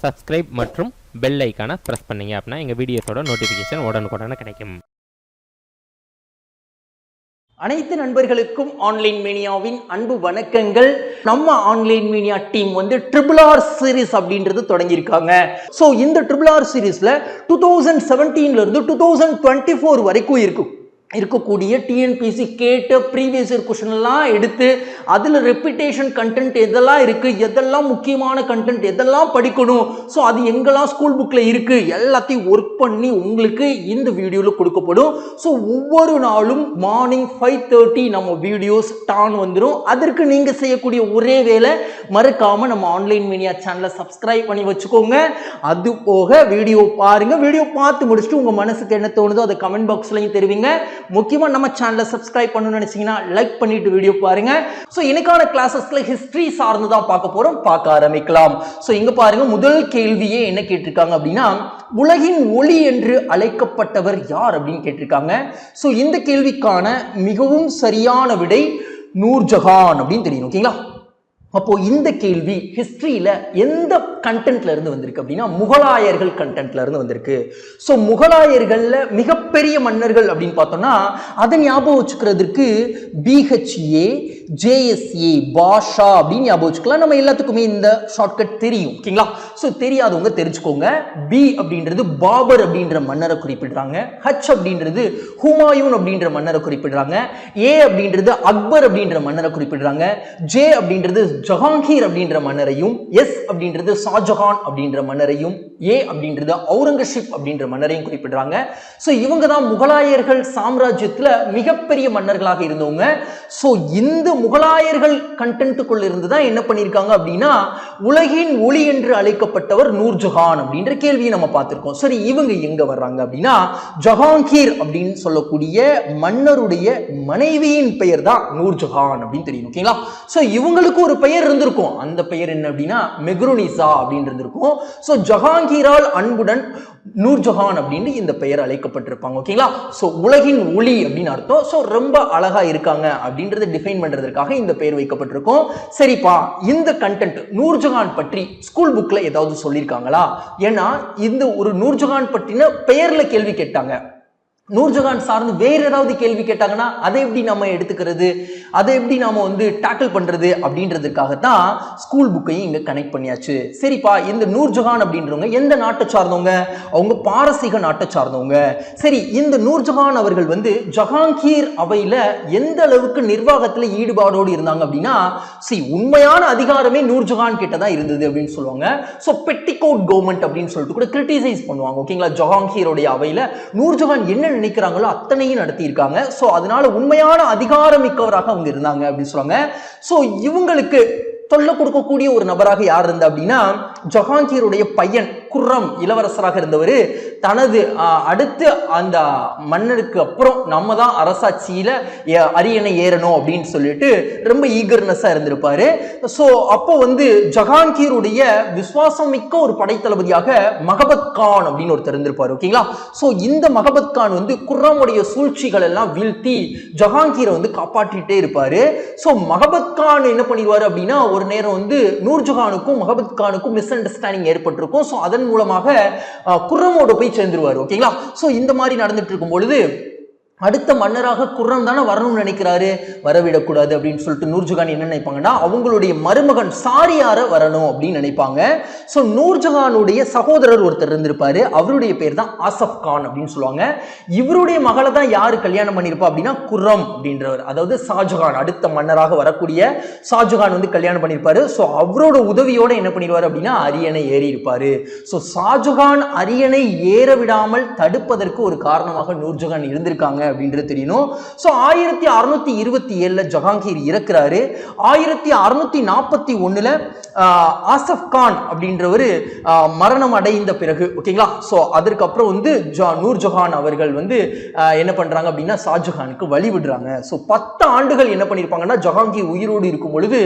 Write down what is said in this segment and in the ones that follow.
Subscribe மற்றும் bell ஐக்கானை press பண்ணிங்க அப்படின்னா எங்கள் வீடியோஸோட நோட்டிஃபிகேஷன் உடனுக்குடனே கிடைக்கும். அனைத்து நண்பர்களுக்கும் ஆன்லைன் மீடியாவின் அன்பு வணக்கங்கள். நம்ம ஆன்லைன் மீடியா டீம் வந்து RRR சீரிஸ் அப்படின்றது தொடங்கியிருக்காங்க. ஸோ இந்த RRR சீரிஸ்ல 2017 இருந்து 2024 வரைக்கும் இருக்கக்கூடிய டிஎன்பிசி கேட்ட ப்ரீவியஸ் இயர் கொஸ்டின் எல்லாம் எடுத்து அதில் ரெப்பிட்டேஷன் கண்டென்ட் எதெல்லாம் இருக்கு, எதெல்லாம் முக்கியமான கண்டென்ட், எதெல்லாம் படிக்கணும், ஸோ அது எங்கெல்லாம் ஸ்கூல் புக்கில் இருக்கு எல்லாத்தையும் ஒர்க் பண்ணி உங்களுக்கு இந்த வீடியோவில் கொடுக்கப்படும். ஸோ ஒவ்வொரு நாளும் மார்னிங் 5:30 நம்ம வீடியோஸ் டான் வந்துடும். அதற்கு நீங்கள் செய்யக்கூடிய ஒரே வேலை, மறக்காம நம்ம ஆன்லைன் மீடியா சேனலை சப்ஸ்கிரைப் பண்ணி வச்சுக்கோங்க. அது போக வீடியோ பாருங்க, வீடியோ பார்த்து முடிச்சுட்டு உங்க மனசுக்கு என்ன தோணுதோ அதை கமெண்ட் பாக்ஸ்லையும் தெரிவிங்க. முக்கியமா நம்ம சேனலை சப்ஸ்கிரைப் பண்ணணும்னு நினைச்சீங்கன்னா லைக் பண்ணிட்டு வீடியோ பாருங்க. சோ இன்னைக்கான கிளாसेसல ஹிஸ்டரி சார்ந்து தான் பார்க்க போறோம். பார்க்க ஆரம்பிக்கலாம். சோ இங்க பாருங்க, முதல் கேள்வியே என்ன கேட்டிருக்காங்க அப்படின்னா, உலகின் ஒளி என்று அழைக்கப்பட்டவர் யார் அப்படின்னு கேட்டிருக்காங்க. சோ இந்த கேள்விக்கான மிகவும் சரியான விடை நூர்ஜஹான் அப்படின்னு தெரியும். ஓகேங்களா? அப்போ இந்த கேள்வி ஹிஸ்டரியில எந்த கண்டென்ட்ல இருந்து வந்திருக்கு அப்படின்னா, முகலாயர்கள் கண்டென்ட்ல இருந்து வந்திருக்கு. ஸோ முகலாயர்கள்ல மிகப்பெரிய மன்னர்கள் அப்படின்னு பார்த்தோம்னா அதை ஞாபகம் வச்சுக்கிறதுக்கு BHA, JSA, பாஷா அப்படின்னு ஞாபகம் வச்சுக்கலாம். நம்ம எல்லாத்துக்குமே இந்த ஷார்ட்கட் தெரியும். ஓகேங்களா? ஸோ தெரியாதவங்க தெரிஞ்சுக்கோங்க. B அப்படின்றது பாபர் அப்படின்ற மன்னரை குறிப்பிடுறாங்க. H அப்படின்றது ஹுமாயூன் அப்படின்ற மன்னரை குறிப்பிடுறாங்க. A அப்படின்றது அக்பர் அப்படின்ற மன்னரை குறிப்பிடுறாங்க. J அப்படின்றது ஜஹாங்கீர் அப்படின்ற மன்னரையும், S அப்படின்றது ஷாஜஹான் அப்படின்ற மன்னரையும், A அப்படின்றது அவுரங்கசீப் அப்படின்ற மன்னரையும் குறிப்பிடுறாங்க. ஸோ இவங்க தான் முகலாயர்கள் சாம்ராஜ்யத்தில் மிகப்பெரிய மன்னர்களாக இருந்தவங்க. ஸோ இந்த முகலாயர்கள் கண்டென்ட்டுக்குள்ள இருந்து தான் என்ன பண்ணியிருக்காங்க அப்படின்னா, உலகின் ஒளி என்று அழைக்கப்பட்டவர் நூர்ஜஹான் அப்படின்ற கேள்வியை நம்ம பார்த்திருக்கோம். சரி, இவங்க எங்க வர்றாங்க அப்படின்னா, ஜஹாங்கீர் அப்படின்னு சொல்லக்கூடிய மன்னருடைய மனைவியின் பெயர் தான் நூர்ஜஹான் அப்படின்னு தெரியும். ஓகேங்களா? ஸோ இவங்களுக்கு ஒரு பெயர் இருந்திருக்கும். அந்த பெயர் என்ன அப்படின்னா மெக்ருனிசா அப்படின்னு இருந்திருக்கும். ஸோ ஜஹாங்கீரால் அன்புடன் நூர்ஜஹான் அப்படின்னு இந்த பெயர் அழைக்கப்பட்டிருப்பாங்க. ஓகேங்களா? ஸோ உலகின் ஒளி அப்படின்னு அர்த்தம். ஸோ ரொம்ப அழகா இருக்காங்க அப்படின்றத டிஃபைன் பண்றதுக்காக இந்த பெயர் வைக்கப்பட்டிருக்கும். சரிப்பா, இந்த கண்டென்ட் நூர்ஜஹான் பற்றி ஸ்கூல் புக்ல ஏதாவது சொல்லியிருக்காங்களா? ஏன்னா இந்த ஒரு நூர்ஜஹான் பற்றின பெயர்ல கேள்வி கேட்டாங்க. நூர்ஜஹான் சார்ந்து வேற ஏதாவது கேள்வி கேட்டாங்கன்னா அதை எப்படி நம்ம எடுத்துக்கிறது, அதை எப்படி நாம டேக்கிள் பண்றது அப்படின்றதுக்காகத்தான் ஸ்கூல் புக்கையும் இங்க கனெக்ட் பண்ணியாச்சு. சரிப்பா, இந்த நூர்ஜஹான் அப்படின்றவங்க எந்த நாட்டை சார்ந்தவங்க? அவங்க பாரசீக நாட்டை சார்ந்தவங்க. சரி, இந்த நூர்ஜஹான் அவர்கள் ஜஹாங்கீர் அவையில எந்த அளவுக்கு நிர்வாகத்துல ஈடுபாடோடு இருந்தாங்க அப்படின்னா, உண்மையான அதிகாரமே நூர்ஜஹான் கிட்ட தான் இருந்தது அப்படின்னு சொல்லுவாங்க. ஸோ பெட்டிகோட் கவர்மெண்ட் அப்படின்னு சொல்லிட்டு கூட கிரிட்டிசைஸ் பண்ணுவாங்க. ஓகேங்களா? ஜஹாங்கீரோடைய அவையில நூர்ஜஹான் என்ன நினைக்கிறாங்களோ அத்தனையும் நடத்தி இருக்காங்க. சோ அதனால உண்மையான அதிகாரம் மிக்கவராக அவங்க இருந்தாங்க அப்படின்னு சொல்றாங்க. சோ இவங்களுக்கு தொல்லை கொடுக்கக்கூடிய ஒரு நபராக யார் இருந்தா அப்படின்னா, ஜஹாங்கீருடைய பையன் குர்ரம் இளவரசராக இருந்தவர் தனது அடுத்து அந்த மன்னருக்கு அப்புறம் நம்ம தான் அரசாட்சியில அரியணை ஏறணும் அப்படின்னு சொல்லிட்டு ரொம்ப ஈகர்னஸா இருந்திருப்பாரு. ஸோ அப்போ ஜஹாங்கீருடைய விசுவாசம் மிக்க ஒரு படைத்தளபதியாக மகபத் கான் அப்படின்னு ஒருத்தர் இருந்திருப்பாரு. ஓகேங்களா? ஸோ இந்த மகபத் கான் குர்ரமுடைய சூழ்ச்சிகள் எல்லாம் வீழ்த்தி ஜஹாங்கீரை காப்பாற்றிட்டே இருப்பாரு. ஸோ மகபத் கான் என்ன பண்ணிடுவாரு அப்படின்னா, ஒரு நேரம் நூர்ஜஹானுக்கும் மகபத் கானுக்கும் மிஸ் அண்டர்ஸ்டாண்டிங் ஏற்பட்டிருக்கும். ஸோ அதன் மூலமாக குர்ரமோட போய் சேர்ந்துருவாரு. ஓகேங்களா? சோ இந்த மாதிரி நடந்துட்டு இருக்கும் பொழுது அடுத்த மன்னராக குர்ரம் தானே வரணும்னு நினைக்கிறாரு, வரவிடக்கூடாது அப்படின்னு சொல்லிட்டு நூர்ஜஹான் என்ன நினைப்பாங்கன்னா, அவங்களுடைய மருமகன் சாரியார வரணும் அப்படின்னு நினைப்பாங்க. ஸோ நூர்ஜஹானுடைய சகோதரர் ஒருத்தர் இருந்திருப்பாரு. அவருடைய பேர் தான் ஆசப் கான் அப்படின்னு சொல்லுவாங்க. இவருடைய மகளை தான் யாரு கல்யாணம் பண்ணியிருப்பா அப்படின்னா, குர்ரம் அப்படின்றவர், அதாவது ஷாஜஹான் அடுத்த மன்னராக வரக்கூடிய ஷாஜஹான் கல்யாணம் பண்ணியிருப்பாரு. ஸோ அவரோட உதவியோட என்ன பண்ணிடுவாரு அப்படின்னா, அரியணை ஏறி இருப்பாரு. ஸோ ஷாஜஹான் அரியணை ஏற விடாமல் தடுப்பதற்கு ஒரு காரணமாக நூர்ஜஹான் இருந்திருக்காங்க அப்படின்றது தெரியணும். சோ 1627 ஜஹாங்கீர் இறக்குறாரு. 1641 ஆசப் கான் அப்படின்றவர் மரணம் அடைந்த பிறகு, ஓகேங்களா, சோ அதற்கு அப்புறம் நூர்ஜஹான் அவர்கள் என்ன பண்றாங்க அப்படின்னா, ஷாஜஹானுக்கு வழி விடுறாங்க. சோ 10 ஆண்டுகள் என்ன பண்ணிருப்பாங்கன்னா, ஜஹாங்கீர் உயிரோடு இருக்கும் பொழுது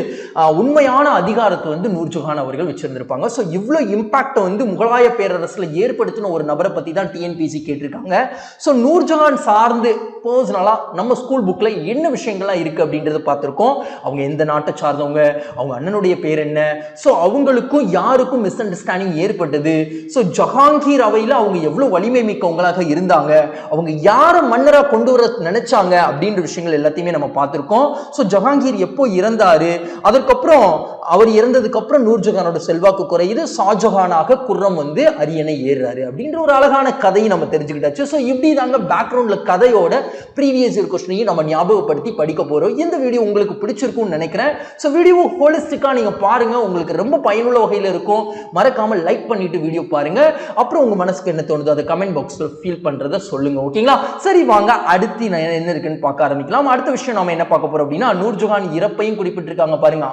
உண்மையான அதிகாரத்தை நூர்ஜஹான் அவர்கள் வச்சிருந்திருப்பாங்க. சோ இவ்வளவு இம்பாக்ட் முகலாய பேரரசுல ஏற்படுத்தின ஒரு நபரை பத்தி தான் டிஎன்பிசி கேட்டிருக்காங்க. சோ நூர்ஜஹான் சார்ந்து பர்சனலா நம்ம ஸ்கூல் புக்ல என்ன விஷயங்கள்லாம் இருக்கு அப்படின்றத பார்த்திருக்கோம். அவங்க எந்த நாட்டை சார்ந்தவங்க, அவங்க அண்ணனுடைய பேர் என்ன, ஸோ அவங்களுக்கும் யாருக்கும் மிஸ் அண்டர்ஸ்டாண்டிங் ஏற்பட்டது, ஸோ ஜஹாங்கீர் அவையில் அவங்க எவ்வளவு வலிமை மிக்கவங்களாக இருந்தாங்க, அவங்க யாரை மன்னரா கொண்டு வர நினைச்சாங்க அப்படின்ற விஷயங்கள் எல்லாத்தையுமே நம்ம பார்த்திருக்கோம். ஸோ ஜஹாங்கீர் எப்போ இறந்தாரு, அதற்கப்புறம் அவர் இறந்ததுக்கு அப்புறம் நூர்ஜஹானோட செல்வாக்கு குறையுது, ஷாஜஹானாக குர்ரம் வந்து அரியணை ஏறுறாரு அப்படின்ற ஒரு அழகான கதையை நம்ம தெரிஞ்சுக்கிட்டாச்சு. ஸோ இப்படி தாங்க பேக்ரவுண்ட்ல கதையோட ப்ரீவியஸ் இயர் கொஸ்டினையும் நம்ம ஞாபகப்படுத்தி படிக்க போறோம். இந்த வீடியோ உங்களுக்கு பிடிச்சிருக்கும்னு நினைக்கிறேன். ஸோ வீடியோ ஹோலிஸ்டிக்கா நீங்க பாருங்க, உங்களுக்கு ரொம்ப பயனுள்ள வகையில் இருக்கும். மறக்காம லைக் பண்ணிட்டு வீடியோ பாருங்க. அப்புறம் உங்க மனசுக்கு என்ன தோணுதோ அதை கமெண்ட் பாக்ஸ்ல ஃபீல் பண்றத சொல்லுங்க. ஓகேங்களா? சரி வாங்க அடுத்து என்ன இருக்குன்னு பார்க்க ஆரம்பிக்கலாம். அடுத்த விஷயம் நாம என்ன பார்க்க போறோம் அப்படின்னா, நூர்ஜஹான் இறப்பையும் குறிப்பிட்டிருக்காங்க பாருங்க,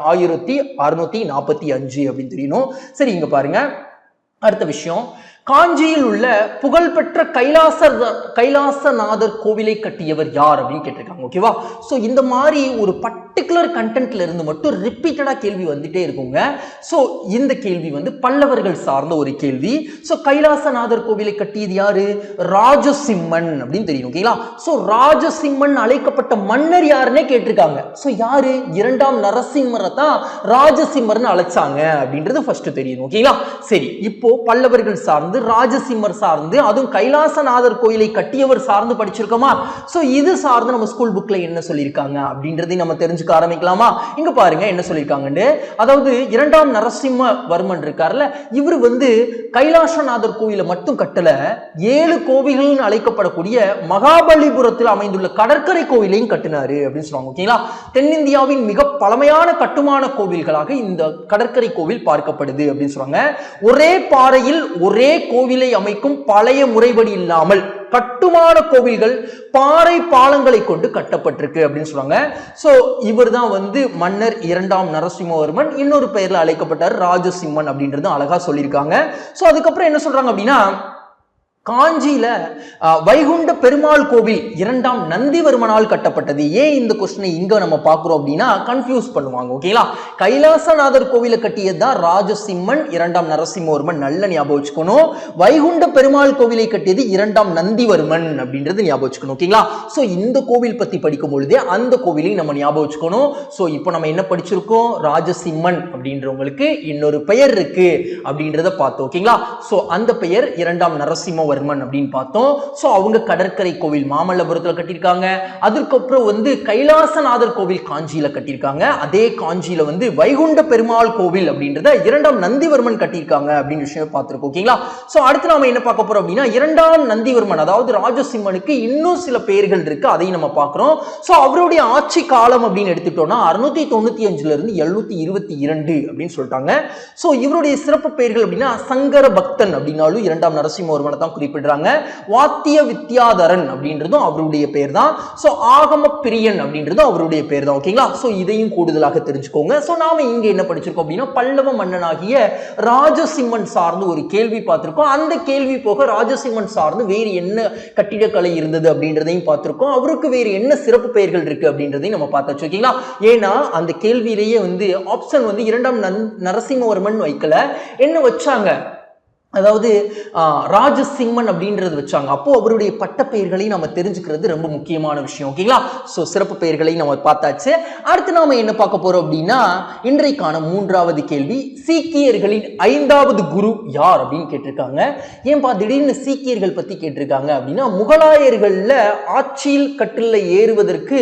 1645 அப்படின்னு தெரியணும். சரி இங்க பாருங்க, அடுத்த விஷயம், காஞ்சியில் உள்ள புகழ்பெற்ற கைலாசநாதர் கோவிலை கட்டியவர் யார் அப்படின்னு கேட்டிருக்காங்க. ஓகேவா? சோ இந்த மாதிரி ஒரு பர்டிகுலர் கண்டென்ட்ல இருந்து மட்டும் ரிப்பீட்டடா கேள்வி வந்துட்டே இருக்குங்க. சோ இந்த கேள்வி வந்து பல்லவர்கள் சார்ந்த ஒரு கேள்வி. சோ கைலாசநாதர் கோவிலை கட்டியது யாரு? ராஜசிம்மன் அப்படின்னு தெரியும். ஓகேங்களா? சோ ராஜசிம்மன் அழைக்கப்பட்ட மன்னர் யாருன்னே கேட்டிருக்காங்க. சோ யாரு? இரண்டாம் நரசிம்மரை தான் ராஜசிம்மர்னு அழைச்சாங்க அப்படின்றது ஃபர்ஸ்ட் தெரியும். ஓகேங்களா? சரி, இப்போ பல்லவர்கள் சார்ந்து, ராஜசிம்மர் சார்ந்து, அதுவும் கைலாசநாதர் கோயிலை கட்டியவர் சார்ந்து படிச்சிருக்கோமா? சோ இது சார்ந்து நம்ம ஸ்கூல் புக்ல என்ன சொல்லியிருக்காங்க அப்படின்றதை நம்ம தெரிஞ்சுக்க ஆரம்பிக்கலாமா? இங்க பாருங்க என்ன சொல்லியிருக்காங்கன்னு. அதாவது இரண்டாம் நரசிம்மவர்மன் இருக்கார்ல, இவர் வந்து கைலாசநாதர் கோயிலை மட்டும் கட்டல, 7 கோவில்கள் அழைக்கப்படக்கூடிய மகாபலிபுரத்தில் அமைந்துள்ள கடற்கரை கோவிலையும் கட்டினாரு அப்படின்னு சொல்லுவாங்க. ஓகேங்களா? தென்னிந்தியாவின் மிக பழமையான கட்டுமான கோவில்களாக இந்த கடற்கரை கோவில் பார்க்கப்படுது அப்படின்னு சொல்றாங்க. ஒரே பாறையில் ஒரே கோவிலை அமைக்கும் பழைய முறைப்படி இல்லாமல் கட்டுமான கோவில்கள் பாறை பாலங்களை கொண்டு கட்டப்பட்டிருக்கு அப்படின்னு சொல்றாங்க. சோ இவர் தான் வந்து மன்னர் இரண்டாம் நரசிம்மவர்மன், இன்னொரு பெயர்ல அழைக்கப்பட்டார் ராஜசிம்மன் அப்படின்றது அழகா சொல்லியிருக்காங்க. சோ அதுக்கப்புறம் என்ன சொல்றாங்க அப்படின்னா, காஞ்சியில வைகுண்ட பெருமாள் கோவில் இரண்டாம் நந்திவர்மனால் கட்டப்பட்டது. ஏன் இந்த கொஸ்டினை இங்க நம்ம பார்க்கிறோம் அப்படின்னா கன்ஃபியூஸ் பண்ணுவாங்க. ஓகேங்களா? கைலாசநாதர் கோவிலை கட்டியது தான் ராஜசிம்மன், இரண்டாம் நரசிம்மவர்மன், நல்ல ஞாபகம் வச்சுக்கணும். வைகுண்ட பெருமாள் கோவிலை கட்டியது இரண்டாம் நந்திவர்மன் அப்படின்றது ஞாபகம் வச்சுக்கணும். ஓகேங்களா? சோ இந்த கோவில் பத்தி படிக்கும் பொழுதே அந்த கோவிலையும் நம்ம ஞாபகம் வச்சுக்கணும். சோ இப்போ நம்ம என்ன படிச்சிருக்கோம்? ராஜசிம்மன் அப்படின்றவங்களுக்கு இன்னொரு பெயர் இருக்கு அப்படின்றத பார்த்தோம். ஓகேங்களா? சோ அந்த பெயர் இரண்டாம் நரசிம்மவர்மன் அப்படின்னு பார்த்தோம். சோ அவங்க கடற்கரை கோவில் மாமல்லபுரத்துல கட்டியிருக்காங்க. அதுக்கப்புறம் வந்து கைலாசநாதர் கோவில் காஞ்சியில கட்டியிருக்காங்க. அதே காஞ்சியில வந்து வைகுண்ட பெருமாள் கோவில் அப்படின்றத இரண்டாம் நந்திவர்மன் கட்டியிருக்காங்க அப்படின்னு விஷயம் பார்த்திருக்கோம். ஓகேங்களா? சோ அடுத்து நாம என்ன பார்க்க போறோம் அப்படின்னா, இரண்டாம் நந்திவர்மன் அதாவது ராஜசிம்மனுக்கு இன்னும் சில பெயர்கள் இருக்கு, அதையும் நம்ம பார்க்கிறோம். சோ அவருடைய ஆட்சி காலம் அப்படின்னு எடுத்துட்டோம்னா 695 இருந்து 722 அப்படின்னு சொல்லிட்டாங்க. சோ இவருடைய சிறப்பு பெயர்கள் அப்படின்னா, சங்கர பக்தன் அப்படின்னாலும் இரண்டாம் நரசிம்மவர்மனை தான் குறிப்பிடுறாங்க. வாத்திய வித்யாதரன் அப்படின்றதும் அவருடைய பேர் தான். சோ ஆகம பிரியன் அப்படின்றதும் அவருடைய பேர் தான். ஓகேங்களா? சோ இதையும் கூடுதலாக தெரிஞ்சுக்கோங்க. சோ நாம இங்க என்ன படிச்சிருக்கோம் அப்படின்னா, பல்லவ மன்னனாகிய ராஜசிம்மன் சார்ந்து ஒரு கேள்வி பார்த்திருக்கோம். அந்த கேள்வி போக ராஜசிம்மன் சார்ந்து வேறு என்ன கட்டிடக்கலை இருந்தது அப்படின்றதையும் பார்த்திருக்கோம். அவருக்கு வேறு என்ன சிறப்பு பெயர்கள் இருக்கு அப்படின்றதையும் நம்ம பார்த்தாச்சு. ஓகேங்களா? ஏன்னா அந்த கேள்வியிலேயே வந்து ஆப்ஷன் வந்து இரண்டாம் நரசிம்மவர்மன் வைக்கல, என்ன வச்சாங்க, அதாவது ராஜசிம்மன் அப்படின்றது வச்சாங்க. அப்போ அவருடைய பட்ட பெயர்களையும் நம்ம தெரிஞ்சுக்கிறது ரொம்ப முக்கியமான விஷயம். ஓகேங்களா? சோ சிறப்பு பெயர்களையும் நம்ம பார்த்தாச்சு. அடுத்து நாம என்ன பார்க்க போறோம் அப்படின்னா, இன்றைக்கான 3வது கேள்வி, சீக்கியர்களின் 5வது குரு யார் அப்படின்னு கேட்டிருக்காங்க. ஏன்பா திடீர்னு சீக்கியர்கள் பத்தி கேட்டிருக்காங்க அப்படின்னா, முகலாயர்கள்ல ஆட்சியில் கட்டில ஏறுவதற்கு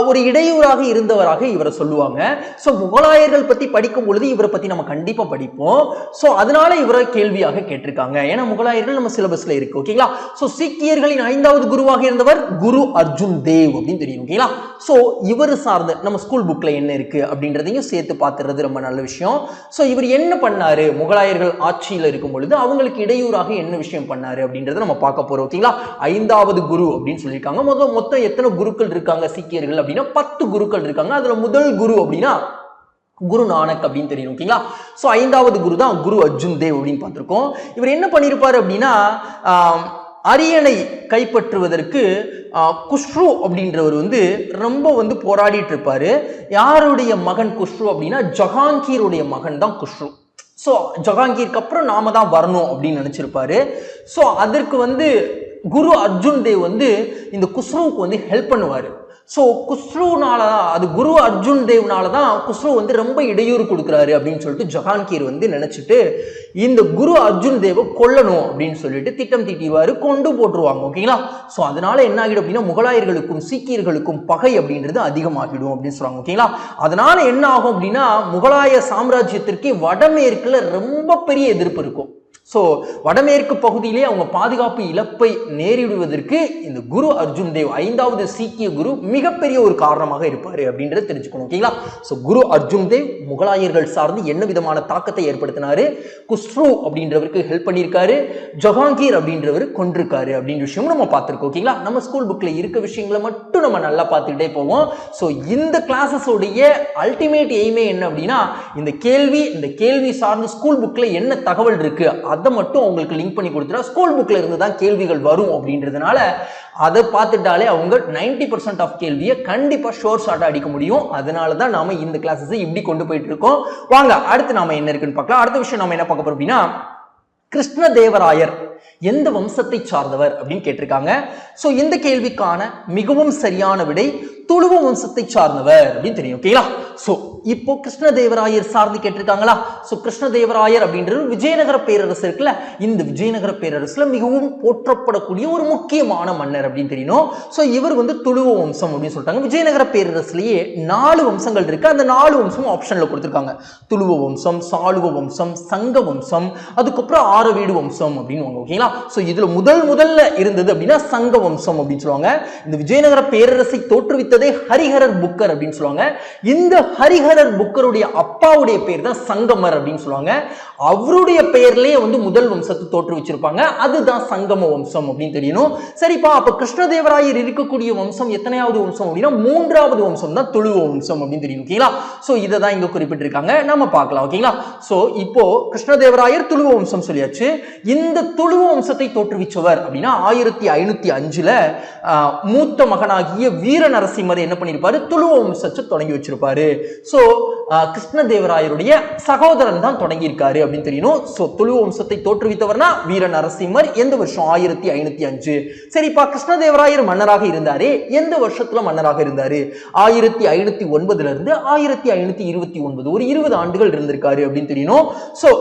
ஒரு இடையூறாக இருந்தவராக இவரை சொல்லுவாங்க. சோ முகலாயர்கள் பத்தி படிக்கும் பொழுது இவரை பத்தி நம்ம கண்டிப்பா படிப்போம். சோ அதனால இவரை கேள்வியாக கேட்டிருக்காங்க. ஏன்னா முகலாயர்கள் நம்ம சிலபஸ்ல இருக்கு. ஓகேங்களா? சோ சீக்கியர்களின் 5வது குருவாக இருந்தவர் குரு அர்ஜுன் தேவ் அப்படின்னு தெரியும். ஓகேங்களா? சோ இவர் சார்ந்த நம்ம ஸ்கூல் புக்ல என்ன இருக்கு அப்படின்றதையும் சேர்த்து பார்த்துறது ரொம்ப நல்ல விஷயம். சோ இவர் என்ன பண்ணாரு, முகலாயர்கள் ஆட்சியில் இருக்கும் பொழுது அவங்களுக்கு இடையூறாக என்ன விஷயம் பண்ணாரு அப்படின்றத நம்ம பார்க்க போறோம். ஓகேங்களா? 5வது குரு அப்படின்னு சொல்லியிருக்காங்க. மொத்தம் எத்தனை குருக்கள் இருக்காங்க சீக்கியர்கள் அப்படின்னா 10 குருக்கள் இருக்காங்க. அதுல முதல் குரு அப்படின்னா குரு நானக் அப்படின்னு தெரியும். ஓகேங்களா? சோ 5வது குரு தான் குரு அர்ஜுன் தேவ் அப்படின்னு பார்த்திருக்கோம். இவர் என்ன பண்ணிருப்பாரு அப்படின்னா, அரியணை கைப்பற்றுவதற்கு குஷ்ரு அப்படின்றவர் வந்து ரொம்ப வந்து போராடிட்டு இருப்பாரு. யாருடைய மகன் குஷ்ரு அப்படின்னா, ஜஹாங்கீருடைய மகன் தான் குஷ்ரு. ஸோ ஜஹாங்கீருக்கு அப்புறம் நாம தான் வரணும் அப்படின்னு நினைச்சிருப்பாரு. ஸோ அதற்கு வந்து குரு அர்ஜுன் தேவ் வந்து இந்த குஸ்ருவுக்கு வந்து ஹெல்ப் பண்ணுவாரு. ஸோ குஸ்ருனால அது குரு அர்ஜுன் தேவ்னால தான் குஸ்ரு வந்து ரொம்ப இடையூறு கொடுக்குறாரு அப்படின்னு சொல்லிட்டு ஜஹாங்கீர் வந்து நினைச்சிட்டு இந்த குரு அர்ஜுன் தேவை கொல்லணும் அப்படின்னு சொல்லிட்டு திட்டம் தீட்டிடுவாரு, கொண்டு போட்டுருவாங்க. ஓகேங்களா? ஸோ அதனால என்ன ஆகிடும் அப்படின்னா முகலாயர்களுக்கும் சீக்கியர்களுக்கும் பகை அப்படின்றது அதிகமாகிடும் அப்படின்னு சொல்றாங்க. ஓகேங்களா? அதனால என்ன ஆகும் அப்படின்னா முகலாய சாம்ராஜ்யத்திற்கு வடமேற்குல ரொம்ப பெரிய எதிர்ப்பு இருக்கும். ஸோ வடமேற்கு பகுதியிலே அவங்க பாதுகாப்பு இழப்பை நேரிடுவதற்கு இந்த குரு அர்ஜுன் தேவ் 5வது சீக்கிய குரு மிகப்பெரிய ஒரு காரணமாக இருப்பாரு அப்படின்றத தெரிஞ்சுக்கணும். ஓகேங்களா? ஸோ குரு அர்ஜுன் தேவ் முகலாயர்கள் சார்ந்து என்ன விதமான தாக்கத்தை ஏற்படுத்தினாரு, குஸ்ரு அப்படின்றவருக்கு ஹெல்ப் பண்ணியிருக்காரு, ஜஹாங்கீர் அப்படின்றவர் கொண்டிருக்காரு அப்படின்ற விஷயம் நம்ம பார்த்துருக்கோம். ஓகேங்களா? நம்ம ஸ்கூல் புக்ல இருக்க விஷயங்களை மட்டும் நம்ம நல்லா பார்த்துக்கிட்டே போவோம். ஸோ இந்த கிளாஸஸோடைய அல்டிமேட் எய்மே என்ன அப்படின்னா இந்த கேள்வி சார்ந்து ஸ்கூல் புக்ல என்ன தகவல் இருக்கு அதை மட்டும் உங்களுக்கு லிங்க் பண்ணி கொடுத்துட்டா ஸ்கூல் புக்ல இருந்து தான் கேள்விகள் வரும் அப்படின்றதுனால அதை பார்த்துட்டாலே அவங்க 90% ஆஃப் கேள்வியை கண்டிப்பா ஷோர் ஷார்ட்டா அடிக்க முடியும். அதனால தான் நாம இந்த கிளாஸஸ் இப்படி கொண்டு போயிட்டு இருக்கோம். வாங்க அடுத்து நாம என்ன இருக்குன்னு பார்க்கலாம். அடுத்த விஷயம் நாம என்ன பார்க்க போறோம் அப்படின்னா கிருஷ்ணதேவராயர் எந்த வம்சத்தை சார்ந்தவர் அப்படின்னு கேட்டிருக்காங்க. சோ இந்த கேள்விக்கான மிகவும் சரியான விடை துளுவ வம்சத்தை சார்ந்தவர் அப்படின்னு தெரியும். ஓகேங்களா? சோ இப்போ கிருஷ்ணதேவராயர் சார்ந்து கேட்டிருக்காங்களா? சோ கிருஷ்ணதேவராயர் அப்படின்றது விஜயநகர பேரரசு இருக்குல்ல, இந்த விஜயநகர பேரரசுல மிகவும் போற்றப்படக்கூடிய ஒரு முக்கியமான மன்னர் அப்படின்னு தெரியணும். சோ இவர் வந்து துளுவ வம்சம் அப்படின்னு சொல்லிட்டாங்க. விஜயநகர பேரரசுலயே 4 வம்சங்கள் இருக்கு. அந்த 4 வம்சம் ஆப்ஷன்ல கொடுத்திருக்காங்க. துளுவ வம்சம், சாளுவ வம்சம், சங்க வம்சம், அதுக்கப்புறம் ஆரவீடு வம்சம் அப்படின்னு. ஓகேங்களா? சோ இதுல முதல்ல இருந்தது அப்படின்னா சங்க வம்சம் அப்படின்னு சொல்லுவாங்க. இந்த விஜயநகர பேரரசை தோற்றுவித்ததே ஹரிஹரர் புக்கர் அப்படின்னு சொல்லுவாங்க. இந்த ஹரிஹரர் புக்கருடைய அப்பாவுடைய பேர் தான் சங்கமர் அப்படின்னு சொல்லுவாங்க. அவருடைய பெயர்லயே வந்து முதல் வம்சத்தை தோற்றுவிச்சிருப்பாங்க. அதுதான் சங்கம வம்சம் அப்படின்னு தெரியணும். சரிப்பா, அப்ப கிருஷ்ணதேவராயர் இருக்கக்கூடிய வம்சம் எத்தனையாவது வம்சம் அப்படின்னா 3வது வம்சம் தான் துளுவ வம்சம் அப்படின்னு தெரியும். ஓகேங்களா? சோ இதை தான் இங்க குறிப்பிட்டிருக்காங்க, நம்ம பார்க்கலாம். ஓகேங்களா? சோ இப்போ கிருஷ்ணதேவராயர் துளுவ வம்சம் சொல்லியாச்சு. இந்த துளுவ வம்சத்தை தோற்றுவிச்சவர் அப்படின்னா 1505ல மூத்த மகனாகிய வீர நரசிம்மர் என்ன பண்ணிருப்பாரு, துளுவ வம்சத்தை தொடங்கி வச்சிருப்பாரு. சோ கிருஷ்ணதேவராயருடைய சகோதரன் தான் தொடங்கி இருக்காரு அப்படின்னு தெரியணும். சோ துளுவ வம்சத்தை தோற்றுவித்தவர்னா வீர நரசிம்மர். எந்த வருஷம்? 1505. சரிப்பா, கிருஷ்ணதேவராயர் மன்னராக இருந்தாரு. எந்த வருஷத்துல மன்னராக இருந்தாரு? 1509 இருந்து 1529, ஒரு 20 ஆண்டுகள் இருந்திருக்காரு அப்படின்னு தெரியணும். சோ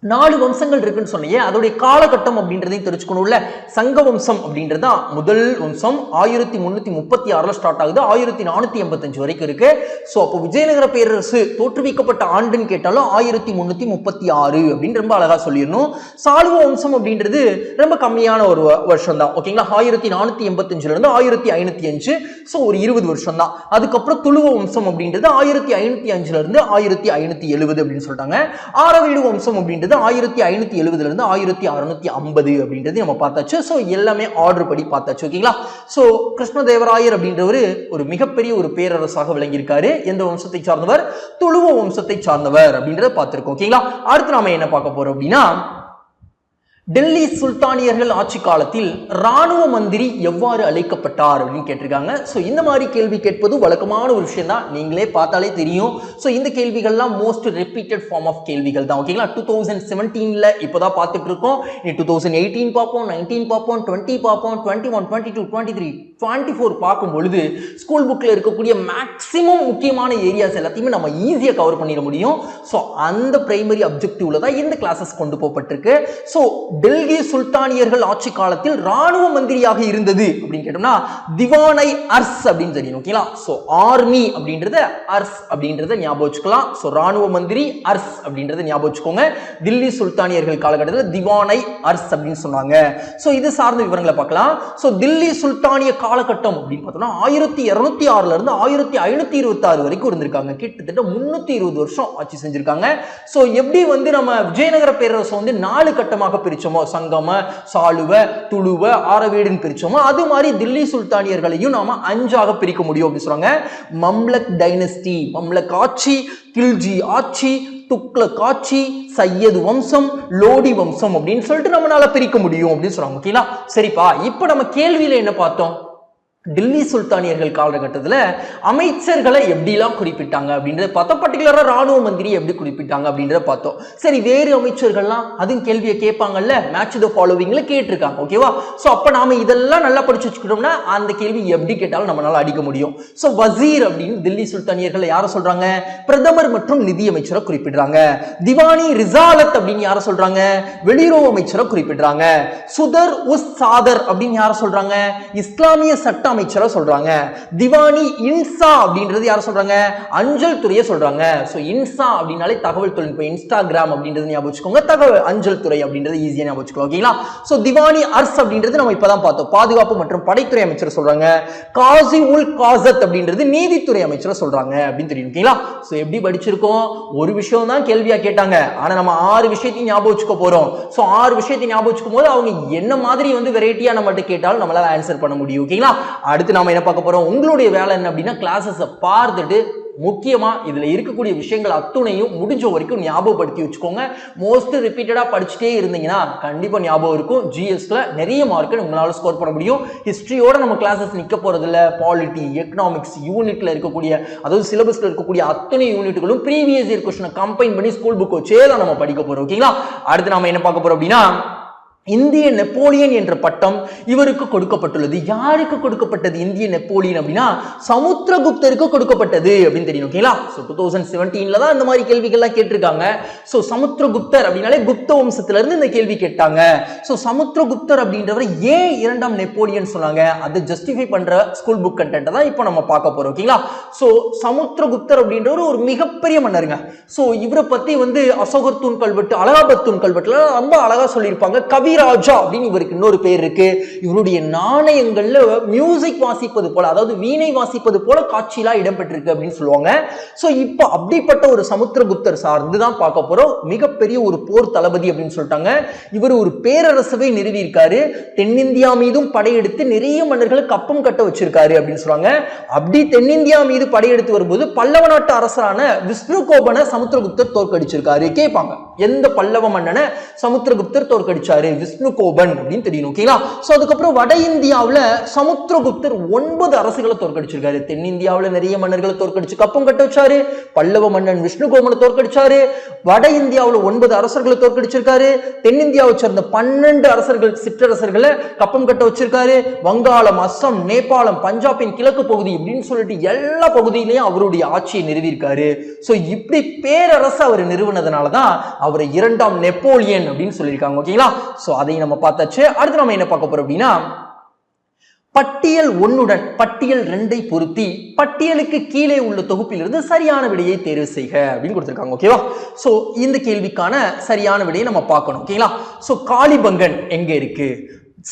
4 வம்சங்கள் இருக்குன்னு சொன்னீங்க, அதோடைய காலகட்டம் அப்படின்றதையும் தெரிஞ்சுக்கணும்ல. சங்க வம்சம் அப்படின்றதா முதல் வம்சம் 1336ல ஸ்டார்ட் ஆகுது, 1485 வரைக்கும் இருக்கு. சோ அப்போ விஜயநகர பேரரசு தோற்றுவிக்கப்பட்ட ஆண்டுன்னு கேட்டாலும் 1336 அப்படின்னு ரொம்ப அழகா சொல்லிடணும். சாளுவ வம்சம் அப்படின்றது ரொம்ப கம்மியான ஒரு வருஷம் தான். ஓகேங்களா? 1485ல இருந்து 1505. சோ ஒரு 20 வருஷம் தான். அதுக்கப்புறம் துளுவ வம்சம் அப்படின்றது 1505ல இருந்து 1570 அப்படின்னு சொல்லிட்டாங்க. ஆரவீடு வம்சம் அப்படின்றது 1570ல இருந்து 1650 அப்படின்றது நம்ம பார்த்தாச்சு. சோ எல்லாமே ஆர்டர் படி பார்த்தாச்சு. ஓகேங்களா? சோ கிருஷ்ணதேவராயர் அப்படின்றவர் ஒரு மிகப்பெரிய ஒரு பேரரசாக விளங்கியிருக்காரு. எந்த வம்சத்தை சார்ந்தவர்? துளுவ வம்சத்தை சார்ந்தவர் அப்படின்றத பார்த்திருக்கோம். ஓகேங்களா? அடுத்து நாம என்ன பார்க்க போறோம் அப்படின்னா டெல்லி சுல்தானியர்கள் ஆட்சி காலத்தில் ராணுவ மந்திரி எவ்வாறு அழைக்கப்பட்டார் அப்படின்னு கேட்டிருக்காங்க. ஸோ இந்த மாதிரி கேள்வி கேட்பது வழக்கமான ஒரு விஷயம் தான், நீங்களே பார்த்தாலே தெரியும். ஸோ இந்த கேள்விகள்லாம் மோஸ்ட் ரிப்பீட்டட் ஃபார்ம் ஆஃப் கேள்விகள் தான். ஓகேங்களா? 2017ல இப்போதான் பார்த்துட்டு இருக்கோம். 2018 பார்ப்போம், 19 பார்ப்போம், 20 பார்ப்போம், 21, 22, 23, 24 பார்க்கும் பொழுது ஸ்கூல் புக்ல இருக்கக்கூடிய மேக்சிமம் முக்கியமான ஏரியாஸ் எல்லாத்தையுமே நம்ம ஈஸியாக கவர் பண்ணிட முடியும். ஸோ அந்த பிரைமரி அப்ஜெக்டிவ்ல தான் இந்த கிளாஸஸ் கொண்டு போகப்பட்டிருக்கு. ஸோ டெல்லி சுல்தானியர்கள் ஆட்சி காலத்தில் ராணுவ மந்திரியாக இருந்தது அப்படின்னு கேட்டோம்னா திவானை அர்ஸ் அப்படின்னு தெரியும். ஓகேங்களா? சோ ஆர்மி அப்படின்றத அர்ஸ் அப்படின்றத ஞாபகம் வச்சுக்கலாம். சோ ராணுவ மந்திரி அர்ஸ் அப்படின்றத ஞாபகம் வச்சுக்கோங்க. தில்லி சுல்தானியர்கள் காலகட்டத்தில் திவானை அர்ஸ் அப்படின்னு சொன்னாங்க. சோ இது சார்ந்த விவரங்களை பார்க்கலாம். சோ தில்லி சுல்தானிய காலகட்டம் அப்படின்னு பார்த்தோம்னா 1206ல இருந்து 1526 வரைக்கும் இருந்திருக்காங்க. கிட்டத்தட்ட 320 வருஷம் ஆட்சி செஞ்சிருக்காங்க. சோ எப்படி வந்து நம்ம விஜயநகர பேரரசு வந்து 4 கட்டமாக பிரிச்சோமோ, சங்கம, சாளுவ, துளுவ, ஆரவீடுன்னு பிரிச்சோமோ, அது மாதிரி தில்லி சுல்தானியர்களையும் நாம 5ஆக பிரிக்க முடியும் அப்படின்னு சொல்றாங்க. மம்லக் டைனஸ்டி, மம்லக் ஆட்சி, கில்ஜி ஆட்சி, துக்ளக் ஆட்சி, சையது வம்சம், லோடி வம்சம் அப்படின்னு சொல்லிட்டு நம்மளால பிரிக்க முடியும் அப்படின்னு சொல்றாங்க. ஓகேங்களா? சரிப்பா, இப்ப நம்ம கேள்வியில என்ன பார்த்தோம்? டில்லி சுல்தானியர்கள் காலகட்டத்தில் அமைச்சர்களை எப்படிலாம் குறிப்பிட்டாங்க அப்படின்றத பார்த்தோம். பர்டிகுலரா ராணுவ மந்திரி எப்படி குறிப்பிட்டாங்க அப்படின்றத பார்த்தோம். சரி, வேறு அமைச்சர்கள்லாம் அதுவும் கேள்வியை கேட்பாங்கல்ல, மேட்ச் த ஃபாலோவிங்ல கேட்டிருக்காங்க. ஓகேவா? ஸோ அப்ப நாம இதெல்லாம் நல்லா படிச்சு வச்சுக்கிட்டோம்னா அந்த கேள்வி எப்படி கேட்டாலும் நம்மளால அடிக்க முடியும். ஸோ வசீர் அப்படின்னு தில்லி சுல்தானியர்கள் யாரை சொல்றாங்க? பிரதமர் மற்றும் நிதி அமைச்சரை குறிப்பிடுறாங்க. திவானி ரிசாலத் அப்படின்னு யாரை சொல்றாங்க? வெளியுறவு அமைச்சரை குறிப்பிடுறாங்க. சுதர் உஸ் சாதர் அப்படின்னு யாரை சொல்றாங்க? இஸ்லாமிய சட்ட அமைச்சரை சொல்றாங்க. திவானி இன்சா அப்படின்றது யார சொல்றாங்க? அஞ்சல் துறையை சொல்றாங்க. சோ இன்சா அப்படினாலே தகவல் தொழில்நுட்பம், இன்ஸ்டாகிராம் அப்படின்றது ஞாபகம் வச்சுக்கோங்க. தகவல் அஞ்சல் துறை அப்படின்றது ஈஸியா ஞாபகம் வச்சுக்கலாம். ஓகேங்களா? சோ திவானி அர்ஸ் அப்படின்றது நம்ம இப்பதான் பார்த்தோம், பாதுகாப்பு மற்றும் படைத்துறை அமைச்சர் சொல்றாங்க. காசி உல் காசத் அப்படின்றது நீதித்துறை அமைச்சர் சொல்றாங்க அப்படின்னு தெரியும். ஓகேங்களா? சோ எப்படி படிச்சிருக்கோம்? ஒரு விஷயம் தான் கேள்வியா கேட்டாங்க, ஆனா நம்ம 6 விஷயத்தையும் ஞாபகம் வச்சுக்க போறோம். சோ 6 விஷயத்தையும் ஞாபகம் வச்சுக்கும் போது அவங்க என்ன மாதிரி வெரைட்டியா நம்மகிட்ட கேட்டாலும் நம்மளால ஆன்சர் பண்ண முடியும். ஓகேங்களா? அடுத்து நாம என்ன பார்க்க போறோம்? உங்களுடைய வேலை என்ன அப்படின்னா கிளாஸஸ் பார்த்துட்டு முக்கியமா இதுல இருக்கக்கூடிய விஷயங்கள் அத்துணையும் முடிஞ்ச வரைக்கும் ஞாபகப்படுத்தி வச்சுக்கோங்க. மோஸ்ட் ரிப்பீட்டடா படிச்சுட்டே இருந்தீங்கன்னா கண்டிப்பா ஞாபகம் இருக்கும். ஜிஎஸ்ல நிறைய மார்க் உங்களால ஸ்கோர் பண்ண முடியும். ஹிஸ்டரியோட நம்ம கிளாஸஸ் நிக்க போறது இல்ல. பாலிட்டி, எக்கனாமிக்ஸ் யூனிட்ல இருக்கக்கூடிய, அதாவது சிலபஸ்ல இருக்கக்கூடிய அத்தனை யூனிட்டுகளும் ப்ரீவியஸ் இயர் கொஸ்டினை கம்பைன் பண்ணி ஸ்கூல் புக் வச்சே தான் நம்ம படிக்க போறோம். ஓகேங்களா? அடுத்து நாம என்ன பார்க்க போறோம் அப்படின்னா இந்திய நெப்போலியன் என்ற பட்டம் இவருக்கு கொடுக்கப்பட்டுள்ளது. யாருக்கு கொடுக்கப்பட்டது இந்திய நெப்போலியன் அப்படின்னா சமுத்திரகுப்தருக்கு கொடுக்கப்பட்டது அப்படின்னு தெரியும். ஓகேங்களா? சோ 2017ல தான் இந்த மாதிரி கேள்விகள்லாம் கேட்டிருக்காங்க. சோ சமுத்திரகுப்தர் அப்படினாலே குப்த வம்சத்துல இருந்து இந்த கேள்வி கேட்டாங்க. சோ சமுத்திரகுப்தர் அப்படின்றவர் ஏன் 2ஆம் நெப்போலியன் சொன்னாங்க, அதை ஜஸ்டிஃபை பண்ற ஸ்கூல் புக் கண்டென்ட் தான் இப்போ நம்ம பார்க்க போறோம். ஓகேங்களா? சோ சமுத்திரகுப்தர் அப்படின்றவர் ஒரு மிகப்பெரிய மன்னருங்க. சோ இவரை பத்தி அசோகர் தூண் கல்வெட்டு, அலகாபாத் தூண் கல்வெட்டுல ரொம்ப அழகா சொல்லியிருப்பாங்க. கவி ராஜா அப்படின்னு இவருக்கு இன்னொரு பேர் இருக்கு. இவருடைய நாணயங்கள்ல மியூசிக் வாசிப்பது போல, அதாவது வீணை வாசிப்பது போல காட்சியெல்லாம் இடம்பெற்றிருக்கு அப்படின்னு சொல்லுவாங்க. சோ இப்போ அப்படிப்பட்ட ஒரு சமுத்திரகுப்தர் சார்ந்து தான் பார்க்க போறோம். மிகப்பெரிய ஒரு போர் தளபதி அப்படின்னு சொல்லிட்டாங்க. இவர் ஒரு பேரரசவை நிறுவி இருக்காரு. தென்னிந்தியா மீதும் படையெடுத்து நிறைய மன்னர்களை கப்பம் கட்ட வச்சிருக்காரு அப்படின்னு சொல்றாங்க. அப்படி தென்னிந்தியா மீது படையெடுத்து வரும்போது பல்லவ நாட்டு அரசரான விஷ்ணுகோபனை சமுத்திரகுப்தர் தோற்கடிச்சிருக்காரு. கேட்பாங்க, எந்த பல்லவ மன்னனை சமுத்திரகுப்தர் தோற்கடிச்சாரு? விஷ்ணுகோபன் அப்படின்னு தெரியும். ஓகேங்களா? சோ அதுக்கப்புறம் வட இந்தியாவுல சமுத்திரகுப்தர் 9 அரசுகளை தோற்கடிச்சிருக்காரு. தென்னிந்தியாவுல நிறைய மன்னர்களை தோற்கடிச்சு கப்பம் கட்ட வச்சாரு. பல்லவ மன்னன் விஷ்ணுகோபனை தோற்கடிச்சாரு. வட இந்தியாவுல 9 அரசர்களை தோற்கடிச்சிருக்காரு. தென்னிந்தியாவை சேர்ந்த 12 அரசர்கள், சிற்றரசர்களை கப்பம் கட்ட வச்சிருக்காரு. வங்காளம், அஸ்ஸாம், நேபாளம், பஞ்சாபின் கிழக்கு பகுதி அப்படின்னு சொல்லிட்டு எல்லா பகுதியிலையும் அவருடைய ஆட்சியை நிறுவியிருக்காரு. சோ இப்படி பேரரசு அவர் நிறுவனதுனாலதான் அவரை 2ஆம் நெப்போலியன் அப்படின்னு சொல்லியிருக்காங்க. ஓகேங்களா? சோ அதை நம்ம பார்த்தாச்சு. அடுத்து நம்ம என்ன பார்க்க போறோம் அப்படின்னா பட்டியல் 1 பட்டியல் 2 பொருத்தி பட்டியலுக்கு கீழே உள்ள தொகுப்பிலிருந்து சரியான விடையை தேர்வு செய்க அப்படின்னு கொடுத்திருக்காங்க. ஓகேவா? சோ இந்த கேள்விக்கான சரியான விடையை நம்ம பார்க்கணும். ஓகேங்களா? சோ காளிபங்கன் எங்க இருக்கு?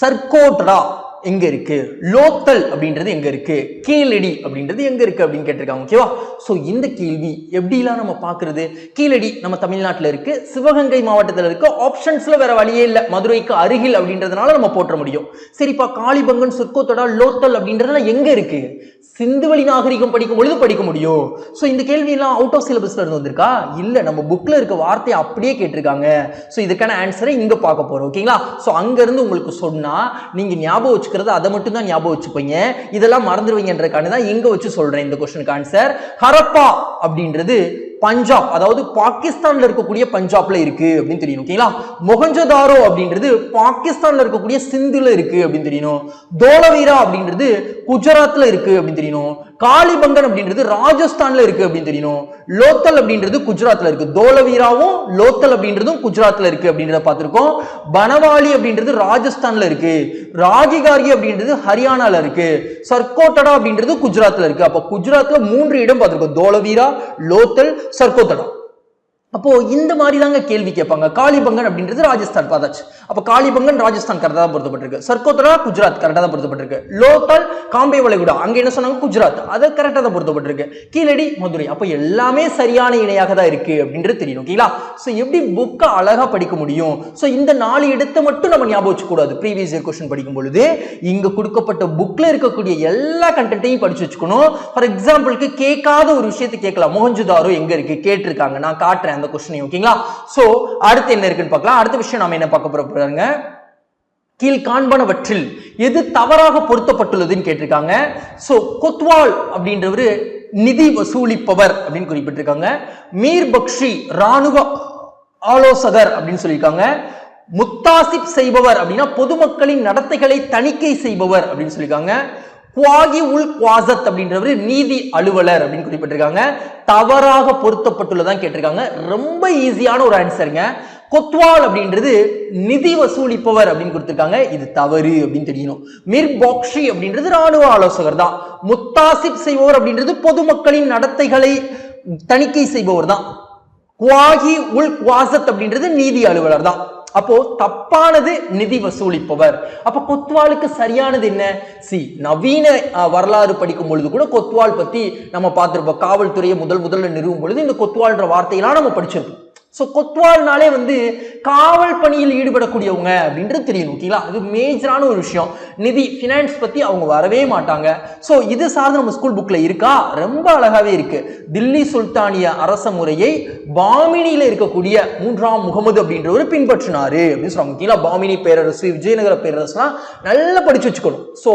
சர்கோட்ரா எங்க இருக்கு? லோத்தல் அப்படின்றது எங்க இருக்கு? கீழடி அப்படின்றது எங்க இருக்கு அப்படின்னு கேட்டிருக்காங்க. ஓகேவா? சோ இந்த கேள்வி எப்படிலாம் நம்ம பாக்குறது? கீழடி நம்ம தமிழ்நாட்டில் இருக்கு, சிவகங்கை மாவட்டத்தில் இருக்கு. ஆப்ஷன்ஸ்ல வேற வழியே இல்லை, மதுரைக்கு அருகில் அப்படின்றதுனால நம்ம போற்ற முடியும். சரிப்பா, காளிபங்கன், சொர்க்கோத்தடா, லோத்தல் அப்படின்றதுலாம் எங்க இருக்கு? சிந்துவெளி நாகரிகம் படிக்கும் பொழுது படிக்க முடியும். சோ இந்த கேள்வி எல்லாம் அவுட் ஆஃப் சிலபஸ்ல இருந்து வந்திருக்கா? இல்ல, நம்ம புக்ல இருக்க வார்த்தையை அப்படியே கேட்டிருக்காங்க. சோ இதுக்கான ஆன்சரை இங்க பார்க்க போறோம். ஓகேங்களா? சோ அங்க இருந்து உங்களுக்கு சொன்னா நீங்க ஞாபகம் வச்சுக்கிறது அதை மட்டும் தான் ஞாபகம் வச்சுப்பீங்க, இதெல்லாம் மறந்துடுவீங்கன்றதுக்கான தான் இங்க வச்சு சொல்றேன் இந்த क्वेश्चनக்கு ஆன்சர். ஹரப்பா அப்படின்றது பஞ்சாப், அதாவது பாகிஸ்தான்ல இருக்கக்கூடிய பஞ்சாப்ல இருக்கு அப்படின்னு தெரியணும். ஓகேங்களா? மொஹஞ்சதாரோ அப்படின்றது பாகிஸ்தான்ல இருக்கக்கூடிய சிந்துல இருக்கு அப்படின்னு தெரியணும். தோலவீரா அப்படின்றது குஜராத்ல இருக்கு அப்படின்னு தெரியணும். காளிபங்கன் அப்படின்றது ராஜஸ்தான்ல இருக்கு அப்படின்னு தெரியணும். லோத்தல் அப்படின்றது குஜராத்ல இருக்கு. தோலவீராவும் லோத்தல் அப்படின்றதும் குஜராத்ல இருக்கு அப்படின்றத பார்த்திருக்கோம். பனவாலி அப்படின்றது ராஜஸ்தான்ல இருக்கு. ராகிகார்கி அப்படின்றது ஹரியானால இருக்கு. சர்கோட்டடா அப்படின்றது குஜராத்ல இருக்கு. அப்ப குஜராத்ல 3 இடம் பார்த்திருக்கோம், தோலவீரா, லோத்தல், சர்கோத்தடா. அப்போ இந்த மாதிரி தாங்க கேள்வி கேட்பாங்க. காளிபங்கன் அப்படின்றது ராஜஸ்தான் பார்த்தாச்சு. அப்ப காளிபங்கன் ராஜஸ்தான் கரெக்டா தான் பொருத்தப்பட்டிருக்கு. சர்கோத்தரா குஜராத் கரெக்டா தான் பொருத்தப்பட்டிருக்கு. லோத்தல் காம்பே வளைகுடா, அங்க என்ன சொன்னாங்க? குஜராத், அது கரெக்டா தான் பொருத்தப்பட்டிருக்கு. கீழடி மதுரை. அப்ப எல்லாமே சரியான இணையாக தான் இருக்கு அப்படின்றது தெரியணும். ஓகேங்களா? சோ எப்படி புக்கை அழகா படிக்க முடியும்? சோ இந்த 4 இடத்தை மட்டும் நம்ம ஞாபகம் வச்சுக்க கூடாது. ப்ரீவியஸ் இயர் क्वेश्चन படிக்கும் பொழுது இங்க கொடுக்கப்பட்ட புக்ல இருக்கக்கூடிய எல்லா கண்டென்ட்டையும் படிச்சு வச்சுக்கணும். ஃபார் எக்ஸாம்பிளுக்கு கேட்காத ஒரு விஷயத்தை கேட்கலாம். மொஹஞ்சதாரோ எங்க இருக்கு கேட்டிருக்காங்க, நான் காட்டுறேன் அந்த क्वेश्चन. ஓகேங்களா? சோ அடுத்து என்ன இருக்குன்னு பார்க்கலாம். அடுத்த விஷயம் நாம என்ன பார்க்க போறோம்? கீழ்காண்பனவற்றில் எது தவறாக பொருத்தப்பட்டுள்ளதுன்னு கேட்டிருக்காங்க. சோ கொத்வால் அப்படின்றவரு நிதி வசூலிப்பவர் அப்படின்னு குறிப்பிட்டிருக்காங்க. மீர் பக்ஷி ராணுவ ஆலோசகர் அப்படின்னு சொல்லியிருக்காங்க. முத்தாசிப் செய்பவர் அப்படின்னா பொதுமக்களின் நடத்தைகளை தணிக்கை செய்பவர் அப்படின்னு சொல்லியிருக்காங்க. குவாகி உல் குவாசத் அப்படின்றவர் நீதி அலுவலர் அப்படின்னு குறிப்பிட்டிருக்காங்க. தவறாக பொருத்தப்பட்டுள்ளதான் கேட்டிருக்காங்க. ரொம்ப ஈஸியான ஒரு ஆன்சருங்க. கொத்வால் அப்படின்றது நிதி வசூலிப்பவர் அப்படின்னு கொடுத்திருக்காங்க. இது தவறு அப்படின்னு தெரியணும். மீர் பாக்ஷி அப்படின்றது ராணுவ ஆலோசகர் தான். முத்தாசிப் செய்பவர் அப்படின்றது பொதுமக்களின் நடத்தைகளை தணிக்கை செய்பவர் தான். குவாகி உல் குவாசத் அப்படின்றது நீதி அலுவலர் தான். அப்போ தப்பானது நிதி வசூலிப்பவர். அப்ப கொத்வாலுக்கு சரியானது என்ன? நவீன வரலாறு படிக்கும் பொழுது கூட கொத்வால் பத்தி நம்ம பார்த்திருப்போம். காவல்துறையை முதல்ல நிறுவும் பொழுது இந்த கொத்வால்ன்ற வார்த்தையெல்லாம் நம்ம படிச்சிருப்போம். சோ கொத்வால்னாலே காவல் பணியில் ஈடுபடக்கூடியவங்க அப்படின்றது தெரியணும். ஓகேங்களா? அது மேஜரான ஒரு விஷயம். நிதி ஃபினான்ஸ் பத்தி அவங்க வரவே மாட்டாங்க. சோ இது சார்ந்து நம்ம ஸ்கூல் புக்ல இருக்கா? ரொம்ப அழகாவே இருக்கு. தில்லி சுல்தானிய அரச முறையை பாமினியில இருக்கக்கூடிய 3ஆம் முகமது அப்படின்றவர் பின்பற்றினாரு அப்படின்னு சொல்றாங்க. ஓகேங்களா? பாமினி பேரரசு, விஜயநகர பேரரசுலாம் நல்லா படிச்சு வச்சுக்கணும். சோ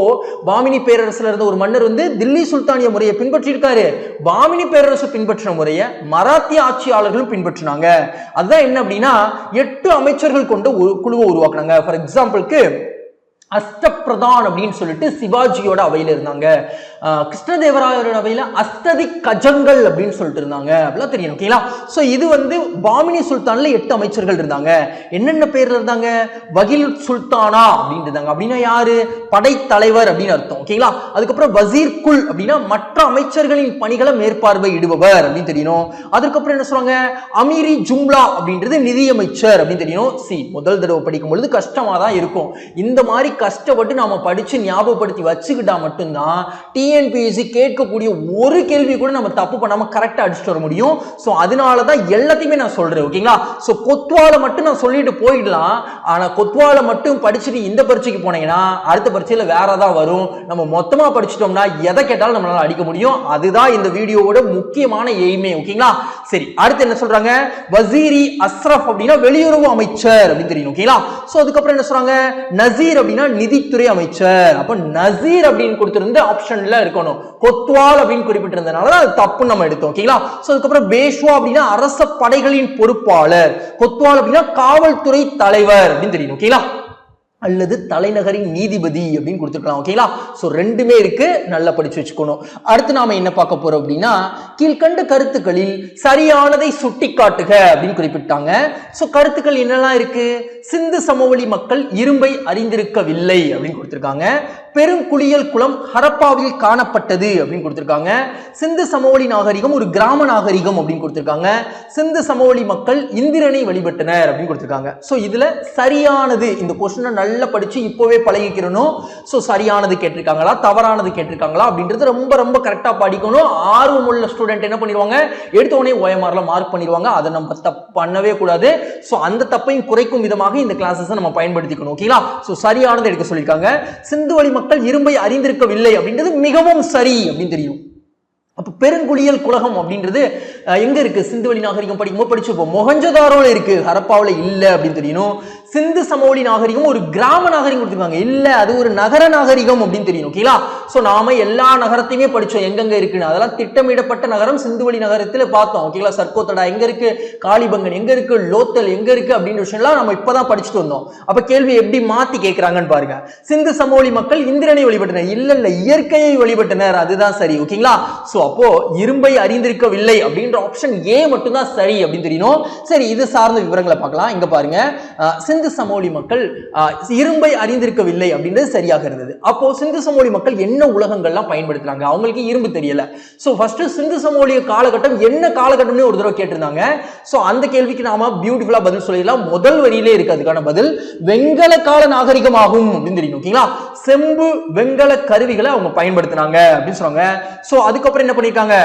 பாமினி பேரரசுல இருந்த ஒரு மன்னர் தில்லி சுல்தானிய முறையை பின்பற்றி இருக்காரு. பாமினி பேரரசு பின்பற்றின முறையை மராத்திய ஆட்சியாளர்களும் பின்பற்றினாங்க. அதுதான் என்ன அப்படின்னா 8 அமைச்சர்கள் கொண்ட ஒரு குழுவை உருவாக்குனாங்க. ஃபார் எக்ஸாம்பிளுக்கு அஷ்டபிரதான் அப்படின்னு சொல்லிட்டு சிவாஜியோட அவையில இருந்தாங்க. கிருஷ்ணதேவராயரோட அவையில அஷ்டதி கஜங்கள் அப்படின்னு சொல்லிட்டு இருந்தாங்க. அப்படிலாம் தெரியும். ஓகேங்களா? சோ இது பாமினி சுல்தான்ல 8 அமைச்சர்கள் இருந்தாங்க. என்னென்ன பேர்ல இருந்தாங்க? வகில் சுல்தானா அப்படின்னு இருந்தாங்க. அப்படின்னா யாரு? படைத்தலைவர் அப்படின்னு அர்த்தம். ஓகேங்களா? அதுக்கப்புறம் வசீர் குல் அப்படின்னா மற்ற அமைச்சர்களின் பணிகளை மேற்பார்வையிடுபவர் அப்படின்னு தெரியணும். அதுக்கப்புறம் என்ன சொல்றாங்க? அமீரி ஜும்லா அப்படின்றது நிதியமைச்சர் அப்படின்னு தெரியணும். முதல் தடவை படிக்கும் பொழுது கஷ்டமா தான் இருக்கும். இந்த மாதிரி கஷ்டப்பட்டு நாம படிச்சு ஞாபகப்படுத்தி வச்சுக்கிட்டா மட்டும்தான் டிஎன்பிஎஸ்சி கேட்கக்கூடிய ஒரு கேள்வி கூட நம்ம தப்பு பண்ணாம கரெக்டா அடிச்சுட்டு வர முடியும். சோ அதனாலதான் எல்லாத்தையுமே நான் சொல்றேன். ஓகேங்களா? சோ கொத்வால மட்டும் நான் சொல்லிட்டு போயிடலாம். ஆனா கொத்வால மட்டும் படிச்சுட்டு இந்த பரீட்சைக்கு போனீங்கன்னா அடுத்த பரீட்சையில வேறதான் வரும். நம்ம மொத்தமா படிச்சிட்டோம்னா எதை கேட்டாலும் நம்மளால அடிக்க முடியும். அதுதான் இந்த வீடியோவோட முக்கியமான எய்மே. ஓகேங்களா? சரி, அடுத்து என்ன சொல்றாங்க? வசீரி அஸ்ரப் அப்படின்னா வெளியுறவு அமைச்சர் அப்படின்னு தெரியும். ஓகேங்களா? சோ அதுக்கப்புறம் என்ன சொல்றாங்க? நசீர் அப்படின்னா நிதித்துறை அமைச்சர். அப்ப நசீர் அப்படின்னு கொடுத்திருந்த ஆப்ஷன்ல இருக்கணும். கொத்வால் அப்படின்னு குறிப்பிட்டிருந்தனால அது தப்பு நம்ம எடுத்தோம். ஓகேங்களா? சோ அதுக்கப்புறம் பேஷ்வா அப்படின்னா அரச படைகளின் பொறுப்பாளர். கொத்வால் அப்படின்னா காவல்துறை தலைவர் அப்படின்னு தெரியும். ஓகேங்களா? அல்லது தலைநகரின் நீதிபதி அப்படின்னு கொடுத்துருக்கலாம். ஓகேங்களா? சோ ரெண்டுமே இருக்கு. நல்லா படிச்சு வச்சுக்கணும். அடுத்து நாம என்ன பார்க்க போறோம் அப்படின்னா கீழ்கண்ட கருத்துக்களில் சரியானதை சுட்டி காட்டுக அப்படின்னு குறிப்பிட்டாங்க. சோ கருத்துக்கள் என்னெல்லாம் இருக்கு? சிந்து சமவெளி மக்கள் இரும்பை அறிந்திருக்கவில்லை அப்படின்னு கொடுத்திருக்காங்க. பெருங்குளியல் குளம் ஹரப்பாவில் காணப்பட்டது அப்படின்னு கொடுத்திருக்காங்க. சிந்து சமவெளி நாகரிகம் ஒரு கிராம நாகரிகம் அப்படின்னு கொடுத்திருக்காங்க. சிந்து சமவெளி மக்கள் இந்திரனை வழிபட்டனர் அப்படின்னு கொடுத்திருக்காங்க. சோ இதுல சரியானது இந்த கொஸ்டினை நல்லா படிச்சு இப்பவே பழகிக்கிறணும். சோ சரியானது கேட்டிருக்காங்களா தவறானது கேட்டிருக்காங்களா அப்படின்றது ரொம்ப ரொம்ப கரெக்டா படிக்கணும். ஆர்வமுள்ள ஸ்டூடெண்ட் என்ன பண்ணிடுவாங்க? எடுத்த உடனே OMRல மார்க் பண்ணிடுவாங்க. அதை நம்ம தப்பு பண்ணவே கூடாது. சோ அந்த தப்பையும் குறைக்கும் விதமாக இந்த கிளாஸஸ் நம்ம பயன்படுத்திக்கணும். ஓகேங்களா? சோ சரியானது எடுக்க சொல்லியிருக்காங்க. சிந்து வழி மக்கள் இரும்பை அறிந்திருக்கவில்லை அப்படின்றது மிகவும் சரி அப்படின்னு தெரியும். அப்ப பெருங்குளியல் குலகம் அப்படின்றது எங்க இருக்கு? சிந்துவெளி நாகரிகம் படிக்கும்போது படிச்சுப்போம். மொஹஞ்சதாரோல இருக்கு, ஹரப்பாவுல இல்ல அப்படின்னு தெரியணும். சிந்து சமவெளி நாகரிகம் ஒரு கிராம நாகரிகம் கொடுத்துருக்காங்க. இல்ல, அது ஒரு நகர நாகரிகம் அப்படின்னு தெரியணும். ஓகேங்களா? சோ நாம எல்லா நகரத்தையுமே படிச்சோம் எங்கெங்க இருக்குன்னு. அதெல்லாம் திட்டமிடப்பட்ட நகரம் சிந்துவெளி நகரத்துல பார்த்தோம். ஓகேங்களா? சர்க்கோத்தடா எங்க இருக்கு, காளிபங்கன் எங்க இருக்கு, லோத்தல் எங்க இருக்கு அப்படின்ற விஷயம்லாம் நம்ம இப்பதான் படிச்சுட்டு வந்தோம். அப்ப கேள்வி எப்படி மாத்தி கேட்கிறாங்கன்னு பாருங்க. சிந்து சமவெளி மக்கள் இந்திரனை வழிபட்டனர். இல்ல இயற்கையை வழிபட்டனர். அதுதான் சரி. ஓகேங்களா? சோ அப்போ இரும்பை அறிந்திருக்கவில்லை அப்படின்ற ஆப்ஷன் ஏ மட்டும் தான் சரி அப்படின்னு தெரியணும். சரி, இது சார்ந்த விவரங்களை பார்க்கலாம். இங்க பாருங்க, சிந்து சமவெளி மக்கள் இரும்பை அறிந்திருக்கவில்லை அப்படின்றது சரியாக இருந்தது. அப்போ சிந்து சமவெளி மக்கள் என்ன உலகங்கள்லாம் பயன்படுத்துறாங்க? அவங்களுக்கு இரும்பு தெரியல. சோ ஃபர்ஸ்ட் சிந்து சமவெளி காலகட்டம் என்ன காலகட்டம்னு ஒரு தடவை கேட்டிருந்தாங்க. சோ அந்த கேள்விக்கு நாம பியூட்டிஃபுல்லா பதில் சொல்லிடலாம். முதல் வரியிலே இருக்கு அதுக்கான பதில். வெங்கல கால நாகரிகம் ஆகும் அப்படின்னு தெரியும். ஓகேங்களா? செம்பு வெங்கல கருவிகளை அவங்க பயன்படுத்தினாங்க அப்படின்னு சொல்றாங்க. சோ அதுக்கப்புறம் என்ன பண்ணிருக்காங்க?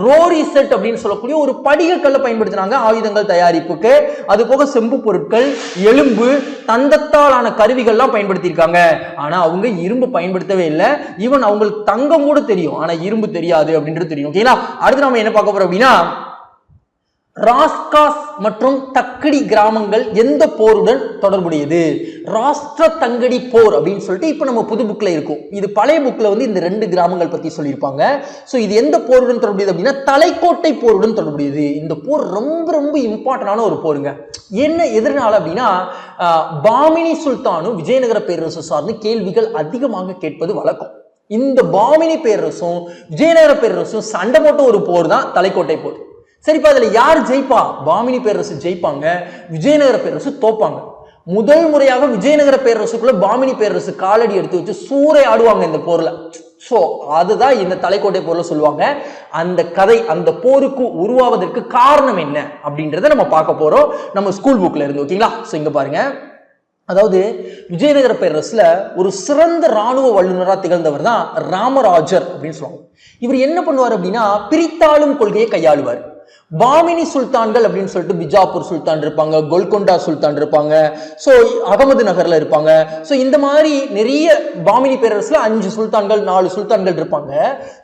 ரோரி செட் அப்படின்னு சொல்லக்கூடிய ஒரு படிகக்கல்லை பயன்படுத்தினாங்க ஆயுதங்கள் தயாரிப்புக்கு. அது போக செம்பு பொருட்கள், எலும்பு, தந்தத்தால் ஆன கருவிகள்லாம் பயன்படுத்தி இருக்காங்க. ஆனா அவங்க இரும்பு பயன்படுத்தவே இல்லை. ஈவன் அவங்களுக்கு தங்கம் கூட தெரியும், ஆனா இரும்பு தெரியாது அப்படின்றது தெரியும். ஓகேங்களா? அடுத்து நாம என்ன பார்க்க போறோம் அப்படின்னா ராஸ்காஸ் மற்றும் தக்கடி கிராமங்கள் எந்த போருடன் தொடர்புடையது? ராஷ்டிர தங்கடி போர் அப்படின்னு சொல்லிட்டு இப்ப நம்ம புது புக்ல இருக்கும். இது பழைய புக்ல வந்து இந்த 2 கிராமங்கள் பத்தி சொல்லியிருப்பாங்க. சோ இது எந்த போருடன் தொடர்புடையது அப்படின்னா தலைக்கோட்டை போருடன் தொடர்புடையது. இந்த போர் ரொம்ப ரொம்ப இம்பார்ட்டன்டான ஒரு போருங்க. என்ன எதனால அப்படின்னா பாமினி சுல்தானும் விஜயநகர பேரரசு சார்ந்து கேள்விகள் அதிகமாக கேட்பது வழக்கம். இந்த பாமினி பேரரசும் விஜயநகர பேரரசும் சண்டை போட்ட ஒரு போர் தான் தலைக்கோட்டை போர். சரிப்பா, அதுல யார் ஜெயிப்பா? பாமினி பேரரசு ஜெயிப்பாங்க, விஜயநகர பேரரசு தோப்பாங்க. முதல் முறையாக விஜயநகர பேரரசுக்குள்ள பாமினி பேரரசு காலடி எடுத்து வச்சு சூறை ஆடுவாங்க இந்த போர்ல. சோ அதுதான் இந்த தலைக்கோட்டை போர்ல சொல்லுவாங்க. அந்த கதை, அந்த போருக்கு உருவாவதற்கு காரணம் என்ன அப்படின்றத நம்ம பார்க்க போறோம் நம்ம ஸ்கூல் புக்ல இருந்து. ஓகேங்களா? சோ இங்க பாருங்க, அதாவது விஜயநகர பேரரசுல ஒரு சிறந்த ராணுவ வல்லுநரா திகழ்ந்தவர் தான் ராமராஜர் அப்படின்னு சொல்லுவாங்க. இவர் என்ன பண்ணுவார் அப்படின்னா பிரித்தாளும் கொள்கையை கையாளுவார். பாமினி சுல்தான்கள் அப்படின்னு சொல்லிட்டு பிஜாப்பூர் சுல்தான் இருப்பாங்க, கோல்கொண்டா சுல்தான் இருப்பாங்க, சோ அகமது நகர்ல இருப்பாங்க. சோ இந்த மாதிரி நிறைய பாமினி பேரரசுல 5 சுல்தான்கள் 4 சுல்தான்கள் இருப்பாங்க.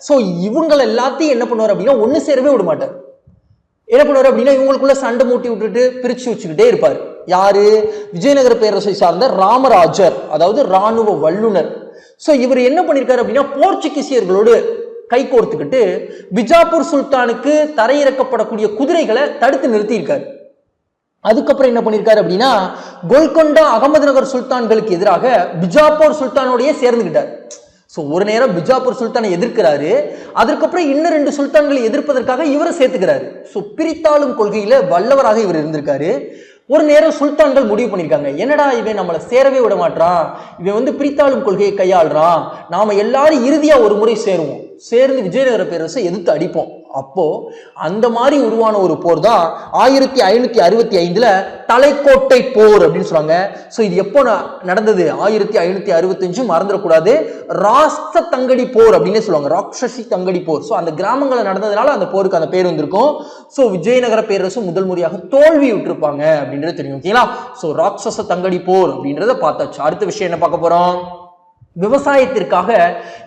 சோ இவங்க எல்லாத்தையும் என்ன பண்ணுவார் அப்படின்னா ஒண்ணு சேரவே விட மாட்டார். என்ன பண்ணுவார் அப்படின்னா இவங்களுக்குள்ள சண்டை மூட்டி விட்டுட்டு பிரிச்சு வச்சுக்கிட்டே இருப்பார். யாரு? விஜயநகர பேரரசை சார்ந்த ராமராஜர், அதாவது ராணுவ வல்லுனர். சோ இவர் என்ன பண்ணிருக்காரு அப்படின்னா போர்ச்சுகீசியர்களோடு கை கோர்த்துக்கிட்டு பிஜாப்பூர் சுல்தானுக்கு தரையிறக்கப்படக்கூடிய குதிரைகளை தடுத்து நிறுத்தி இருக்காரு. அதுக்கப்புறம் என்ன பண்ணிருக்காரு அப்படின்னா கோல்கொண்டா அகமது நகர் சுல்தான்களுக்கு எதிராக பிஜாப்பூர் சுல்தானோடய சேர்ந்துகிட்டார். சோ ஒரு நேரம் பிஜாப்பூர் சுல்தானை எதிர்க்கிறாரு, அதுக்கப்புறம் இன்னும் 2 சுல்தான்களை எதிர்ப்பதற்காக இவரை சேர்த்துக்கிறாரு. சோ பிரித்தாளும் கொள்கையில வல்லவராக இவர் இருந்திருக்காரு. ஒரு நேரம் சுல்தான்கள் முடிவு பண்ணிருக்காங்க, என்னடா இவன் நம்மளை சேரவே விட மாட்டான், இவன் வந்து பிரித்தாளும் கொள்கையை கையாளுறான், நாம எல்லாரும் இறுதியா ஒரு முறை சேருவோம், சேர்ந்து விஜயநகர பேரரசை எதிர்த்து அடிப்போம். அப்போ அந்த மாதிரி உருவான ஒரு போர் தான் 1565ல தலைக்கோட்டை போர் அப்படின்னு சொல்றாங்க. சோ இது எப்போ நடந்தது? 1565 மறந்துடக்கூடாது. ராஷ்டிர தங்கடி போர் அப்படின்னு சொல்லுவாங்க, ராட்சசி தங்கடி போர். சோ அந்த கிராமங்களை நடந்ததுனால அந்த போருக்கு அந்த பேர் வந்திருக்கும். சோ விஜயநகர பேரரசு முதல் முறையாக தோல்வி விட்டுருப்பாங்க அப்படின்றது தெரியும். ஓகேங்களா? சோ ராட்சச தங்கடி போர் அப்படின்றத பார்த்தாச்சு. அடுத்த விஷயம் என்ன பார்க்க போறோம்? விவசாயத்திற்காக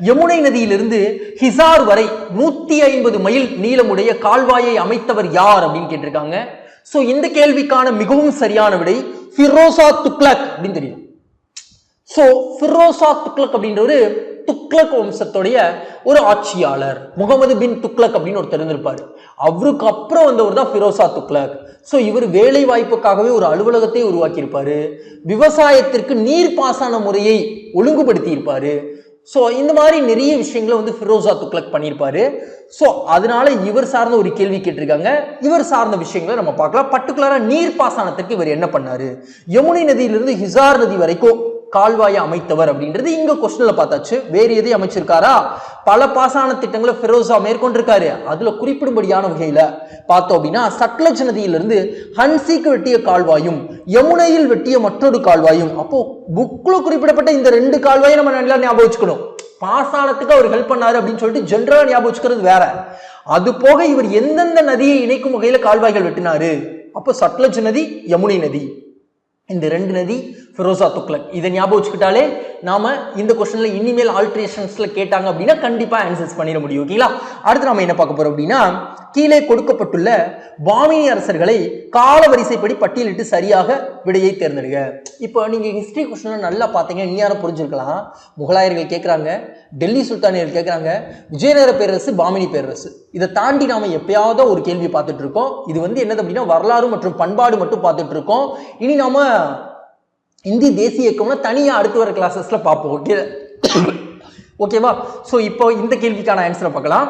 யமுனை நதியிலிருந்து ஹிசார் வரை 150 மைல் நீளமுடைய கால்வாயை அமைத்தவர் யார் அப்படின்னு கேட்டிருக்காங்க. சோ இந்த கேள்விக்கான மிகவும் சரியான விடை ஃபிரோசா துக்ளக் அப்படின்னு தெரியும். சோ ஃபிரோசா துக்ளக் அப்படின்ற துக்ளக் வம்சத்துடைய ஒரு ஆட்சியாளர், முகமது பின் துக்ளக் அப்படின்னு ஒருத்தர் இருந்திருப்பாரு. அவருக்கு அப்புறம் வந்தவர் தான் ஃபிரோசா துக்ளக். சோ இவர் வேலை வாய்ப்புக்காகவே ஒரு அலுவலகத்தை உருவாக்கி இருப்பாரு, விவசாயத்திற்கு நீர்ப்பாசன முறையை ஒழுங்குபடுத்தி இருப்பாரு. சோ இந்த மாதிரி நிறைய விஷயங்களை வந்து ஃபிரோசா துக்ளக் பண்ணியிருப்பாரு. சோ அதனால இவர் சார்ந்த ஒரு கேள்வி கேட்டிருக்காங்க. இவர் சார்ந்த விஷயங்களை நம்ம பார்க்கலாம். பர்டிகுலரா நீர்ப்பாசனத்திற்கு இவர் என்ன பண்ணாரு? யமுனை நதியிலிருந்து ஹிசார் நதி வரைக்கும் கால்வாயை அமைத்தவர் அப்படின்றது இங்க கொஸ்டின்ல பார்த்தாச்சு. வேறு எதையும் அமைச்சிருக்காரா? பல பாசன திட்டங்களை ஃபிரோசா மேற்கொண்டிருக்காரு. அதுல குறிப்பிடும்படியான வகையில பார்த்தோம் அப்படின்னா சட்லஜ் நதியிலிருந்து ஹன்சிக்கு வெட்டிய கால்வாயும் யமுனையில் வெட்டிய மற்றொரு கால்வாயும். அப்போ புக்ல குறிப்பிடப்பட்ட இந்த 2 கால்வாயும் நம்ம நல்லா ஞாபகம் வச்சுக்கணும். பாசனத்துக்கு அவர் ஹெல்ப் பண்ணாரு அப்படின்னு சொல்லிட்டு ஜெனரலா ஞாபகம் வச்சுக்கிறது வேற. அது போக இவர் எந்தெந்த நதியை இணைக்கும் வகையில கால்வாய்கள் வெட்டினாரு? அப்போ சட்லஜ் நதி, யமுனை நதி, இந்த 2 நதி ஃபிரோசா துக்ளக். இதை ஞாபகம் வச்சுக்கிட்டாலே நாம இந்த கொஸ்டின்ல இனிமேல் ஆல்ட்ரேஷன்ஸ்ல கேட்டாங்க அப்படின்னா கண்டிப்பா ஆன்சர்ஸ் பண்ணிட முடியும். ஓகேங்களா? அடுத்து நாம என்ன பார்க்க போறோம் அப்படின்னா கீழே கொடுக்கப்பட்டுள்ள பாமினி அரசர்களை கால வரிசைப்படி பட்டியலிட்டு சரியாக விடையை தேர்ந்தெடுங்க. இப்போ நீங்க ஹிஸ்டரி கொஸ்டின் நல்லா பார்த்தீங்க, இனியாரம் புரிஞ்சிருக்கலாம். முகலாயர்கள் கேட்கறாங்க, டெல்லி சுல்தானியர்கள் கேட்கறாங்க, விஜயநகர பேரரசு, பாமினி பேரரசு. இதை தாண்டி நாம எப்பயாவது ஒரு கேள்வி பார்த்துட்டு இருக்கோம். இது வந்து என்னது அப்படின்னா வரலாறு மற்றும் பண்பாடு மட்டும் பார்த்துட்டு இருக்கோம். இனி நாம இந்திய தேசிய இயக்கம்னா தனியா அடுத்து வர கிளாஸஸ்ல பார்ப்போம். ஓகே ஓகேவா? சோ இப்போ இந்த கேள்விக்கான ஆன்சரை பார்க்கலாம்.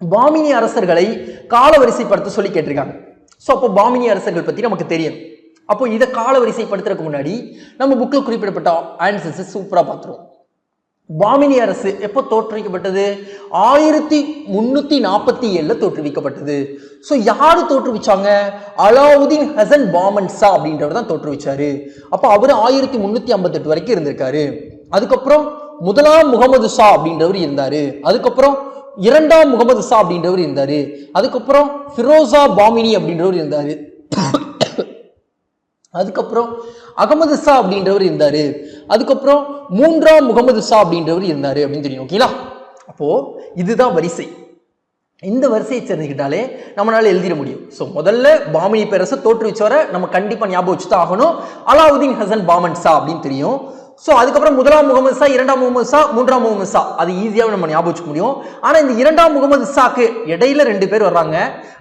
பாமினி அரசர்களை கால வரிசைப்படுத்த சொல்லி கேட்டிருக்காங்க. சோ அப்போ பாமினி அரசர்கள் பத்தி நமக்கு தெரியும். அப்போ இதை கால வரிசைப்படுத்துறதுக்கு முன்னாடி நம்ம புக்ல குறிப்பிடப்பட்ட ஆன்சர்ஸ் சூப்பரா பார்த்துருவோம். பாமினி அரசு எப்போ தோற்றுவிக்கப்பட்டது? 1347 தோற்றுவிக்கப்பட்டது. சோ யாரு தோற்றுவிச்சாங்க? அலாவுதீன் ஹசன் பாமன் ஷா அப்படின்றவர் தான் தோற்றுவிச்சாரு. அப்ப அவரு 1358 வரைக்கும் இருந்திருக்காரு. அதுக்கப்புறம் முதலாம் முகமது ஷா அப்படின்றவர் இருந்தாரு. அதுக்கப்புறம் இரண்டாம் முகமது ஷா அப்படின்றவர் இருந்தாரு. அதுக்கப்புறம் ஃபிரோசா பாமினி அப்படின்றவர் இருந்தாரு. அதுக்கப்புறம் அகமது ஷா அப்படின்றவர் இருந்தாரு. அதுக்கப்புறம் மூன்றாம் முகமது ஷா அப்படின்றவர் இருந்தாரு அப்படின்னு தெரியும். ஓகேங்களா? அப்போ இதுதான் வரிசை. இந்த வரிசையை தெரிஞ்சுக்கிட்டாலே நம்மளால எழுதிட முடியும். ஸோ முதல்ல பாமினி பேரரசை தோற்றுவிச்சவரை நம்ம கண்டிப்பா ஞாபகம் வச்சுதான் ஆகணும். அலாவுதீன் ஹசன் பாமன் ஷா அப்படின்னு தெரியும். ஸோ அதுக்கப்புறம் முதலாம் முகமது ஷா, இரண்டாம் முகமது ஷா, மூன்றாம் முகமது ஷா, அது ஈஸியாக நம்ம ஞாபகம் வச்சுக்க முடியும். ஆனால் இந்த இரண்டாம் முகமது ஷாக்கு இடையில 2 பேர் வர்றாங்க.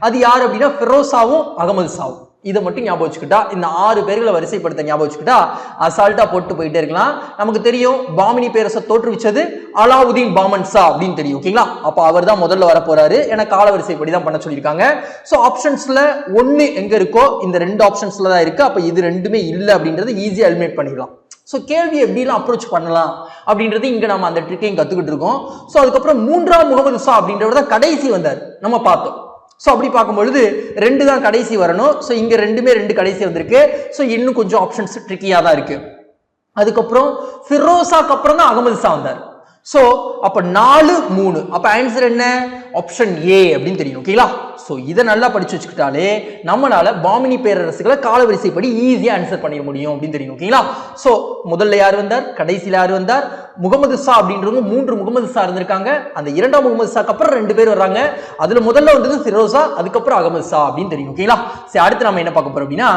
அது யார் அப்படின்னா ஃபெரோஸாவும் அகமது ஷாவும். இதை மட்டும் ஞாபகம் வச்சுக்கிட்டா, இந்த 6 பேர்களை வரிசைப்படுத்த ஞாபகம் வச்சுக்கிட்டா அசால்ட்டா போட்டு போயிட்டே இருக்கலாம். நமக்கு தெரியும் பாமினி பேரரசை தோற்றுவிச்சது அலாவுதீன் பாமன் ஷா அப்படின்னு தெரியும். ஓகேங்களா? அப்ப அவர் தான் முதல்ல வர போறாரு. ஏன்னா கால வரிசைப்படி தான் பண்ண சொல்லியிருக்காங்க. ஸோ ஆப்ஷன்ஸ்ல 1 எங்க இருக்கோ இந்த 2 ஆப்ஷன்ஸ்ல தான் இருக்கு. அப்ப இது 2மே இல்லை அப்படின்றது ஈஸியா எலிமினேட் பண்ணிடலாம். ஸோ கேள்வி எப்படிலாம் அப்ரோச் பண்ணலாம் அப்படின்றது இங்க நம்ம அந்த ட்ரிக்கையும் கத்துக்கிட்டு இருக்கோம். ஸோ அதுக்கப்புறம் மூன்றாம் முகமது ஷா அப்படின்றவர் தான் கடைசி வந்தார், நம்ம பார்த்தோம். ஸோ அப்படி பார்க்கும்பொழுது 2 தான் கடைசி வரணும். ஸோ இங்க 2மே 2 கடைசி வந்திருக்கு. ஸோ இன்னும் கொஞ்சம் ஆப்ஷன்ஸ் ட்ரிக்கியா தான் இருக்கு. அதுக்கப்புறம் ஃபிரோஸாக்கு அப்புறம் தான் அகமது ஷா வந்தார். ஸோ அப்ப 4, 3, அப்ப ஆன்சர் என்ன? ஆப்ஷன் ஏ அப்படின்னு தெரியும். ஓகேங்களா? ஸோ இதை நல்லா படிச்சு வச்சுக்கிட்டாலே நம்மளால பாமினி பேரரசுகளை காலவரிசைப்படி ஈஸியா ஆன்சர் பண்ணிட முடியும் அப்படின்னு தெரியும். ஓகேங்களா? ஸோ முதல்ல யார் வந்தார், கடைசியில் யார் வந்தார்? முகமது ஷா அப்படின்றவங்க 3 முகமது ஷா இருந்திருக்காங்க. அந்த இரண்டாம் முகமது ஷாக்கு அப்புறம் 2 பேர் வர்றாங்க. அதுல முதல்ல வந்தது ஃபிரோஸா, அதுக்கப்புறம் அகமது ஷா அப்படின்னு தெரியும். ஓகேங்களா? சரி, அடுத்து நம்ம என்ன பார்க்க போறோம் அப்படின்னா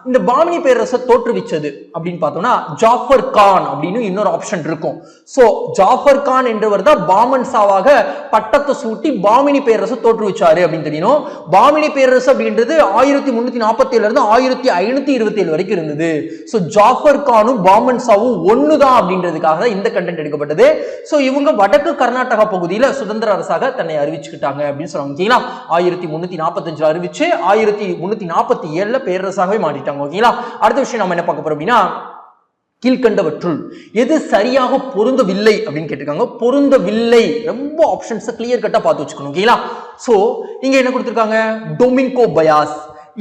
இந்த பாமினி பேரரசை தோற்றுவிச்சது அப்படின்னு பார்த்தோம்னா ஜாஃபர் கான் அப்படின்னு இன்னொரு ஆப்ஷன் இருக்கும். ஸோ ஜாஃபர் கான் என்றவர் தான் பாமன் ஷாவாக பட்டத்தை சூட்டி பாமினி பேரரசை தோற்றுவிச்சாரு அப்படின்னு தெரியணும். பாமினி பேரரசு அப்படின்றது 1347 இருந்து 1527 வரைக்கும் இருந்தது. ஸோ ஜாஃபர் கானும் பாமன் ஷாவும் ஒண்ணுதான் அப்படின்றதுக்காக தான் இந்த கண்டென்ட் எடுக்கப்பட்டது. ஸோ இவங்க வடக்கு கர்நாடகா பகுதியில சுதந்திர அரசாக தன்னை அறிவிச்சுக்கிட்டாங்க அப்படின்னு சொல்லுவாங்க. ஓகேங்களா? 1345 அறிவிச்சு 1347 பேரரசாகவே மாறிட்டாங்க. ஓகேங்களா? அடுத்த விஷயம் நம்ம என்ன பார்க்க போறோம் அப்படின்னா கீழ்கண்டவற்றுள் எது சரியாக பொருந்தவில்லை அப்படின்னு கேட்டிருக்காங்க. பொருந்தவில்லை ரொம்ப ஆப்ஷன்ஸ் கிளியர் கட்டா பார்த்து வச்சுக்கணும். ஓகேங்களா? சோ இங்க என்ன கொடுத்திருக்காங்க? Domingo Paes,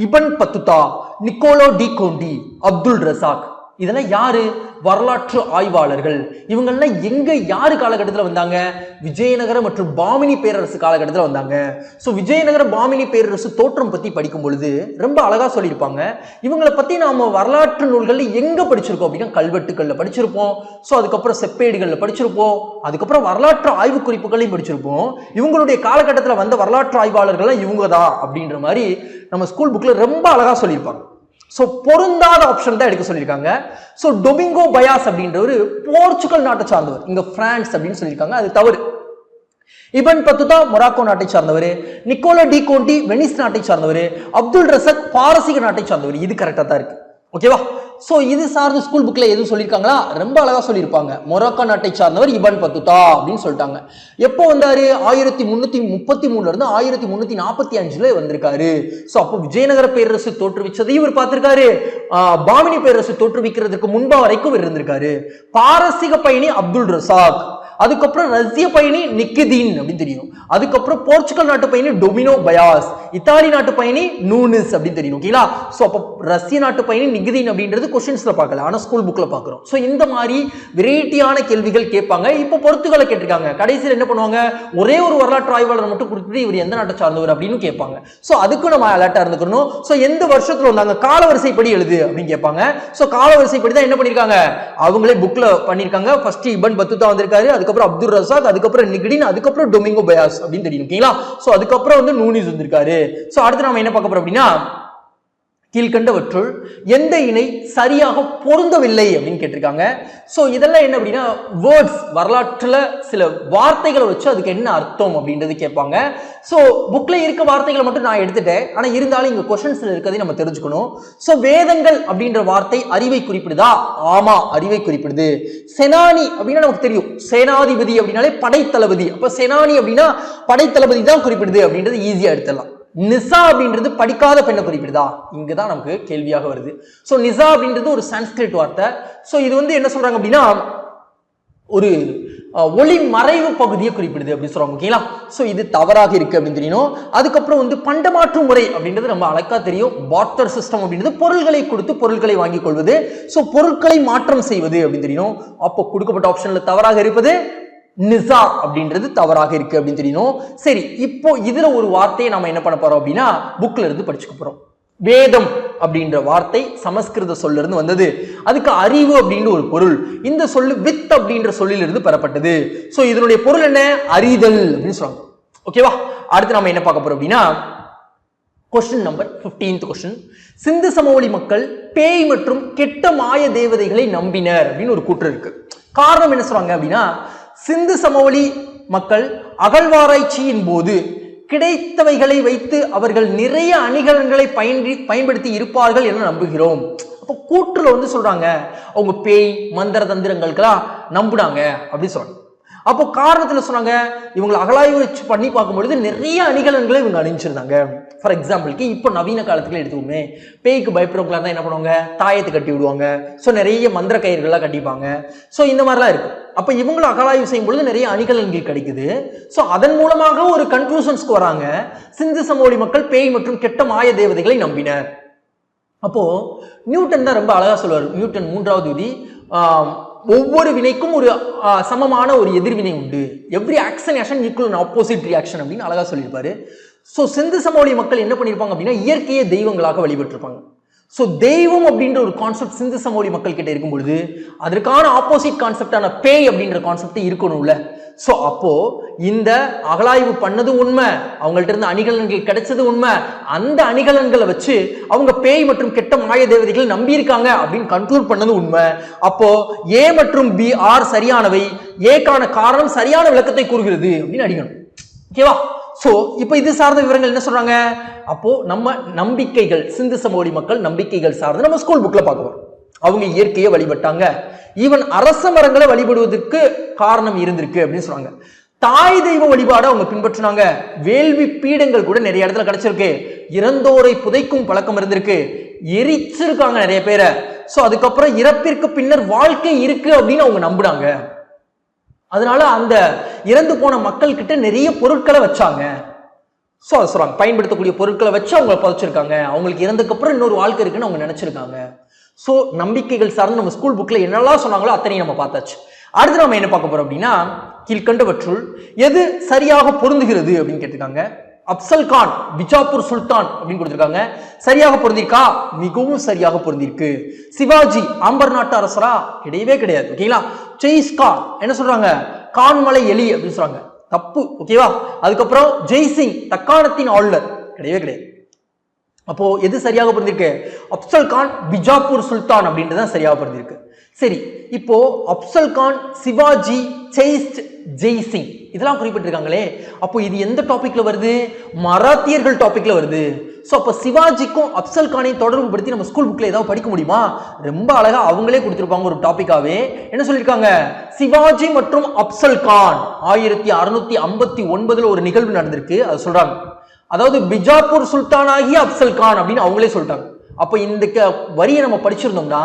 Ibn Battuta, Niccolo de Conti, Abdul Razzaq. இதெல்லாம் யாரு? வரலாற்று ஆய்வாளர்கள். இவங்கெல்லாம் எங்க யாரு காலகட்டத்தில் வந்தாங்க? விஜயநகர மற்றும் பாமினி பேரரசு காலகட்டத்தில் வந்தாங்க. ஸோ விஜயநகர பாமினி பேரரசு தோற்றம் பத்தி படிக்கும் பொழுது ரொம்ப அழகா சொல்லியிருப்பாங்க. இவங்களை பத்தி நாம வரலாற்று நூல்கள்ல எங்க படிச்சிருக்கோம் அப்படின்னா கல்வெட்டுக்கள்ல படிச்சிருப்போம். ஸோ அதுக்கப்புறம் செப்பேடுகள்ல படிச்சிருப்போம். அதுக்கப்புறம் வரலாற்று ஆய்வு குறிப்புகளையும் படிச்சிருப்போம். இவங்களுடைய காலகட்டத்தில் வந்த வரலாற்று ஆய்வாளர்கள் இவங்க தான் அப்படின்ற மாதிரி நம்ம ஸ்கூல் புக்ல ரொம்ப அழகா சொல்லியிருப்பாங்க. சோ பொருந்தாத ஆப்ஷன் தான் எடுக்க சொல்லியிருக்காங்க. சோ டொமிங்கோ பயாஸ் அப்படின்றவர் போர்ச்சுகல் நாட்டை சார்ந்தவர், இங்க பிரான்ஸ் அப்படின்னு சொல்லியிருக்காங்க, அது தவறு. இபன் பத்துதா மொராக்கோ நாட்டை சார்ந்தவர், நிக்கோலோ டி கோண்டி வெனிஸ் நாட்டை சார்ந்தவர், அப்துல் ரசாக் பாரசீக நாட்டை சார்ந்தவர். இது கரெக்டா தான் இருக்கு. ஓகேவா? சோ இது சார்ந்த ஸ்கூல் புக்ல எதுவும் சொல்லியிருக்காங்களா? ரொம்ப அழகா சொல்லியிருப்பாங்க. மொராக்கோ நாட்டை சார்ந்தவர் இபன் பத்துதா அப்படின்னு சொல்லிட்டாங்க. எப்போ வந்தாரு? 1333 இருந்து 1345 வந்திருக்காரு. சோ அப்போ விஜயநகர பேரரசு தோற்றுவிச்சதையும் இவர் பார்த்திருக்காரு. பாமினி பேரரசு தோற்றுவிக்கிறதுக்கு முன்பா வரைக்கும் இருந்திருக்காரு. பாரசீக பயணி அப்துல் ரசாக், அதுக்கப்புறம் ரஷ்ய பயணி நிக்கிதீன் அப்படின்னு தெரியும். அதுக்கப்புறம் போர்ச்சுகல் நாட்டு பயணி டொமினோ பயாஸ், இத்தாலி நாட்டு பயணி நூனிஸ் அப்படின்னு தெரியும். ஓகேங்களா? சோ அப்ப ரஷ்ய நாட்டு பயணி நிகிதீன் அப்படின்றது கொஸ்டின்ஸ்ல பார்க்கல, ஆனா ஸ்கூல் புக்ல பாக்குறோம். சோ இந்த மாதிரி வெரைட்டியான கேள்விகள் கேட்பாங்க. இப்போ பொறுத்துகளை கேட்டிருக்காங்க. கடைசியில் என்ன பண்ணுவாங்க? ஒரே ஒரு வரலாற்று ஆய்வாளர் மட்டும் கொடுத்துட்டு இவர் எந்த நாட்டை சார்ந்தவர் அப்படின்னு கேட்பாங்க. சோ அதுக்கு நம்ம அலர்ட்டா இருந்துக்கணும். சோ எந்த வருஷத்துல வந்தாங்க, காலவரிசைப்படி எழுது அப்படின்னு கேட்பாங்க. சோ காலவரிசைப்படி தான் என்ன பண்ணிருக்காங்க, அவங்களே புக்ல பண்ணிருக்காங்க. ஃபர்ஸ்ட் இபன் பத்துதா வந்திருக்காரு, அதுக்கப்புறம் அப்துல் ரசாக், அதுக்கப்புறம் நிகிதீன், அதுக்கப்புறம் டொமிங்கோ பயாஸ் அப்படின்னு தெரியும். ஓகேங்களா? சோ அதுக்கப்புறம் வந்து நூனிஸ் வந்திருக்காரு. சோ அடுத்து நாம என்ன பார்க்க போறோம் அப்படின்னா கீழ்கண்டவற்றுள் எந்த இணை சரியாக பொருந்தவில்லை அப்படின்னு கேட்டிருக்காங்க. சோ இதெல்லாம் என்ன அப்படின்னா வேர்ட்ஸ், வரலாற்றுல சில வார்த்தைகளை வச்சு அதுக்கு என்ன அர்த்தம் அப்படின்றது கேட்பாங்க. சோ புக்ல இருக்க வார்த்தைகளை மட்டும் நான் எடுத்துட்டேன், ஆனா இருந்தாலும் இங்க கொஸ்டின்ஸ்ல இருக்கிறதை நம்ம தெரிஞ்சுக்கணும். சோ வேதங்கள் அப்படின்ற வார்த்தை அறிவை குறிப்பிடுதா? ஆமா, அறிவை குறிப்பிடுது. செனானி அப்படின்னா நமக்கு தெரியும், சேனாதிபதி அப்படின்னாலே படைத்தளபதி. அப்ப செனானி அப்படின்னா படைத்தளபதி தான் குறிப்பிடுது அப்படின்றது ஈஸியா எடுத்துடலாம். நிசா அப்படின்றது படிக்காத பெண்ணை குறிப்பிடுதா? இங்கதான் நமக்கு கேள்வியாக வருது. சோ நிசா அப்படின்றது ஒரு சான்ஸ்கிரிட் வார்த்தை. சோ இது வந்து என்ன சொல்றாங்க அப்படின்னா ஒரு ஒளி மறைவு பகுதியை குறிப்பிடுது அப்படின்னு சொல்றாங்க. ஓகேங்களா? சோ இது தவறாக இருக்கு அப்படின்னு தெரியணும். அதுக்கப்புறம் வந்து பண்டமாற்று முறை அப்படின்றது நம்ம அழகா தெரியும். பார்ட்டர் சிஸ்டம் அப்படின்றது பொருள்களை கொடுத்து பொருட்களை வாங்கிக் கொள்வது. சோ பொருட்களை மாற்றம் செய்வது அப்படின்னு தெரியணும். அப்போ கொடுக்கப்பட்ட ஆப்ஷன்ல தவறாக இருப்பது நிசா அப்படின்றது தவறாக இருக்கு அப்படின்னு தெரியணும். சரி, இப்போ இதுல ஒரு வார்த்தையை நம்ம என்ன பண்ண போறோம் அப்படின்னா புக்ல இருந்து படிச்சுக்க போறோம். வேதம் அப்படின்ற வார்த்தை சமஸ்கிருத சொல்ல இருந்து வந்தது. அதுக்கு அறிவு அப்படின்ற ஒரு பொருள். இந்த சொல்லு வித் அப்படின்ற சொல்லிலிருந்து பெறப்பட்டது. சோ இதனுடைய பொருள் என்ன? அறிதல் அப்படின்னு சொல்றாங்க. ஓகேவா? அடுத்து நம்ம என்ன பார்க்க போறோம் அப்படின்னா கொஸ்டின் நம்பர் 15th கொஸ்டின். சிந்து சமவெளி மக்கள் பேய் மற்றும் கெட்ட மாய தேவதைகளை நம்பினர் அப்படின்னு ஒரு கூற்று இருக்கு. காரணம் என்ன சொல்றாங்க அப்படின்னா, சிந்து சமவெளி மக்கள் அகழ்வாராய்ச்சியின் போது கிடைத்தவைகளை வைத்து அவர்கள் நிறைய அணிகலன்களை பயன்படுத்தி இருப்பார்கள் என நம்புகிறோம். அப்போ கூற்றுல வந்து சொல்றாங்க அவங்க பேய் மந்திர தந்திரங்களுக்கெல்லாம் நம்புனாங்க அப்படின்னு சொல்றாங்க. அப்போ காரணத்துல சொன்னாங்க இவங்களை அகழாய்வு பண்ணி பார்க்கும்பொழுது நிறைய அணிகலன்களை இவங்க அணிஞ்சிருந்தாங்க. ஃபார் எக்ஸாம்பிளுக்கு இப்போ நவீன காலத்துக்குள்ள எடுத்துக்கோமே, பேய்க்கு பயப்படுறவங்களா தான் என்ன பண்ணுவாங்க, தாயத்தை கட்டி விடுவாங்க. ஸோ நிறைய மந்திர கயிறுகள்லாம் கட்டிப்பாங்க. ஸோ இந்த மாதிரிலாம் இருக்கு. அப்போ இவங்களை அகழாய்வு செய்யும் பொழுது நிறைய அணிகலன்கள் கிடைக்குது. ஸோ அதன் மூலமாக ஒரு கன்க்ளூஷன்ஸ்க்கு வராங்க, சிந்து சமவெளி மக்கள் பேய் மற்றும் கெட்ட மாய தேவதைகளை நம்பினர். அப்போ நியூட்டன் தான் ரொம்ப அழகா சொல்லுவார். நியூட்டன் 3வது விதி, ஒவ்வொரு வினைக்கும் ஒரு சமமான ஒரு எதிர்வினை உண்டு. Every action action equal and opposite reaction அப்படின்னு அழகா சொல்லியிருப்பாரு. ஸோ சிந்து சமவெளி மக்கள் என்ன பண்ணியிருப்பாங்க அப்படின்னா இயற்கையை தெய்வங்களாக வழிபட்டிருப்பாங்க. ஸோ தெய்வம் அப்படின்ற ஒரு கான்செப்ட் சிந்து சமவெளி மக்கள் கிட்ட இருக்கும் பொழுது அதற்கான ஆப்போசிட் கான்செப்டான பேய் அப்படின்ற கான்செப்ட் இருக்கணும்ல. ஸோ அப்போ இந்த அகழாய்வு பண்ணது உண்மை, அவங்கள்ட்ட இருந்து அணிகலன்கள் கிடைச்சது உண்மை. அந்த அணிகலன்களை வச்சு அவங்க பேய் மற்றும் கெட்ட மாய தேவதைகளை நம்பி இருக்காங்க அப்படின்னு கன்க்ளூட் பண்ணது உண்மை. அப்போ ஏ மற்றும் பி ஆர் சரியானவை, ஏக்கான காரணம் சரியான விளக்கத்தை கூறுகிறது அப்படின்னு அடிக்கணும். ஓகேவா? சோ இப்போ இது சார்ந்த விவரங்கள் என்ன சொல்றாங்க, அப்போ நம்ம நம்பிக்கைகள் சிந்து சமவெளி மக்கள் நம்பிக்கைகள் சார்ந்து நம்ம ஸ்கூல் புக்ல பார்க்கிறோம். அவங்க இயற்கையை வழிபட்டாங்க, ஈவன் அரச மரங்களை வழிபடுவதற்கு காரணம் இருந்திருக்கு அப்படின்னு சொல்றாங்க. தாய் தெய்வ வழிபாடு அவங்க பின்பற்றினாங்க. வேள்வி பீடங்கள் கூட நிறைய இடத்துல கிடைச்சிருக்கு. இறந்தோரை புதைக்கும் பழக்கம் இருந்திருக்கு, எரிச்சிருக்காங்க நிறைய பேரை. சோ அதுக்கப்புறம் இறப்பிற்கு பின்னர் வாழ்க்கை இருக்கு அப்படின்னு அவங்க நம்புனாங்க. அதனால அந்த இறந்து போன மக்கள் கிட்ட நிறைய பொருட்களை வச்சாங்க. சோ அதை சொல்றாங்க, பயன்படுத்தக்கூடிய பொருட்களை வச்சு அவங்க புதைச்சிருக்காங்க. அவங்களுக்கு இறந்ததுக்கு அப்புறம் இன்னொரு வாழ்க்கை இருக்குன்னு அவங்க நினைச்சிருக்காங்க. சோ நம்பிக்கைகள் சார்ந்து நம்ம ஸ்கூல் புக்ல என்னெல்லாம் சொன்னாங்களோ அத்தனையும் நம்ம பார்த்தாச்சு. அடுத்து நம்ம என்ன பார்க்க போறோம் அப்படின்னா, கீழ்கண்டவற்றுள் எது சரியாக பொருந்துகிறது அப்படின்னு கேட்டிருக்காங்க. அப்சல் கான் பிஜாப்பூர் சுல்தான் அப்படின்னு கொடுத்திருக்காங்க. சரியாக பொருந்திருக்கா? மிகவும் சரியாக பொருந்திருக்கு. சிவாஜி ஆம்பர் நாட்டு அரசரா? கிடையவே கிடையாது. ஓகேங்களா? செயிஸ்கான் என்ன சொல்றாங்க, கான்மலை எலி அப்படின்னு சொல்றாங்க, தப்பு. ஓகேவா? அதுக்கப்புறம் ஜெய்சிங் தக்காணத்தின் ஆளுநர், கிடையவே கிடையாது. அப்போ எது சரியாக பொருந்திருக்கு? அப்சல் கான் பிஜாப்பூர் சுல்தான் அப்படின்றது சரியாக பொருந்திருக்கு. சரி, இப்போ அப்சல் கான், சிவாஜி, செயிஸ்ட், ஜெய்சிங் இதெல்லாம் குறிப்பிட்டிருக்காங்களே, அப்போ இது எந்த டாபிக்ல வருது? மராத்தியர்கள் டாபிக்ல வருது. சோ அப்ப சிவாஜிக்கும் அப்சல் கானையும் தொடர்பு படுத்தி நம்ம ஸ்கூல் புக்ல ஏதாவது படிக்க முடியுமா? ரொம்ப அழகா அவங்களே கொடுத்திருப்பாங்க ஒரு டாபிக்காவே. என்ன சொல்லியிருக்காங்க, சிவாஜி மற்றும் அப்சல் கான் 1659 ஒரு நிகழ்வு நடந்திருக்கு, அது சொல்றாங்க. அதாவது பிஜாப்பூர் சுல்தான் ஆகிய அப்சல் கான் அப்படின்னு அவங்களே சொல்லிட்டாங்க. அப்ப இந்த வரியை நம்ம படிச்சிருந்தோம்னா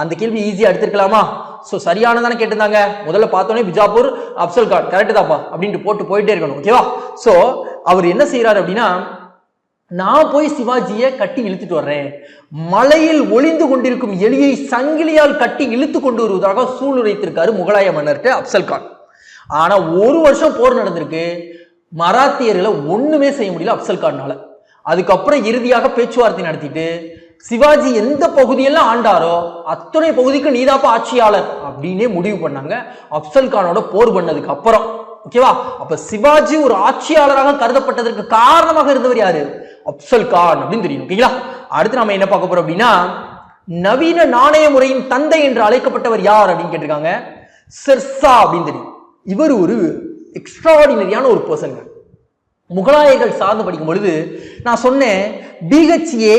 அந்த கேள்வி ஈஸியா எடுத்திருக்கலாமா? சோ சரியானதானே கேட்டிருந்தாங்க. முதல்ல பார்த்தோன்னே பிஜாப்பூர் அப்சல் கான் கரெக்ட் தாப்பா அப்படின்ட்டு போட்டு போயிட்டே இருக்கணும். ஓகேவா? சோ அவர் என்ன செய்யறாரு அப்படின்னா, நான் போய் சிவாஜியை கட்டி இழுத்துட்டு வர்றேன், மலையில் ஒளிந்து கொண்டிருக்கும் எலியை சங்கிலியால் கட்டி இழுத்து கொண்டு வருவதாக சூளுரைத்திருக்காரு முகலாய மன்னர்கிட்ட அப்சல் கான். ஆனா ஒரு வருஷம் போர் நடந்திருக்கு, மராத்தியர்களை ஒண்ணுமே செய்ய முடியல அப்சல் கான்னால. அதுக்கப்புறம் இறுதியாக பேச்சுவார்த்தை நடத்திட்டு சிவாஜி எந்த பகுதியெல்லாம் ஆண்டாரோ அத்தனை பகுதிக்கு நீதாப்பா ஆட்சியாளர் அப்படின்னே முடிவு பண்ணாங்க அப்சல் கானோட போர் பண்ணதுக்கு அப்புறம். ஓகேவா? அப்ப சிவாஜி ஒரு ஆட்சியாளராக கருதப்பட்டதற்கு காரணமாக இருந்தவர் யாரு? அப்சல் கான் அப்படின்னு தெரியும். ஓகேங்களா? அடுத்து நம்ம என்ன பார்க்க போறோம் அப்படின்னா, நவீன நாணய முறையின் தந்தை என்று அழைக்கப்பட்டவர் யார் அப்படின்னு கேட்டிருக்காங்க. ஷெர்ஷா அப்படின்னு தெரியும். இவர் ஒரு எக்ஸ்ட்ராடினரியான ஒரு பர்சன். முகலாயர்கள் சார்ந்து படிக்கும் பொழுது நான் சொன்னேன் BHA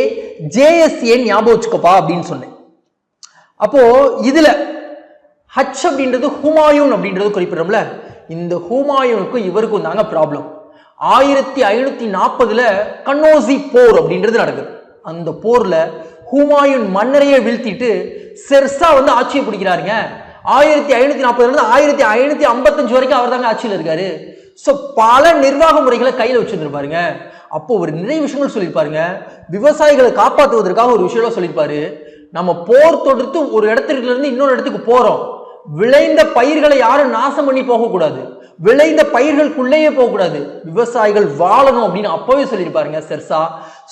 JSA ஞாபகம் வச்சுக்கப்பா அப்படின்னு சொன்னேன். அப்போ இதுல ஹச் அப்படின்றது ஹுமாயூன் அப்படின்றது குறிப்பிடுறோம்ல, இந்த ஹுமாயூனுக்கும் இவருக்கும் தாங்க ப்ராப்ளம். 1540 கன்னோசி போர் அப்படின்றது நடக்குது. அந்த போர்ல ஹுமாயூன் மன்னரையே வீழ்த்திட்டு ஷெர்ஷா வந்து ஆட்சியை பிடிக்கிறாருங்க. 1540 1555 வரைக்கும் அவர் தாங்க ஆட்சியில் இருக்காரு. சோ பல நிர்வாக முறைகளை கையில வச்சிருந்திருப்பாருங்க. அப்போ ஒரு நிறைய விஷயங்கள் சொல்லியிருப்பாருங்க. விவசாயிகளை காப்பாற்றுவதற்காக ஒரு விஷயம் சொல்லியிருப்பாரு. நம்ம போர் தொடுத்து ஒரு இடத்துல இருந்து இன்னொரு இடத்துக்கு போறோம், விளைந்த பயிர்களை யாரும் நாசம் பண்ணி போக கூடாது, விளைந்த பயிர்களுக்குள்ளேயே போக கூடாது, விவசாயிகள் வாழணும் அப்படின்னு அப்பவே சொல்லியிருப்பாருங்க ஷெர்ஷா.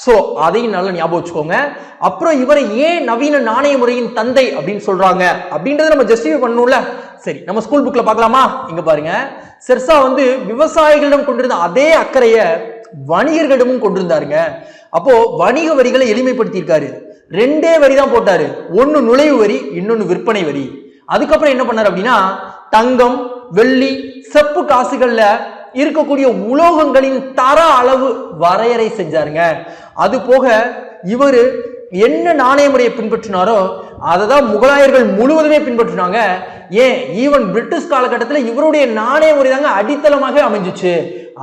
சோ அதையும் நல்லா ஞாபகம் வச்சுக்கோங்க. அப்புறம் இவரை ஏன் நவீன நாணய முறையின் தந்தை அப்படின்னு சொல்றாங்க அப்படின்றத நம்ம ஜஸ்டிஃபை பண்ணணும்ல. சரி, நம்ம ஸ்கூல் புக்ல பார்க்கலாமா? இங்க பாருங்க, ஷெர்ஷா வந்து விவசாயிகளிடம் கொண்டிருந்த அதே அக்கறைய வணிகர்களிடமும் கொண்டிருந்தாருங்க. அப்போ வணிக வரிகளை எளிமைப்படுத்தியிருக்காரு. 2 வரி தான் போட்டாரு. ஒன்னு நுழைவு வரி, இன்னொன்னு விற்பனை வரி. அதுக்கப்புறம் என்ன பண்ணாரு அப்படின்னா, தங்கம், வெள்ளி, செப்பு காசுகள்ல இருக்கக்கூடிய உலோகங்களின் தர அளவு வரையறை செஞ்சாருங்க. அது போக இவரு என்ன நாணய முறையை பின்பற்றினாரோ அதை தான் முகலாயர்கள் முழுவதுமே பின்பற்றினாங்க. ஏன் ஈவன் பிரிட்டிஷ் காலகட்டத்தில் இவருடைய நாணய முறை தாங்க அடித்தளமாக அமைஞ்சிச்சு.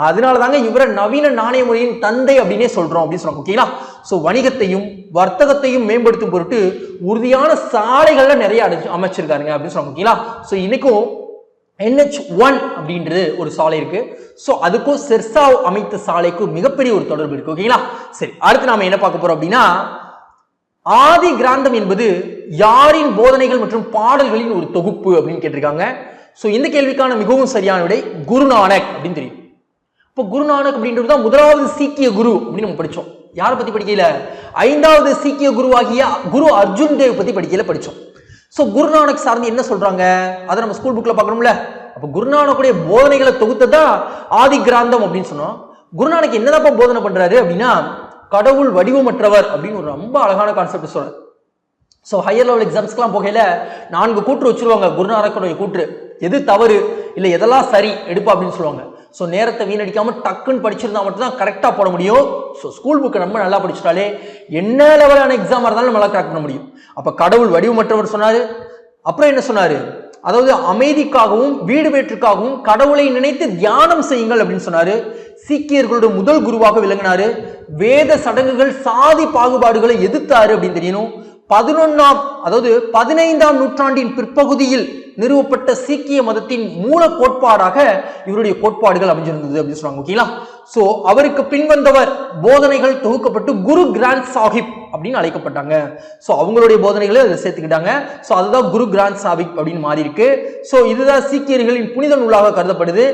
அதனால தாங்க இவரை நவீன நாணய முறையின் தந்தை அப்படின்னே சொல்றோம் அப்படின்னு சொல்றாங்க. ஓகேங்களா? சோ வணிகத்தையும் வர்த்தகத்தையும் மேம்படுத்தும் பொருட்டு உறுதியான சாலைகள்ல நிறைய அமைச்சிருக்காருங்க அப்படின்னு சொல்றாங்க. ஓகேங்களா? சோ இன்னைக்கும் NH1 அப்படின்றது ஒரு சாலை இருக்கு. சோ அதுக்கும் செர்சாவ் அமைத்த சாலைக்கும் மிகப்பெரிய ஒரு தொடர்பு இருக்கு. ஓகேங்களா? சரி, அடுத்து நாம என்ன பார்க்க போறோம் அப்படின்னா, ஆதி கிராந்தம் என்பது யாரின் போதனைகள் மற்றும் பாடல்களின் ஒரு தொகுப்பு அப்படின்னு கேட்டிருக்காங்க. சோ இந்த கேள்விக்கான மிகவும் சரியான விடை குருநானக் அப்படின்னு தெரியும். இப்போ குருநானக் அப்படின்றது தான் முதலாவது சீக்கிய குரு அப்படின்னு நம்ம படிச்சோம். யாரை பத்தி படிக்கல? 5வது சீக்கிய குருவாகிய குரு அர்ஜுன் தேவ் பத்தி படிக்கல படிச்சோம். சோ குருநானக் சார்ந்து என்ன சொல்றாங்க அதை நம்ம ஸ்கூல் புக்ல பார்க்கணும்ல. அப்ப குருநானக்குடைய போதனைகளை தொகுத்ததான் ஆதி கிராந்தம் அப்படின்னு சொன்னோம். குருநானக் என்னதான் போதனை பண்றாரு அப்படின்னா, கடவுள் வடிவமற்றவர் அப்படின்னு ஒரு ரொம்ப அழகான கான்செப்ட் சொல்றாரு. சோ ஹையர் லெவல் எக்ஸாம்ஸ்க்குலாம் போகையில 4 கூற்று வச்சிருவாங்க. குருநானக்குடைய கூற்று எது தவறு இல்ல எதெல்லாம் சரி எடுப்பா அப்படின்னு சொல்லுவாங்க. சோ நேரத்தை வீணடிக்காம டக்குன்னு படிச்சிருந்தா மட்டும் தான் கரெக்டா போட முடியும். சோ ஸ்கூல் புக்கை நம்ம நல்லா படிச்சிட்டாலே என்ன லெவலான எக்ஸாம் இருந்தாலும் நம்மளால கிராக் பண்ண முடியும். அப்ப கடவுள் வடிவமற்றவர் சொன்னாரு. அப்புறம் என்ன சொன்னாரு? அதாவது அமைதிக்காகவும் வீடு வேற்றுக்காகவும் கடவுளை நினைத்து தியானம் செய்யுங்கள் அப்படின்னு சொன்னாரு. சீக்கியர்களுடைய முதல் குருவாக விளங்கினாரு. வேத சடங்குகள் சாதி பாகுபாடுகளை எதிர்த்தாரு அப்படின்னு தெரியணும். 15ஆம் நூற்றாண்டின் பிற்பகுதியில் நிறுவப்பட்ட சீக்கிய மதத்தின் மூல கோட்பாடாக இவருடைய கோட்பாடுகள் அமைஞ்சிருந்தது அப்படின்னு சொல்றாங்க. ஓகேங்களா? சோ அவருக்கு பின்வந்தவர் போதனைகள் தொகுக்கப்பட்டு குரு கிராந்த் சாஹிப் அப்படின்னு அழைக்கப்பட்டாங்க. சோ அவங்களுடைய போதனைகளை அதை சேர்த்துக்கிட்டாங்க. சோ அதுதான் குரு கிராந்த் சாஹிப் அப்படின்னு மாறி இருக்கு. சோ இதுதான் சீக்கியர்களின் புனித நூலாக கருதப்படுது.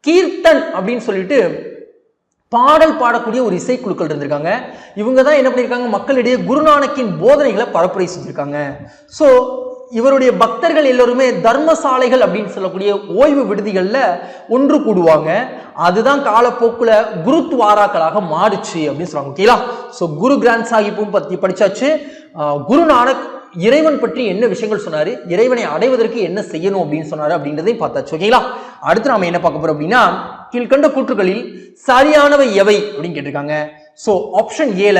கீர்த்தன் அப்படின்னு சொல்லிட்டு பாடல் பாடக்கூடிய ஒரு இசைக்குழுக்கள் இருந்திருக்காங்க. இவங்க தான் என்ன பண்ணியிருக்காங்க, மக்களிடையே குருநானக்கின் போதனைகளை பரப்புரை செஞ்சிருக்காங்க. சோ இவருடைய பக்தர்கள் எல்லோருமே தர்மசாலைகள் அப்படின்னு சொல்லக்கூடிய ஓய்வு விடுதிகள்ல ஒன்று கூடுவாங்க. அதுதான் காலப்போக்குல குருத்வாராக்களாக மாறுச்சு அப்படின்னு சொல்றாங்க. ஓகேங்களா? சோ குரு கிராந்த் சாஹிப்பும் பத்தி படிச்சாச்சு. குருநானக் இறைவன் பற்றி என்ன விஷயங்கள் சொன்னாரு, இறைவனை அடைவதற்கு என்ன செய்யணும் அப்படின்னு சொன்னாரு அப்படின்றதையும் பார்த்தாச்சு. ஓகேங்களா? அடுத்து நாம என்ன பார்க்க போறோம் அப்படின்னா, கீழ்கண்ட கூற்றுகளில் சரியானவை எவை அப்படின்னு கேட்டிருக்காங்க. சோ ஆப்ஷன் ஏல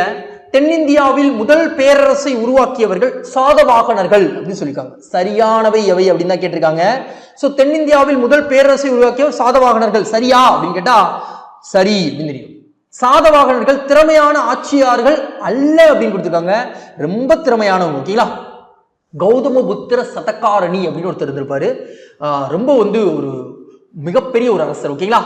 தென்னிந்தியாவில் முதல் பேரரசை உருவாக்கியவர்கள் சாதவாகனர்கள் அப்படின்னு சொல்லியிருக்காங்க. சரியானவை எவை அப்படின்னு தான் கேட்டிருக்காங்க. சோ தென்னிந்தியாவில் முதல் பேரரசை உருவாக்கியவர் சாதவாகனர்கள். சரியா அப்படின்னு கேட்டா சரி அப்படின்னு தெரியும். சாதவாகனர்கள் திறமையான ஆட்சியாளர்கள் அல்ல அப்படின்னு கொடுத்திருக்காங்க. ரொம்ப திறமையானவங்க. ஓகேங்களா? கௌதம புத்திர சதகாரணி அப்படின்னு ஒருத்தர் இருந்திருப்பாரு. ரொம்ப ஒரு மிகப்பெரிய ஒரு அரசர். ஓகேங்களா?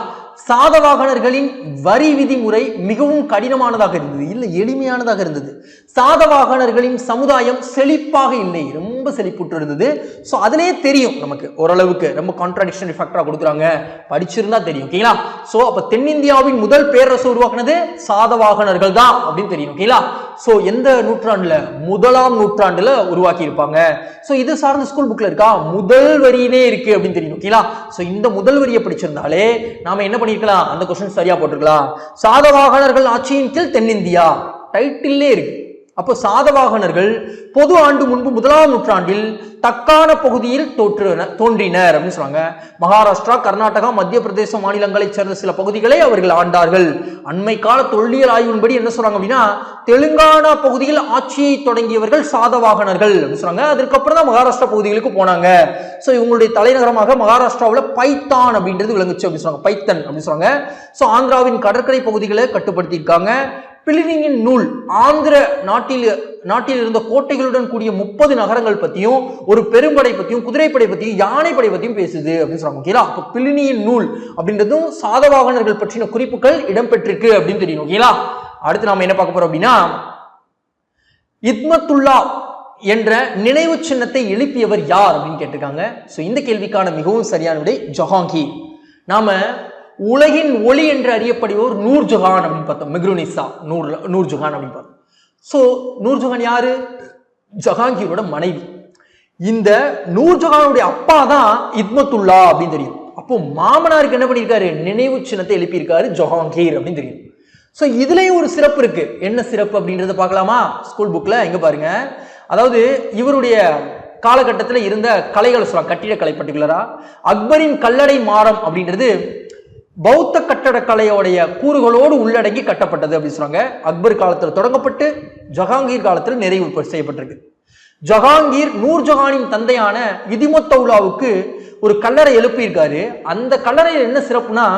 சாதவாகனர்களின் வரி விதிமுறை மிகவும் கடினமானதாக இருந்தது, இல்ல எளிமையானதாக இருந்தது. சாதவாகனர்களின் சமுதாயம் செழிப்பாக இல்லை, ரொம்ப செழிப்புற்று இருந்தது. சோ அதுலயே தெரியும் நமக்கு ஓரளவுக்கு ரொம்ப கான்ட்ராடிக்ஷன் ஃபேக்டரா கொடுக்குறாங்க, படிச்சிருந்தா தெரியும். ஓகேங்களா? சோ அப்ப தென்னிந்தியாவின் முதல் பேரரசு உருவாக்குனது சாதவாகனர்கள் தான் அப்படின்னு தெரியும். ஓகேங்களா? சோ எந்த நூற்றாண்டுல? 1ஆம் நூற்றாண்டுல உருவாக்கி இருப்பாங்க. சோ இது சார்ந்த ஸ்கூல் புக்ல இருக்கா? முதல் வரியிலே இருக்கு அப்படின்னு தெரியும். ஓகேங்களா? சோ இந்த முதல் வரியை படிச்சிருந்தாலே நாம என்ன பண்ணிருக்கலாம், அந்த கொஸ்டின் சரியா போட்டுருக்கலாம். சாதவாகனர்கள் ஆட்சியின் கீழ் தென்னிந்தியா டைட்டிலே இருக்கு. அப்போ சாதவாகனர்கள் பொது ஆண்டு முன்பு 1ஆம் நூற்றாண்டில் தக்கான பகுதியில் தோன்றினர் அப்படின்னு சொல்றாங்க. மகாராஷ்டிரா, கர்நாடகா, மத்திய பிரதேச மாநிலங்களை சேர்ந்த சில பகுதிகளை அவர்கள் ஆண்டார்கள். அண்மை கால தொல்லியல் ஆய்வின்படி என்ன சொல்றாங்க அப்படின்னா, தெலுங்கானா பகுதியில் ஆட்சியை தொடங்கியவர்கள் சாதவாகனர்கள் அப்படின்னு சொல்றாங்க. அதுக்கப்புறம் தான் மகாராஷ்டிரா பகுதிகளுக்கு போனாங்க. சோ இவங்களுடைய தலைநகரமாக மகாராஷ்டிராவில் பைத்தான் அப்படின்றது விளங்குச்சு அப்படின்னு சொல்றாங்க. பைத்தன் அப்படின்னு சொல்றாங்க. சோ ஆந்திராவின் கடற்கரை பகுதிகளை கட்டுப்படுத்தி இருக்காங்க. பிளினியின் நூல் ஆந்திர நாட்டில் இருந்த கோட்டைகளுடன் கூடிய 30 நகரங்கள் பத்தியும், ஒரு பெரும்படை பத்தியும், குதிரைப்படை பத்தியும், யானைப்படை பத்தியும் பேசுது அப்படின்னு சொல்றாங்க. ஓகேங்களா? அப்ப பிளினியின் நூல் அப்படின்றதும் சாதவாகனர்கள் பற்றின குறிப்புகள் இடம்பெற்றிருக்கு அப்படின்னு தெரியும். ஓகேங்களா? அடுத்து நாம என்ன பார்க்க போறோம் அப்படின்னா, இத்மத்துல்லா என்ற நினைவு சின்னத்தை எழுப்பியவர் யார் அப்படின்னு கேட்டிருக்காங்க. சோ இந்த கேள்விக்கான மிகவும் சரியான விடை ஜஹாங்கீர். நாம உலகின் ஒளி என்று அறியப்படுவோர் நூர்ஜஹான் அப்படின்னு பார்த்தோம். மெக்ருனிசா நூர்ஜஹான் அப்படின்னு பார்த்தோம். சோ நூர்ஜஹான் யாரு? ஜஹாங்கீரோட மனைவி. இந்த நூர்ஜஹானுடைய அப்பா தான் இத்மத்துல்லா அப்படின்னு தெரியும். அப்போ மாமனாருக்கு என்ன பண்ணியிருக்காரு, நினைவு சின்னத்தை எழுப்பியிருக்காரு ஜஹாங்கீர் அப்படின்னு தெரியும். ஸோ இதுலயும் ஒரு சிறப்பு இருக்கு. என்ன சிறப்பு அப்படின்றத பார்க்கலாமா? ஸ்கூல் புக்ல எங்க பாருங்க. அதாவது இவருடைய காலகட்டத்தில் இருந்த கலைகள் சொல்றாங்க, கட்டிடக்கலை பர்டிகுலரா. அக்பரின் கல்லறை மாடம் அப்படின்றது பௌத்த கட்டடக்கலையோடைய கூறுகளோடு உள்ளடங்கி கட்டப்பட்டது அப்படின்னு சொல்றாங்க. அக்பர் காலத்தில் தொடங்கப்பட்டு ஜஹாங்கீர் காலத்தில் நிறைவு செய்யப்பட்டிருக்கு. ஜஹாங்கீர் நூர்ஜஹானின் தந்தையான இதிமுத்தௌலாவுக்கு ஒரு கல்லறை எழுப்பியிருக்காரு. அந்த கல்லறையில் என்ன சிறப்புனா,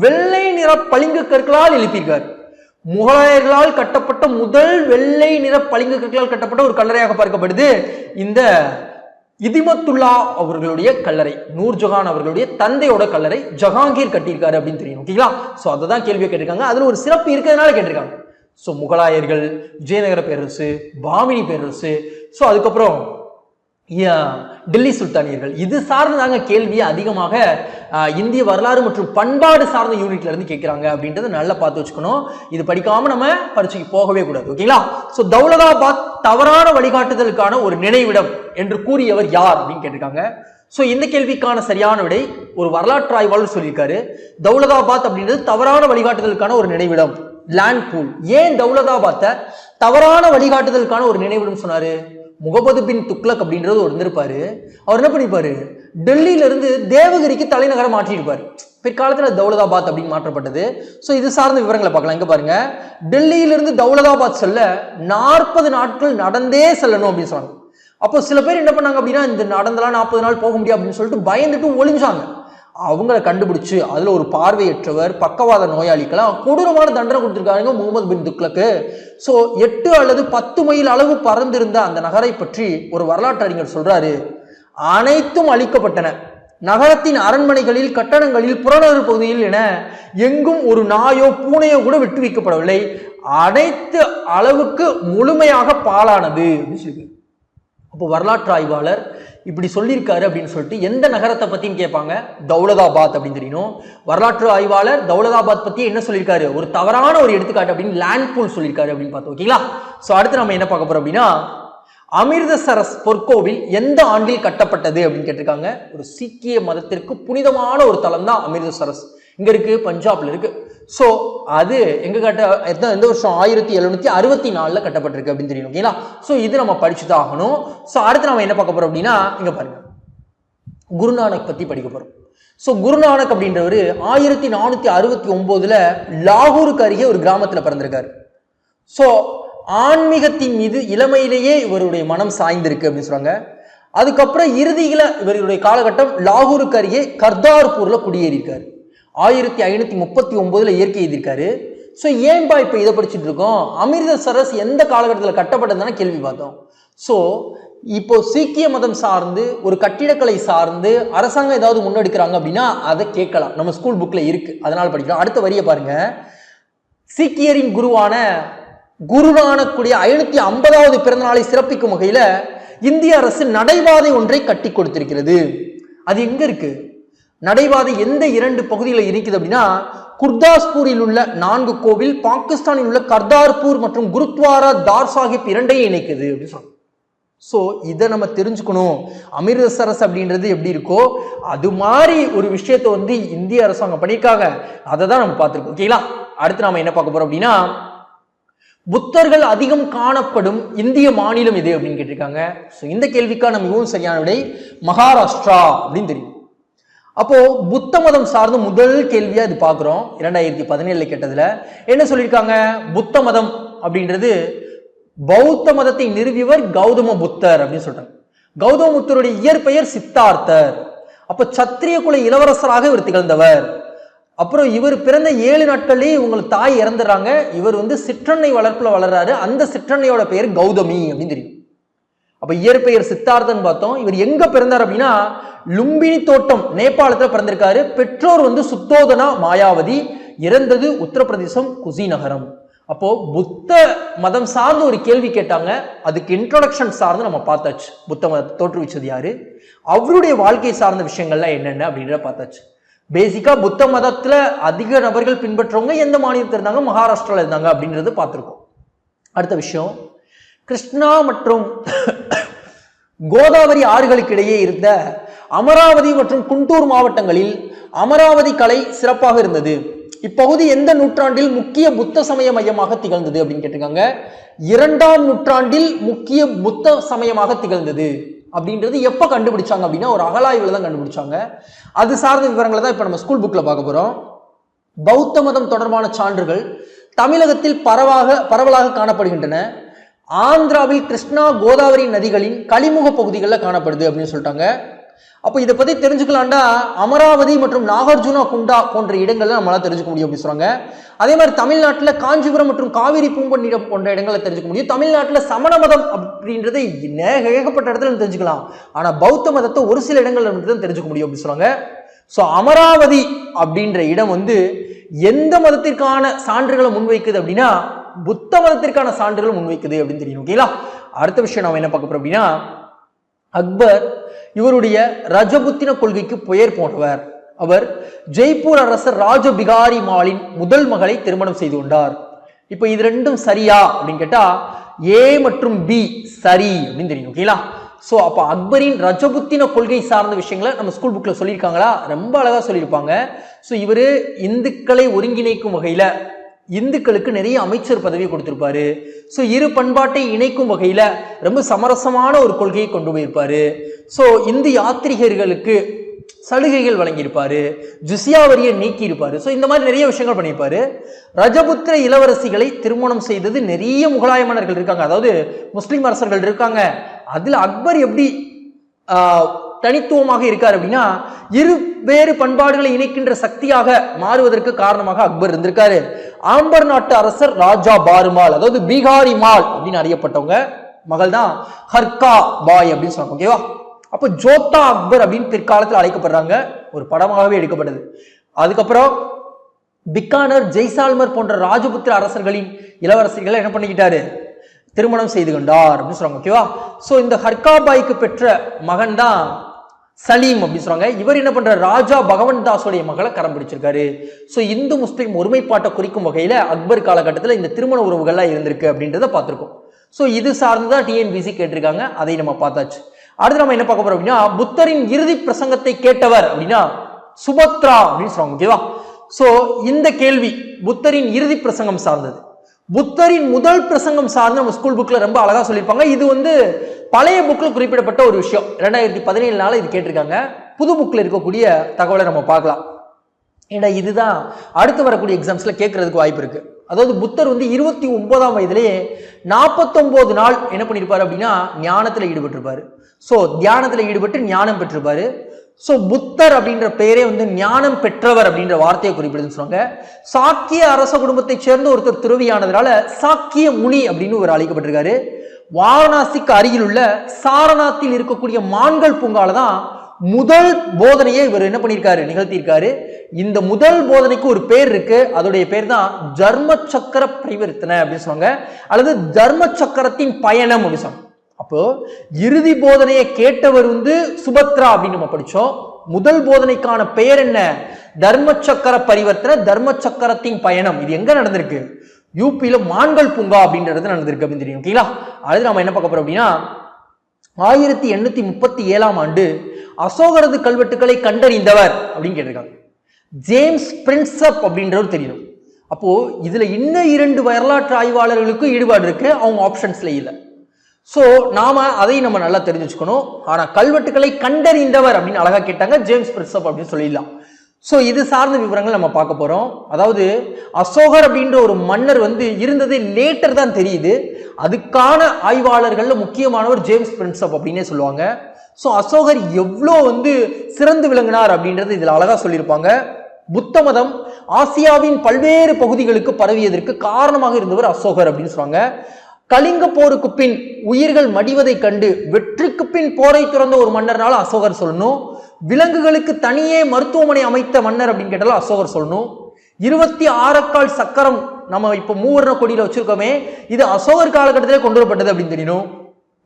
வெள்ளை நிற பளிங்கு கற்களால் எழுப்பியிருக்காரு. முகலாயர்களால் கட்டப்பட்ட முதல் வெள்ளை நிற பளிங்கு கற்களால் கட்டப்பட்ட ஒரு கல்லறையாக பார்க்கப்படுது இந்த இதிமத்துல்லா அவர்களுடைய கல்லறை. நூர்ஜஹான் அவர்களுடைய தந்தையோட கல்லறை ஜஹாங்கீர் கட்டியிருக்காரு அப்படின்னு தெரியும். ஓகேங்களா? ஸோ அதை தான் கேள்வியை கேட்டிருக்காங்க. அதுல ஒரு சிறப்பு இருக்கிறதுனால கேட்டிருக்காங்க. ஸோ முகலாயர்கள், விஜயநகர பேரரசு, பாமினி பேரரசு, ஸோ அதுக்கப்புறம் டெல்லி சுல்தானியர்கள், இது சார்ந்தாங்க கேள்வியை அதிகமாக இந்திய வரலாறு மற்றும் பண்பாடு சார்ந்த யூனிட்ல இருந்து கேட்கிறாங்க அப்படின்றத நல்லா பார்த்து வச்சுக்கணும். இது படிக்காம நம்ம பரீட்சைக்கு போகவே கூடாது. ஓகேங்களா? ஸோ தௌலதாபாத் தவறான வழிகாட்டுதலுக்கான ஒரு நினைவிடம் என்று கூறியவர் யார் அப்படின்னு கேட்டிருக்காங்க. ஸோ இந்த கேள்விக்கான சரியான விடை ஒரு வரலாற்று ஆய்வாளர் சொல்லியிருக்காரு. தௌலதாபாத் அப்படின்றது தவறான வழிகாட்டுதலுக்கான ஒரு நினைவிடம், லேண்ட் பூல். ஏன் தௌலதாபாத்தை தவறான வழிகாட்டுதலுக்கான ஒரு நினைவிடம் சொன்னாரு? முகமது பின் துக்ளக் அப்படின்றது ஒரு இருந்திருப்பாரு. அவர் என்ன பண்ணிருப்பாரு, டெல்லியில இருந்து தேவகிரிக்கு தலைநகரம் மாற்றிருப்பாரு. பிற்காலத்தில் தௌலதாபாத் அப்படின்னு மாற்றப்பட்டது. ஸோ இது சார்ந்த விவரங்களை பார்க்கலாம். இங்க பாருங்க, டெல்லியிலிருந்து தௌலதாபாத் செல்ல 40 நாட்கள் நடந்தே செல்லணும் அப்படின்னு சொன்னாங்க. அப்போ சில பேர் என்ன பண்ணாங்க அப்படின்னா, இந்த நடந்தெல்லாம் 40 நாள் போக முடியும் அப்படின்னு சொல்லிட்டு பயந்துட்டு ஒளிஞ்சாங்க. அவங்கள கண்டுபிடிச்சு அதுல ஒரு பார்வையற்றவர், பக்கவாத நோயாளிக்கெல்லாம் கொடூரமான தண்டனை கொடுத்திருக்காங்க முகமது பின் துக்ளக்கு. ஸோ 8 அல்லது 10 மைல் அளவு பறந்திருந்த அந்த நகரை பற்றி ஒரு வரலாற்று அறிஞர் சொல்றாரு, அனைத்தும் அழிக்கப்பட்டன. நகரத்தின் அரண்மனைகளில், கட்டடங்களில், புறநகர் பகுதியில் என எங்கும் ஒரு நாயோ பூனையோ கூட விட்டு வைக்கப்படவில்லை. அனைத்து அளவுக்கு முழுமையாக பாழானது அப்படின்னு சொல்லி. அப்போ வரலாற்று ஆய்வாளர் இப்படி சொல்லியிருக்காரு அப்படின்னு சொல்லிட்டு எந்த நகரத்தை பத்தியும் கேட்பாங்க, தௌலதாபாத் அப்படின்னு தெரியணும். வரலாற்று ஆய்வாளர் தௌலதாபாத் பத்தி என்ன சொல்லியிருக்காரு, ஒரு தவறான ஒரு எடுத்துக்காட்டு அப்படின்னு லேண்ட் பூல் சொல்லியிருக்காரு அப்படின்னு பார்த்தோம். ஓகேங்களா? ஸோ அடுத்து நம்ம என்ன பார்க்க போறோம் அப்படின்னா, அமிர்தசரஸ் பொற்கோவில் எந்த ஆண்டில் கட்டப்பட்டது அப்படின்னு கேட்டிருக்காங்க. ஒரு சீக்கிய மதத்திற்கு புனிதமான ஒரு தலம் தான் அமிர்தசரஸ். இங்க இருக்கு, பஞ்சாப்ல இருக்கு. ஸோ அது எங்க எந்த வருஷம் 1764 கட்டப்பட்டிருக்கு அப்படின்னு தெரியும். ஓகேங்களா? ஸோ இது நம்ம படிச்சுதான் ஆகணும். ஸோ அடுத்து நம்ம என்ன பார்க்க போறோம் அப்படின்னா, இங்க பாருங்க, குருநானக் பத்தி படிக்க போறோம். ஸோ குருநானக் அப்படின்றவர் 1469 லாகூருக்கு அருகே ஒரு கிராமத்துல பிறந்திருக்காரு. ஸோ ஆன்மீகத்தின் மீது இளமையிலேயே இவருடைய மனம் சாய்ந்திருக்கு அப்படின்னு சொல்றாங்க. அதுக்கப்புறம் இறுதியில இவருடைய காலகட்டம் லாகூருக்கு அருகே கர்தார்பூர்ல குடியேறியிருக்காரு. 1539 இயற்கை எழுதியிருக்காரு. ஸோ ஏன்பா இப்போ இதை படிச்சுட்டு இருக்கோம், அமிர்தசரஸ் எந்த காலகட்டத்தில் கட்டப்பட்டதுன்னு கேள்வி பார்த்தோம். ஸோ இப்போ சீக்கிய மதம் சார்ந்து ஒரு கட்டிடக்கலை சார்ந்து அரசாங்கம் ஏதாவது முன்னெடுக்கிறாங்க அப்படின்னா அதை கேட்கலாம். நம்ம ஸ்கூல் புக்ல இருக்கு, அதனால படிக்கலாம். அடுத்த வரியை பாருங்க, சீக்கியரின் குருவான குருநானக் 550வது பிறந்த நாளை சிறப்பிக்கும் வகையில இந்திய அரசு நடைபாதை ஒன்றை கட்டி கொடுத்திருக்கிறது. அது எங்க இருக்கு? நடைபாதை எந்த 2 பகுதியில் இருக்குது அப்படின்னா, குர்தாஸ்பூரில் உள்ள 4 கோவில், பாகிஸ்தானில் உள்ள கர்தார்பூர் மற்றும் குருத்வாரா தார் சாஹிப் 2ஐயும் இணைக்குது அப்படின்னு சொல்றாங்க. ஸோ இதை நம்ம தெரிஞ்சுக்கணும். அமிர்தசரஸ் அப்படின்றது எப்படி இருக்கோ அது மாதிரி ஒரு விஷயத்தை இந்திய அரசாங்கம் பண்ணியிருக்காங்க. அதை தான் நம்ம பார்த்துருக்கோம். ஓகேங்களா? அடுத்து நாம என்ன பார்க்க போறோம் அப்படின்னா, புத்தர்கள் அதிகம் காணப்படும் இந்திய மாநிலம் எது அப்படின்னு கேட்டிருக்காங்க. ஸோ இந்த கேள்விக்கான மிகவும் சரியான விடை மகாராஷ்டிரா அப்படின்னு தெரியும். அப்போ புத்த மதம் சார்ந்த முதல் கேள்வியா இது பார்க்கிறோம். 2017 கேட்டதுல என்ன சொல்லியிருக்காங்க, புத்த மதம் அப்படின்றது பௌத்த மதத்தை நிறுவியவர் கௌதம புத்தர் அப்படின்னு சொல்றாங்க. கௌதம புத்தருடைய இயற்பெயர் சித்தார்த்தர். அப்ப சத்திரிய குல இளவரசராக இவர் திகழ்ந்தவர். அப்புறம் இவர் பிறந்த 7 நாட்கள்லயே இவங்களுக்கு தாய் இறந்துடுறாங்க. இவர் சிற்றன்னை வளர்ப்புல வளர்றாரு. அந்த சிற்றன்னையோட பெயர் கௌதமி அப்படின்னு தெரியும். அப்ப இயற்பெயர் சித்தார்த்தன் பார்த்தோம். இவர் எங்க பிறந்தார் அப்படின்னா, லும்பினி தோட்டம் நேபாளத்துல பிறந்திருக்காரு. பெற்றோர் சுத்தோதனா மாயாவதி. இறந்தது உத்தரப்பிரதேசம் குசிநகரம். அப்போ புத்த மதம் சார்ந்த ஒரு கேள்வி கேட்டாங்க, அதுக்கு இன்ட்ரோடக்ஷன் சார்ந்து நம்ம பார்த்தாச்சு. புத்த மதத்தை தோற்றுவிச்சது யாரு, அவருடைய வாழ்க்கை சார்ந்த விஷயங்கள்லாம் என்னென்ன அப்படின்றத பார்த்தாச்சு. பேசிக்கா புத்த மதத்துல அதிக நபர்கள் பின்பற்றவங்க எந்த மாநிலத்தில் இருந்தாங்க, மகாராஷ்டிரால இருந்தாங்க அப்படின்றது பார்த்திருக்கோம். அடுத்த விஷயம், கிருஷ்ணா மற்றும் கோதாவரி ஆறுகளுக்கு இடையே இருந்த அமராவதி மற்றும் குண்டூர் மாவட்டங்களில் அமராவதி கலை சிறப்பாக இருந்தது. இப்பகுதி எந்த நூற்றாண்டில் முக்கிய புத்த சமய மையமாக திகழ்ந்தது அப்படின்னு கேட்டிருக்காங்க. 2ஆம் நூற்றாண்டில் முக்கிய புத்த சமயமாக திகழ்ந்தது அப்படின்றது எப்ப கண்டுபிடிச்சாங்க அப்படின்னா ஒரு அகழாய்வுல தான் கண்டுபிடிச்சாங்க. அது சார்ந்த விவரங்களை தான் இப்ப நம்ம ஸ்கூல் புக்ல பார்க்க போறோம். பௌத்த மதம் தொடர்பான சான்றுகள் தமிழகத்தில் பரவலாக காணப்படுகின்றன. ஆந்திராவில் கிருஷ்ணா கோதாவரி நதிகளின் கழிமுக பகுதிகளில் காணப்படுது அப்படின்னு சொல்லிட்டாங்க. அப்போ இதை பத்தி தெரிஞ்சுக்கலாம்டா அமராவதி மற்றும் நாகார்ஜுனா குண்டா போன்ற இடங்கள்ல நம்மளால தெரிஞ்சுக்க முடியும் அப்படின்னு சொல்றாங்க. அதே மாதிரி தமிழ்நாட்டில் காஞ்சிபுரம் மற்றும் காவிரி பூம்பொன்னிடம் போன்ற இடங்களை தெரிஞ்சுக்க முடியும். தமிழ்நாட்டில் சமண மதம் அப்படின்றத ஏகப்பட்ட இடத்துல தெரிஞ்சுக்கலாம். ஆனா பௌத்த மதத்தை ஒரு சில இடங்கள்ல தான் தெரிஞ்சுக்க முடியும் அப்படின்னு சொல்றாங்க. ஸோ அமராவதி அப்படின்ற இடம் எந்த மதத்திற்கான சான்றுகளை முன்வைக்குது அப்படின்னா புத்த மதத்திற்கான சான்றுகள் முன்வைக்குது அப்படின்னு தெரியும். ஓகேங்களா? அடுத்த விஷயம் நாம என்ன பார்க்க போறோம் அப்படின்னா அக்பர் இவருடைய ரஜபுத்தின கொள்கைக்கு பெயர் போனவர். அவர் ஜெய்ப்பூர் அரசர் ராஜபிகாரி மாலின் முதல் மகளை திருமணம் செய்து கொண்டார். இப்ப இது ரெண்டும் சரியா அப்படின்னு கேட்டா ஏ மற்றும் பி சரி அப்படின்னு தெரியும். ஓகேங்களா? சோ அப்ப அக்பரின் ரஜபுத்தின கொள்கை சார்ந்த விஷயங்களை நம்ம ஸ்கூல் புக்ல சொல்லியிருக்காங்களா? ரொம்ப அழகா சொல்லியிருப்பாங்க. சோ இவரு இந்துக்களை ஒருங்கிணைக்கும் வகையில இந்துக்களுக்கு நிறைய அமைச்சர் பதவி கொடுத்திருப்பாரு. ஸோ இரு பண்பாட்டை இணைக்கும் வகையில ரொம்ப சமரசமான ஒரு கொள்கையை கொண்டு போயிருப்பாரு. ஸோ இந்து யாத்திரிகர்களுக்கு சலுகைகள் வழங்கியிருப்பாரு, ஜிஸ்யா வரியை நீக்கி இருப்பாரு. ஸோ இந்த மாதிரி நிறைய விஷயங்கள் பண்ணியிருப்பாரு. ரஜபுத்திர இளவரசிகளை திருமணம் செய்தது நிறைய முகலாய மன்னர்கள் இருக்காங்க, அதாவது முஸ்லிம் அரசர்கள் இருக்காங்க. அதுல அக்பர் எப்படி தனித்துவமாக இருக்கார் அப்படின்னா இரு வேறு பண்பாடுகளை இணைக்கின்ற சக்தியாக மாறுவதற்கு காரணமாக அக்பர் இருந்திருக்காரு. ஆம்பர் நாட்டு அரசர் ராஜா பாருமால், அதாவது பீகாரி மால் அப்படின்னு அறியப்பட்டவங்க மகள் தான் ஹர்கா பாய் அப்படின்னு சொன்னாங்க. ஓகேவா? அப்போ ஜோத்தா அக்பர் அப்படின்னு பிற்காலத்தில் அழைக்கப்படுறாங்க. ஒரு படமாகவே எடுக்கப்பட்டது. அதுக்கப்புறம் பிக்கானர், ஜெய்சால்மர் போன்ற ராஜபுத்திர அரசர்களின் இளவரசிகளை என்ன பண்ணிக்கிட்டாரு? திருமணம் செய்து கொண்டார் அப்படின்னு சொல்றாங்க. ஓகேவா? சோ இந்த ஹர்காபாய்க்கு பெற்ற மகன் தான் சலீம் அப்படின்னு சொல்றாங்க. இவர் என்ன பண்ற? ராஜா பகவன் தாஸோடைய மகளை கரம் பிடிச்சிருக்காரு. சோ இந்து முஸ்லிம் ஒருமைப்பாட்டை குறிக்கும் வகையில அக்பர் காலகட்டத்தில் இந்த திருமண உறவுகள்லாம் இருந்திருக்கு அப்படின்றத பார்த்திருக்கோம். சோ இது சார்ந்துதான் டிஎன்பிசி கேட்டிருக்காங்க, அதை நம்ம பார்த்தாச்சு. அடுத்து நம்ம என்ன பார்க்க போறோம் அப்படின்னா புத்தரின் இறுதி பிரசங்கத்தை கேட்டவர் அப்படின்னா சுபத்ரா அப்படின்னு சொல்றாங்க. ஓகேவா? சோ இந்த கேள்வி புத்தரின் இறுதி பிரசங்கம் சார்ந்தது. புத்தரின் முதல் பிரசங்கம் சார்ந்து நம்ம ஸ்கூல் புக்ல ரொம்ப அழகா சொல்லியிருப்பாங்க. இது பழைய புக்ல குறிப்பிடப்பட்ட ஒரு விஷயம். 2017 இது கேட்டிருக்காங்க. புது புக்ல இருக்கக்கூடிய தகவலை நம்ம பார்க்கலாம். ஏன்னா இதுதான் அடுத்து வரக்கூடிய எக்ஸாம்ஸ்ல கேட்கறதுக்கு வாய்ப்பு இருக்கு. அதாவது புத்தர் 29ஆம் வயதிலேயே 49 நாள் என்ன பண்ணிருப்பாரு அப்படின்னா ஞானத்துல ஈடுபட்டிருப்பாரு. சோ தியானத்துல ஈடுபட்டு ஞானம் பெற்றிருப்பாரு. சோ புத்தர் அப்படின்ற பெயரே ஞானம் பெற்றவர் அப்படின்ற வார்த்தையை குறிப்பிடுதுன்னு சொன்னாங்க. சாக்கிய அரச குடும்பத்தை சேர்ந்த ஒருத்தர் துறவியானதுனால சாக்கிய முனி அப்படின்னு ஒரு அழைக்கப்பட்டிருக்காரு. வாரணாசிக்கு அருகில் உள்ள சாரநாத்தில் இருக்கக்கூடிய மான்கள் பூங்கால தான் முதல் போதனையை இவர் என்ன பண்ணியிருக்காரு? நிகழ்த்தியிருக்காரு. இந்த முதல் போதனைக்கு ஒரு பேர் இருக்கு. அதோடைய பேர் தான் தர்ம சக்கர பரிவர்த்தனை அப்படின்னு சொன்னாங்க, அல்லது தர்ம சக்கரத்தின் பயணம் அப்படின்னு சொன்னாங்க. அப்போ இறுதி போதனையை கேட்டவர் சுபத்ரா அப்படின்னு நம்ம படிச்சோம். முதல் போதனைக்கான பெயர் என்ன? தர்ம சக்கர பரிவர்த்தனை, தர்ம சக்கரத்தின் பயணம். இது எங்க நடந்திருக்கு? யூபியில மான்கள் பூங்கா அப்படின்றது நடந்திருக்கு அப்படின்னு தெரியும். ஓகேங்களா? அடுத்து நம்ம என்ன பார்க்க போறோம் அப்படின்னா 1837ஆம் ஆண்டு அசோகரது கல்வெட்டுக்களை கண்டறிந்தவர் அப்படின்னு கேட்டிருக்காங்க. ஜேம்ஸ் பிரின்சப் அப்படின்றவர் தெரியணும். அப்போ இதுல இன்னும் 2 வரலாற்று ஆய்வாளர்களுக்கும் ஈடுபாடு இருக்கு, அவங்க ஆப்ஷன்ஸ்ல இல்லை. ஸோ நாம அதை நம்ம நல்லா தெரிஞ்சு வச்சுக்கணும். ஆனா கல்வெட்டுக்களை கண்டறிந்தவர் அப்படின்னு அழகா கேட்டாங்க, ஜேம்ஸ் பிரின்சப் அப்படின்னு சொல்லிடலாம். ஸோ இது சார்ந்த விவரங்கள் நம்ம பார்க்க போறோம். அதாவது அசோகர் அப்படின்ற ஒரு மன்னர் இருந்தது லேட்டர் தான் தெரியுது. அதுக்கான ஆய்வாளர்கள்ல முக்கியமானவர் ஜேம்ஸ் பிரின்சப் அப்படின்னே சொல்லுவாங்க. ஸோ அசோகர் எவ்வளோ சிறந்து விளங்கினார் அப்படின்றது இதுல அழகா சொல்லியிருப்பாங்க. புத்த மதம் ஆசியாவின் பல்வேறு பகுதிகளுக்கு பரவியதற்கு காரணமாக இருந்தவர் அசோகர் அப்படின்னு சொல்லுவாங்க. கலிங்க போருக்கு பின் உயிர்கள் மடிவதை கண்டு வெற்றிக்கு பின் போரை துறந்த ஒரு மன்னர்னால அசோகர் சொல்லணும். விலங்குகளுக்கு தனியே மருத்துவமனை அமைத்த மன்னர் அப்படின்னு கேட்டாலும் அசோகர் சொல்லணும். 26 கால் சக்கரம் நம்ம இப்ப மூவர்ண கொடியில வச்சிருக்கோமே, இது அசோகர் காலகட்டத்திலே கொண்டு வரப்பட்டது அப்படின்னு தெரியணும்.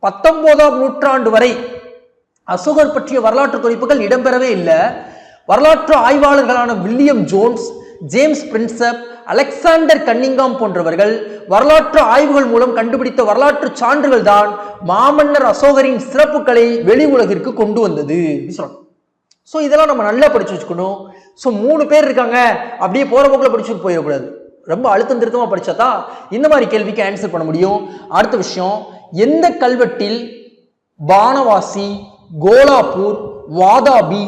19ஆம் நூற்றாண்டு வரை அசோகர் பற்றிய வரலாற்று குறிப்புகள் இடம்பெறவே இல்லை. வரலாற்று ஆய்வாளர்களான William Jones, James Prinsep, Alexander Cunningham போன்றவர்கள் வரலாற்று ஆய்வுகள் மூலம் கண்டுபிடித்த வரலாற்று சான்றுகள் தான் மாமன்னர் அசோகரின் சிறப்புகளை வெளி உலகிற்கு கொண்டு வந்தது சொல்றாங்க. ஸோ இதெல்லாம் நம்ம நல்லா படிச்சு வச்சுக்கணும். ஸோ 3 பேர் இருக்காங்க, அப்படியே போற போக்கில் படிச்சுட்டு போயிடக்கூடாது. ரொம்ப அழுத்தம் திருத்தமா படிச்சாதான் இந்த மாதிரி கேள்விக்கு ஆன்சர் பண்ண முடியும். அடுத்த விஷயம், எந்த கல்வெட்டில் பானவாசி, கோலாப்பூர், வாதாபி,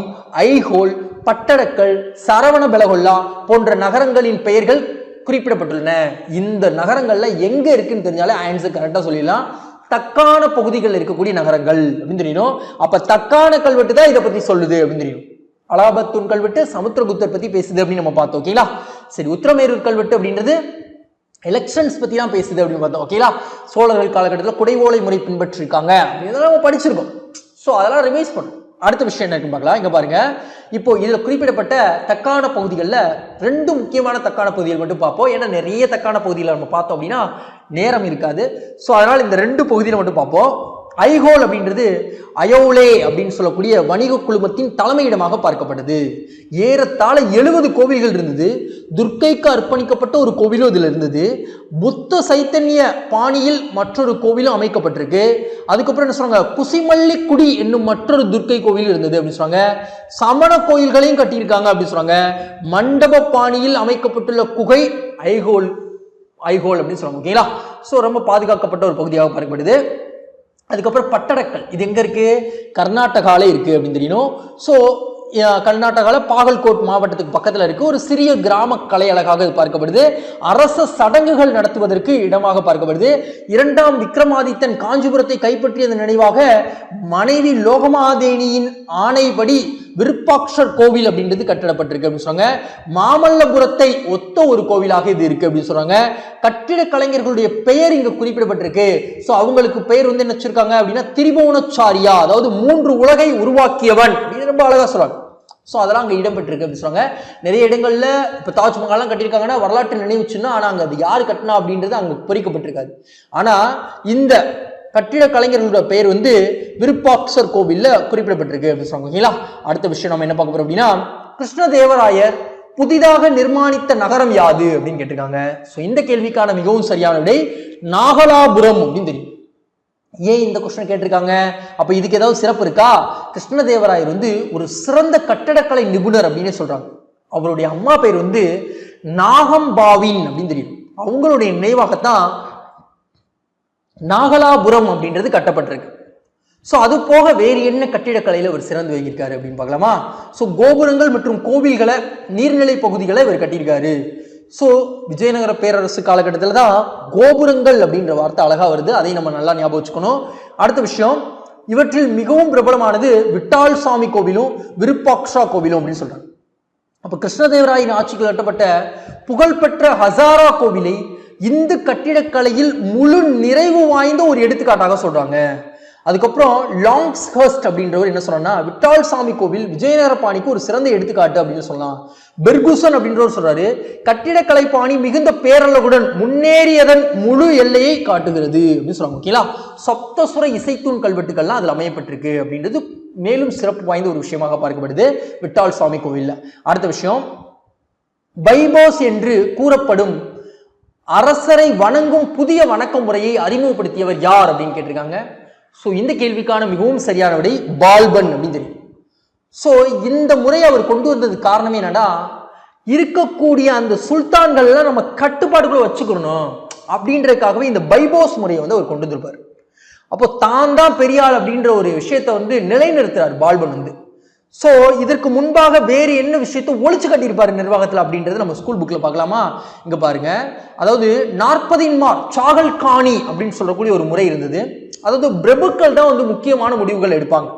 ஐஹோல், பட்டடக்கல், சரவண பெலகொல்லா போன்ற நகரங்களின் பெயர்கள் குறிப்பிடப்பட்டுள்ளன? இந்த நகரங்கள்ல எங்க இருக்குன்னு தெரிஞ்சாலே ஆன்சர் கரெக்டா சொல்லிடலாம். தக்கான பகுதிகள் இருக்கக்கூடிய நகரங்கள் அப்படின்னு தெரியணும். அப்ப தக்கான கல்வெட்டு தான் இதை பத்தி சொல்லுது அப்படின்னு தெரியும். அலாபத் தூண் கல்வெட்டு சமுத்திரகுப்தர் பத்தி பேசுது அப்படின்னு நம்ம பார்த்தோம். ஓகேங்களா? சரி, உத்திரமேரூர் கல்வெட்டு அப்படின்றது எலெக்ஷன்ஸ் பத்தி தான் பேசுது அப்படின்னு பார்த்தோம். ஓகேங்களா? சோழர்கள் காலகட்டத்தில் குடைவோலை முறை பின்பற்றிருக்காங்க அப்படின்னு நம்ம படிச்சிருக்கோம். ஸோ அதெல்லாம் ரிவைஸ் பண்ணும். அடுத்த விஷயம் என்ன இருக்குன்னு பார்க்கலாம். இங்க பாருங்க, இப்போ இதுல குறிப்பிடப்பட்ட தக்கான பகுதிகளில் 2 முக்கியமான தக்கான பகுதிகள் மட்டும் பார்ப்போம். ஏன்னா நிறைய தக்கான பகுதிகளை நம்ம பார்த்தோம் அப்படின்னா நேரம் இருக்காது. ஸோ அதனால இந்த 2 பகுதியில் மட்டும் பார்ப்போம். ஐஹோல் அப்படின்றது அயோலே அப்படின்னு சொல்லக்கூடிய வணிக குழுமத்தின் தலைமையிடமாக பார்க்கப்பட்டது. ஏறத்தாழ 70 கோவில்கள் இருந்தது. துர்க்கைக்கு அர்ப்பணிக்கப்பட்ட ஒரு கோவிலும் இதுல இருந்தது. புத்த சைத்தன்ய பாணியில் மற்றொரு கோவிலும் அமைக்கப்பட்டிருக்கு. அதுக்கப்புறம் என்ன சொல்றாங்க, குசிமல்லி குடி என்னும் மற்றொரு துர்க்கை கோவில் இருந்தது அப்படின்னு சொல்றாங்க. சமண கோயில்களையும் கட்டியிருக்காங்க அப்படின்னு சொல்றாங்க. மண்டப பாணியில் அமைக்கப்பட்டுள்ள குகை ஐஹோல் அப்படின்னு சொல்றாங்க. ஓகேங்களா? ஸோ ரொம்ப பாதுகாக்கப்பட்ட ஒரு பகுதியாக பார்க்கப்படுது. அதுக்கப்புறம் பட்டடக்கல், இது எங்க இருக்கு? கர்நாடகால இருக்கு அப்படின்னு தெரியணும். ஸோ கர்நாடகால பாகல்கோட் மாவட்டத்துக்கு பக்கத்துல இருக்கு. ஒரு சிறிய கிராம கலை அழகாக பார்க்கப்படுது. அரச சடங்குகள் நடத்துவதற்கு இடமாக பார்க்கப்படுது. 2ஆம் விக்ரமாதித்தன் காஞ்சிபுரத்தை கைப்பற்றியதன் நினைவாக மனைவி லோகமாதேனியின் ஆணைப்படி விருப்பாட்சர் கோவில் அப்படின்றது கட்டிடப்பட்டிருக்கு அப்படின்னு சொல்றாங்க. மாமல்லபுரத்தை ஒத்த ஒரு கோவிலாக இது இருக்கு அப்படின்னு சொல்றாங்க. கட்டிட கலைஞர்களுடைய பெயர் இங்க குறிப்பிடப்பட்டிருக்கு. ஸோ அவங்களுக்கு பெயர் வந்து என்ன வச்சிருக்காங்க அப்படின்னா திரிபுவனச்சாரியா, அதாவது 3 உலகை உருவாக்கியவன் அப்படின்னு ரொம்ப அழகா சொல்றாங்க. ஸோ அதெல்லாம் அங்கே இடம்பெற்றிருக்கு அப்படின்னு சொல்றாங்க. நிறைய இடங்கள்ல இப்போ தாஜ்மஹால்லாம் கட்டியிருக்காங்கன்னா வரலாற்று நினைவு சின்னம், ஆனால் அங்கே அது யார் கட்டினா அப்படின்றது அங்கே பொறிக்கப்பட்டிருக்காது. ஆனா இந்த கட்டிட கலைஞர்களோட பெயர் வந்து விருப்பாட்சர் கோவில்ல குறிப்பிடப்பட்டிருக்கு அப்படின்னு சொல்றாங்க. ஓகேங்களா? அடுத்த விஷயம் நம்ம என்ன பார்க்க போறோம் அப்படின்னா, கிருஷ்ணதேவராயர் புதிதாக நிர்மாணித்த நகரம் யாது அப்படின்னு கேட்டிருக்காங்க. ஸோ இந்த கேள்விக்கான மிகவும் சரியான விடை நாகலாபுரம் அப்படின்னு தெரியும். ஏன் இந்த கொஸ்டின் கேட்டிருக்காங்க? அப்ப இதுக்கு ஏதாவது சிறப்பு இருக்கா? கிருஷ்ணதேவராயர் வந்து ஒரு சிறந்த கட்டடக்கலை நிபுணர் அப்படின்னு சொல்றாங்க. அவருடைய அம்மா பேர் வந்து நாகம்பாவின் அப்படின்னு தெரியும். அவங்களுடைய நினைவாகத்தான் நாகலாபுரம் அப்படின்றது கட்டப்பட்டிருக்கு. ஸோ அது போக வேறு என்ன கட்டிடக்கலையில் இவர் சிறந்து வைக்கிருக்காரு அப்படின்னு பார்க்கலாமா? ஸோ கோபுரங்கள் மற்றும் கோவில்களை, நீர்நிலை பகுதிகளை இவர் கட்டியிருக்காரு. ஸோ விஜயநகர பேரரசு காலகட்டத்தில் தான் கோபுரங்கள் அப்படின்ற வார்த்தை அழகா வருது. அதை நம்ம நல்லா ஞாபகம் வச்சுக்கணும். அடுத்த விஷயம், இவற்றில் மிகவும் பிரபலமானது விட்டால் சாமி கோவிலும் விருப்பாக்ஷா கோவிலும் அப்படின்னு சொல்றாங்க. அப்ப கிருஷ்ணதேவராயின் ஆட்சிக்கு கட்டப்பட்ட புகழ்பெற்ற ஹசாரா கோவிலை இந்து கட்டிடக்கலையில் முழு நிறைவு வாய்ந்த ஒரு எடுத்துக்காட்டாக சொல்றாங்க. அதுக்கப்புறம் லாங்ஸ்ஹர்ஸ்ட் அப்படின்றவர் என்ன சொல்றாருன்னா, விட்டால் சாமி கோவில் விஜயநகர பாணிக்கு ஒரு சிறந்த எடுத்துக்காட்டு அப்படின்னு சொல்லலாம். பெர்குசன் அப்படின்றவர் சொல்றாரு, கட்டிடக்கலை பாணி மிகுந்த பேரளவுடன் முன்னேறியதன் முழு எல்லையை காட்டுகிறது அப்படின்னு சொல்றாங்க. ஓகேங்களா? சப்தசுர இசைத்தூண் கல்வெட்டுகள்லாம் அதுல அமையப்பட்டிருக்கு அப்படின்றது மேலும் சிறப்பு வாய்ந்த ஒரு விஷயமாக பார்க்கப்படுது விட்டால் சாமி கோவில்ல. அடுத்த விஷயம், பைபோஸ் என்று கூறப்படும் அரசரை வணங்கும் புதிய வணக்க முறையை அறிமுகப்படுத்தியவர் யார் அப்படின்னு கேட்டிருக்காங்க. ஸோ இந்த கேள்விக்கான மிகவும் சரியான விடை பால்பன் அப்படின்னு தெரியும். ஸோ இந்த முறையை அவர் கொண்டு வந்தது காரணமே என்னன்னா, இருக்கக்கூடிய அந்த சுல்தான்கள்லாம் நம்ம கட்டுப்பாடுக்குள்ள வச்சுக்கணும் அப்படின்றதுக்காகவே இந்த பைபோஸ் முறையை வந்து அவர் கொண்டு வந்திருப்பார். அப்போ தான் தான் பெரியாள் அப்படின்ற ஒரு விஷயத்த வந்து நிலைநிறுத்துறார் பால்பன் வந்து. ஸோ இதற்கு முன்பாக வேறு என்ன விஷயத்தை ஒழிச்சு கட்டியிருப்பாரு நிர்வாகத்தில் அப்படின்றது நம்ம ஸ்கூல் புக்ல பார்க்கலாமா? இங்க பாருங்க, அதாவது 40 சாகல் காணி அப்படின்னு சொல்லக்கூடிய ஒரு முறை இருந்தது. அதாவது பிரபுக்கள் தான் வந்து முக்கியமான முடிவுகள் எடுப்பாங்க.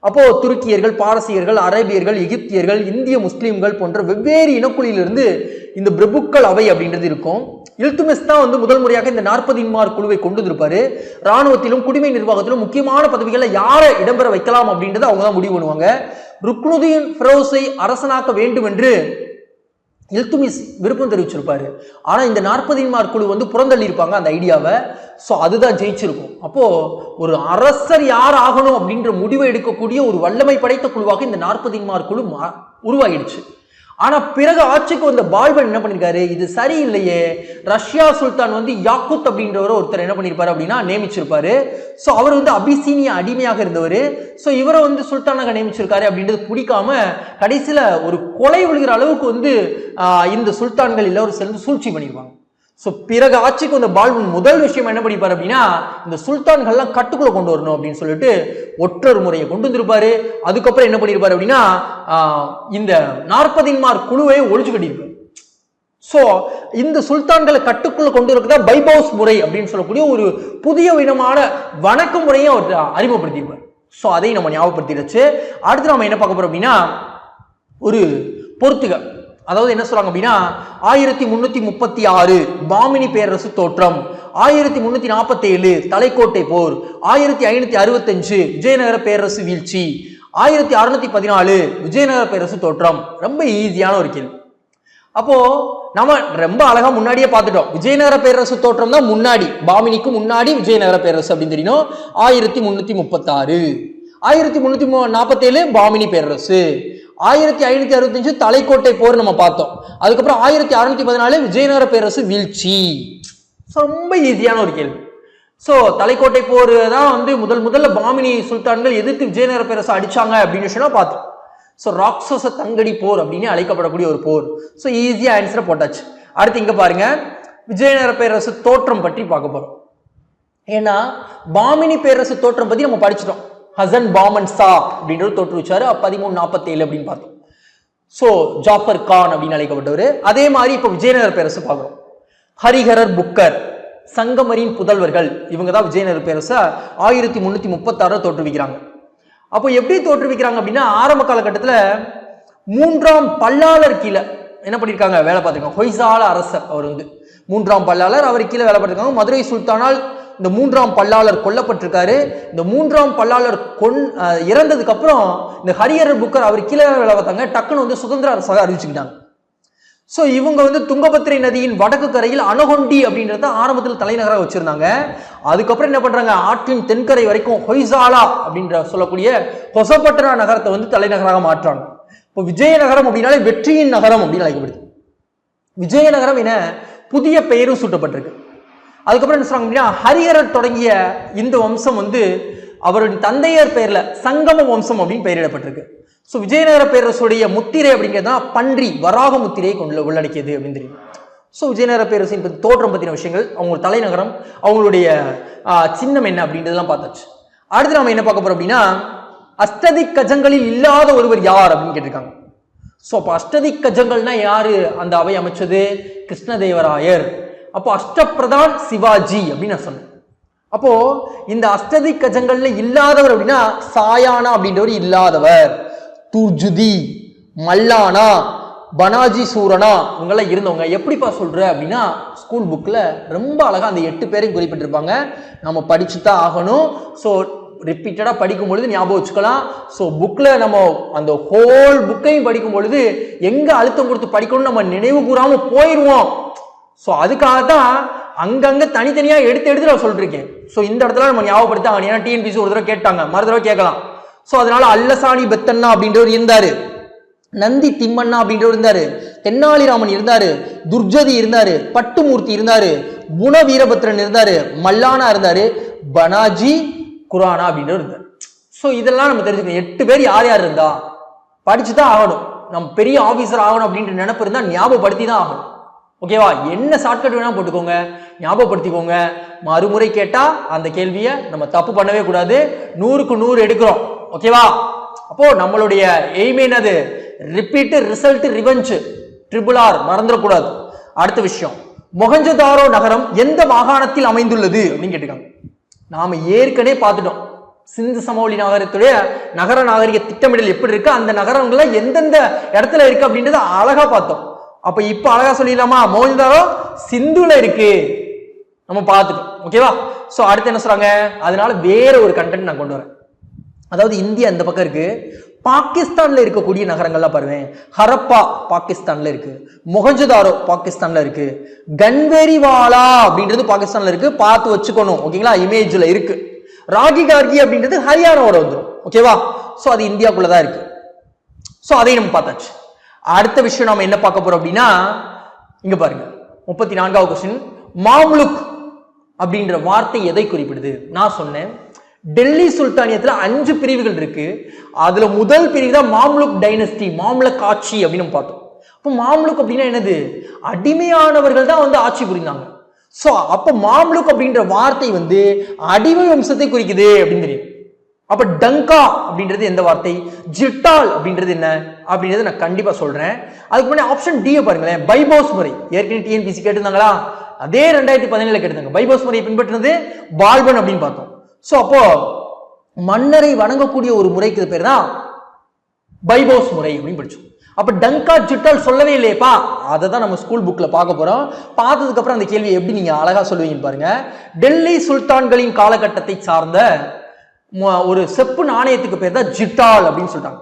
அப்போ துருக்கியர்கள், பாரசீகர்கள், அரேபியர்கள், எகிப்தியர்கள், இந்திய முஸ்லீம்கள் போன்ற வெவ்வேறு இனக்குழியிலிருந்து இந்த பிரபுக்கள் அவை அப்படின்றது இருக்கும். இல்துமிஸ் தான் வந்து முதல் முறையாக இந்த 40 குழுவை கொண்டு வந்திருப்பாரு. ராணுவத்திலும் குடிமை நிர்வாகத்திலும் முக்கியமான பதவிகளை யாரை இடம்பெற வைக்கலாம் அப்படின்றத அவங்க தான் முடிவு பண்ணுவாங்க. ருக்னுதீன் ஃபிரோஸை அரசனாக்க வேண்டும் என்று இல்துமிஸ் விருப்பம் தெரிவிச்சிருப்பாரு. ஆனா இந்த 40 குழு வந்து புறந்தள்ளி இருப்பாங்க அந்த ஐடியாவை. ஸோ அதுதான் ஜெயிச்சிருக்கும். அப்போ ஒரு அரசர் யார் ஆகணும் அப்படின்ற முடிவை எடுக்கக்கூடிய ஒரு வல்லமை படைத்த குழுவாக இந்த 40 குழு உருவாகிடுச்சு. ஆனா பிறகு ஆட்சிக்கு வந்த பால்பன் என்ன பண்ணிருக்காரு, இது சரியில்லையே, ரஷ்யா சுல்தான் வந்து யாக்குத் அப்படின்றவர் ஒருத்தர் என்ன பண்ணிருப்பாரு அப்படின்னா நியமிச்சிருப்பாரு. சோ அவர் வந்து அபிசீனியா அடிமையாக இருந்தவர். சோ இவரை வந்து சுல்தானாக நியமிச்சிருக்காரு அப்படின்றது பிடிக்காம கடைசியில ஒரு கொலை விழுகிற அளவுக்கு வந்து இந்த சுல்தான்கள் எல்லாரும் சேர்ந்து சூழ்ச்சி பண்ணிருவாங்க. சோ பிறகு ஆட்சிக்கு வந்த பால்பன் முதல் விஷயம் என்ன பண்ணிப்பாரு அப்படின்னா, இந்த சுல்தான்கள்லாம் கட்டுக்குள்ள கொண்டு வரணும் அப்படின்னு சொல்லிட்டு ஒற்றர் முறையை கொண்டு வந்திருப்பாரு. அதுக்கப்புறம் என்ன பண்ணிருப்பாரு அப்படின்னா, இந்த 40 குழுவை ஒழிச்சு கட்டியிருப்பாரு. சோ இந்த சுல்தான்களை கட்டுக்குள்ள கொண்டு வரதான் பைபவுஸ் முறை அப்படின்னு சொல்லக்கூடிய ஒரு புதிய விதமான வணக்க முறையை அவர் அறிமுகப்படுத்தியிருப்பார். சோ அதை நம்ம ஞாபகப்படுத்திடுச்சு. அடுத்து நம்ம என்ன பார்க்க போறோம் அப்படின்னா, ஒரு பொறுத்துக, அதாவது என்ன சொல்றாங்க அப்படின்னா 1336 பாமினி பேரரசு தோற்றம், 1347 தலைக்கோட்டை போர், 1565 விஜயநகர பேரரசு வீழ்ச்சி, 1614 விஜயநகர பேரரசு தோற்றம். ரொம்ப ஈஸியான ஒரு கேள்வி. அப்போ நம்ம ரொம்ப அழகா முன்னாடியே பார்த்துட்டோம். விஜயநகர பேரரசு தோற்றம் தான் முன்னாடி, பாமினிக்கு முன்னாடி விஜயநகர பேரரசு அப்படின்னு தெரியணும். 1336, 1347 பாமினி பேரரசு, 1565 தலைக்கோட்டை போர் நம்ம பார்த்தோம். அதுக்கப்புறம் 1614 விஜயநகர பேரரசு வீழ்ச்சி. ரொம்ப ஈஸியான ஒரு கேள்வி. சோ தலைக்கோட்டை போர் தான் வந்து முதல்ல பாமினி சுல்தான்கள் எதிர்த்து விஜயநகர பேரரசு அடிச்சாங்க அப்படின்னு சொன்னா பார்த்தோம். சோ ராட்சச தங்கடி போர் அப்படின்னு அழைக்கப்படக்கூடிய ஒரு போர். சோ ஈஸியா ஆன்சரை போட்டாச்சு. அடுத்து இங்க பாருங்க, விஜயநகர பேரரசு தோற்றம் பற்றி பார்க்க போறோம். ஏன்னா பாமினி பேரரசு தோற்றம் பத்தி நம்ம படிச்சிட்டோம். ஹசன் பாமன் சா அப்படின்றது தோற்றுவிச்சாரு 1347 அப்படின்னு பார்த்தோம். சோ ஜாஃபர் கான் அப்படின்னு அழைக்கப்பட்டவர். அதே மாதிரி இப்ப விஜயநகர பேரரசு பார்க்கிறோம். ஹரிஹரர் புக்கர், சங்கமரின் புதல்வர்கள், இவங்க தான் விஜயநகர பேரரசை 1336 தோற்றுவிக்கிறாங்க. அப்போ எப்படி தோற்றுவிக்கிறாங்க அப்படின்னா, ஆரம்ப காலகட்டத்தில் 3ஆம் பல்லாளர் கீழே என்ன பண்ணியிருக்காங்க, வேலை பார்த்துருக்காங்க. ஹொய்சால அரசர் அவர் வந்து 3ஆம் பல்லாளர், அவர் கீழே வேலை பார்த்துருக்காங்க. மதுரை சுல்தானால் இந்த 3ஆம் பல்லாளர் கொல்லப்பட்டிருக்காரு. இந்த 3ஆம் பல்லாளர் இறந்ததுக்கு அப்புறம் இந்த ஹரிஹரர் புக்கர் அவர் கீழே வேலை பார்த்தாங்க. டக்குன்னு வந்து சுதந்திர அரசாக அறிவிச்சுக்கிட்டாங்க. சோ இவங்க வந்து துங்கபத்திரை நதியின் வடக்கு கரையில் அனகொண்டி அப்படின்றத ஆரம்பத்தில் தலைநகராக வச்சிருந்தாங்க. அதுக்கப்புறம் என்ன பண்றாங்க, ஆற்றின் தென்கரை வரைக்கும் ஹொய்சாலா அப்படின்ற சொல்லக்கூடிய ஹொசபட்டரா நகரத்தை வந்து தலைநகராக மாற்றாங்க. இப்போ விஜயநகரம் அப்படின்னாலே வெற்றியின் நகரம் அப்படின்னு அழைக்கப்படுது. விஜயநகரம் என புதிய பெயரும் சூட்டப்பட்டிருக்கு. அதுக்கப்புறம் என்ன சொல்றாங்க அப்படின்னா, ஹரிஹரர் தொடங்கிய இந்த வம்சம் வந்து அவருடைய தந்தையர் பெயர்ல சங்கம வம்சம் அப்படின்னு பெயரிடப்பட்டிருக்கு. ஸோ விஜயநகர பேரரசுடைய முத்திரை அப்படிங்கிறது பன்றி வராக முத்திரையை உள்ளடக்கியது அப்படின்னு தெரியும். ஸோ விஜயநகர பேரரசின் தோற்றம் பற்றின விஷயங்கள், அவங்க தலைநகரம், அவங்களுடைய சின்னம் என்ன அப்படின்றதெல்லாம் பார்த்தாச்சு. அடுத்து நம்ம என்ன பார்க்க போறோம் அப்படின்னா, அஷ்டதிக் கஜங்களில் இல்லாத ஒருவர் யார் அப்படின்னு கேட்டிருக்காங்க. ஸோ அப்போ அஷ்டதிக் கஜங்கள்னா யாரு அந்த அவை அமைச்சது, கிருஷ்ணதேவராயர். அப்போ அஷ்டப்பிரதான் சிவாஜி அப்படின்னு நான் சொன்னேன். அப்போ இந்த அஷ்டதிக் கஜங்கள்ல இல்லாதவர் அப்படின்னா சாயானா அப்படின்றவர் இல்லாதவர், துர்ஜுதி, மல்லானா, பனாஜி சூரனா இவங்கெல்லாம் இருந்தவங்க. எப்படிப்பா சொல்ற அப்படின்னா, ஸ்கூல் புக்ல ரொம்ப அழகா அந்த 8 பேரையும் குறிப்பிட்டிருப்பாங்க. நம்ம படிச்சுதான் ஆகணும். ஸோ ரிப்பீட்டடா படிக்கும் பொழுது ஞாபகம் வச்சுக்கலாம். ஸோ புக்ல நம்ம அந்த ஹோல் புக்கையும் படிக்கும் பொழுது எங்க அழுத்தம் கொடுத்து படிக்கணும்னு நம்ம நினைவு கூறாம போயிடுவோம். ஸோ அதுக்காகத்தான் அங்கங்க தனித்தனியா எடுத்து நான் சொல்லிருக்கேன். ஸோ இந்த இடத்துல நம்ம ஞாபகப்படுத்த, ஏன்னா டிஎன்பிசி ஒரு தடவை கேட்டாங்க, மறு தடவை கேட்கலாம். ஸோ அதனால அல்லசாணி பெத்தண்ணா அப்படின்றவர் இருந்தாரு, நந்தி திம்மண்ணா அப்படின்றவர் இருந்தாரு, தென்னாலிராமன் இருந்தாரு, துர்ஜதி இருந்தாரு, பட்டுமூர்த்தி இருந்தாரு, குண வீரபத்ரன் இருந்தாரு, மல்லானா இருந்தாரு, பனாஜி குரானா அப்படின்றவர் இருந்தாரு. ஸோ இதெல்லாம் நம்ம தெரிஞ்சுக்கணும். 8 பேர் யார் யார் இருந்தா படிச்சுதான் ஆகணும். நம்ம பெரிய ஆபீசர் ஆகணும் அப்படின்ற நினைப்பு இருந்தா ஞாபகப்படுத்தி தான் ஆகணும். ஓகேவா? என்ன ஷார்ட்கட் வேணா போட்டுக்கோங்க, ஞாபகப்படுத்திக்கோங்க. மறுமுறை கேட்டா அந்த கேள்வியை நம்ம தப்பு பண்ணவே கூடாது. 100க்கு 100 எடுக்கிறோம். ஓகேவா? அப்போ நம்மளுடைய எய்ம் என்னது, ரிப்பீட் ரிசல்ட் ரிவெஞ்ச், RRR மறந்துடக்கூடாது. அடுத்த விஷயம், மொஹஞ்சதாரோ நகரம் எந்த மாகாணத்தில் அமைந்துள்ளது அப்படின்னு கேட்டுக்காங்க. நாம ஏற்கனவே பார்த்துட்டோம், சிந்து சமவெளி நகரத்துடைய நகர நாகரிக திட்டமிடல் எப்படி இருக்கு, அந்த நகரங்கள்ல எந்தெந்த இடத்துல இருக்கு அப்படின்றத அழகா பார்த்தோம். அப்ப இப்ப அழகா சொல்லிடலாமா, மொஹஞ்சதாரோ சிந்துல இருக்கு, நம்ம பார்த்துட்டோம். ஓகேவா? சோ அடுத்து என்ன சொல்றாங்க, அதனால வேற ஒரு கண்டென்ட் நான் கொண்டு வரேன். அதாவது இந்தியா இந்த பக்கம் இருக்கு, பாகிஸ்தான்ல இருக்கக்கூடிய நகரங்கள்லாம் பாருங்க. ஹரப்பா பாகிஸ்தான்ல இருக்கு, மொஹஞ்சதாரோ பாகிஸ்தான்ல இருக்கு, கன்வேரிவாலா அப்படின்றது பாகிஸ்தான்ல இருக்கு, பார்த்து வச்சுக்கணும். ஓகேங்களா? இமேஜ்ல இருக்கு. ராகி கார்கி அப்படின்றது ஹரியானாவோட வந்துடும். ஓகேவா? சோ அது இந்தியாக்குள்ளதான் இருக்கு. சோ அதையும் நம்ம பார்த்தாச்சு. அடுத்த விஷயம் நாம என்ன பார்க்க போறோம் அப்படின்னா, இங்க பாருங்க 34வது क्वेश्चन, மாம்லுக் அப்படின்ற வார்த்தை எதை குறிப்பிடுது? நான் சொன்னேன் டெல்லி சுல்தானியத்துல 5 பிரிவுகள் இருக்கு. அதுல முதல் பிரிவு தான் மாம்லுக் டைனஸ்டி, மாம்லுக் ஆட்சி அப்படின்னு பார்த்தோம். அப்போ மாம்லுக் அப்படின்னா என்னது? அடிமையானவர்கள் தான் வந்து ஆட்சி புரிந்தாங்க. சோ அப்ப மாம்லுக் அப்படின்ற வார்த்தை வந்து அடிமை வம்சத்தை குறிக்குது அப்படின்னு தெரியும். அப்ப டங்கா அப்படின்றது எந்த வார்த்தை? ஜிட்டால் அப்படின்றது என்ன அப்படின்றது நான் கண்டிப்பா சொல்றேன். அதுக்கு முன்னாடி ஆப்ஷன் டி பாருங்களேன், பைபோஸ் முறை. ஏற்கனவே டிஎன்பிசி கேட்டிருந்தாங்களா? அதே 2017 கேட்டிருந்தாங்க. பைபோஸ் முறையை பின்பற்றினது பால்பன் அப்படின்னு பார்த்தோம். சோ அப்போ மன்னரை வணங்கக்கூடிய ஒரு முறைக்கு பேர் தான் பைபோஸ் முறை அப்படின்னு படிச்சோம். அப்ப டங்கா ஜிட்டால் சொல்லவே இல்லையப்பா, அதை தான் நம்ம ஸ்கூல் புக்ல பார்க்க போறோம். பார்த்ததுக்கு அப்புறம் அந்த கேள்வி எப்படி நீங்க அழகா சொல்லுவீங்கன்னு பாருங்க. டெல்லி சுல்தான்களின் காலகட்டத்தை சார்ந்த ஒரு செப்பு நாணயத்துக்கு பேர் தான் ஜிட்டால் அப்படின்னு சொல்றாங்க.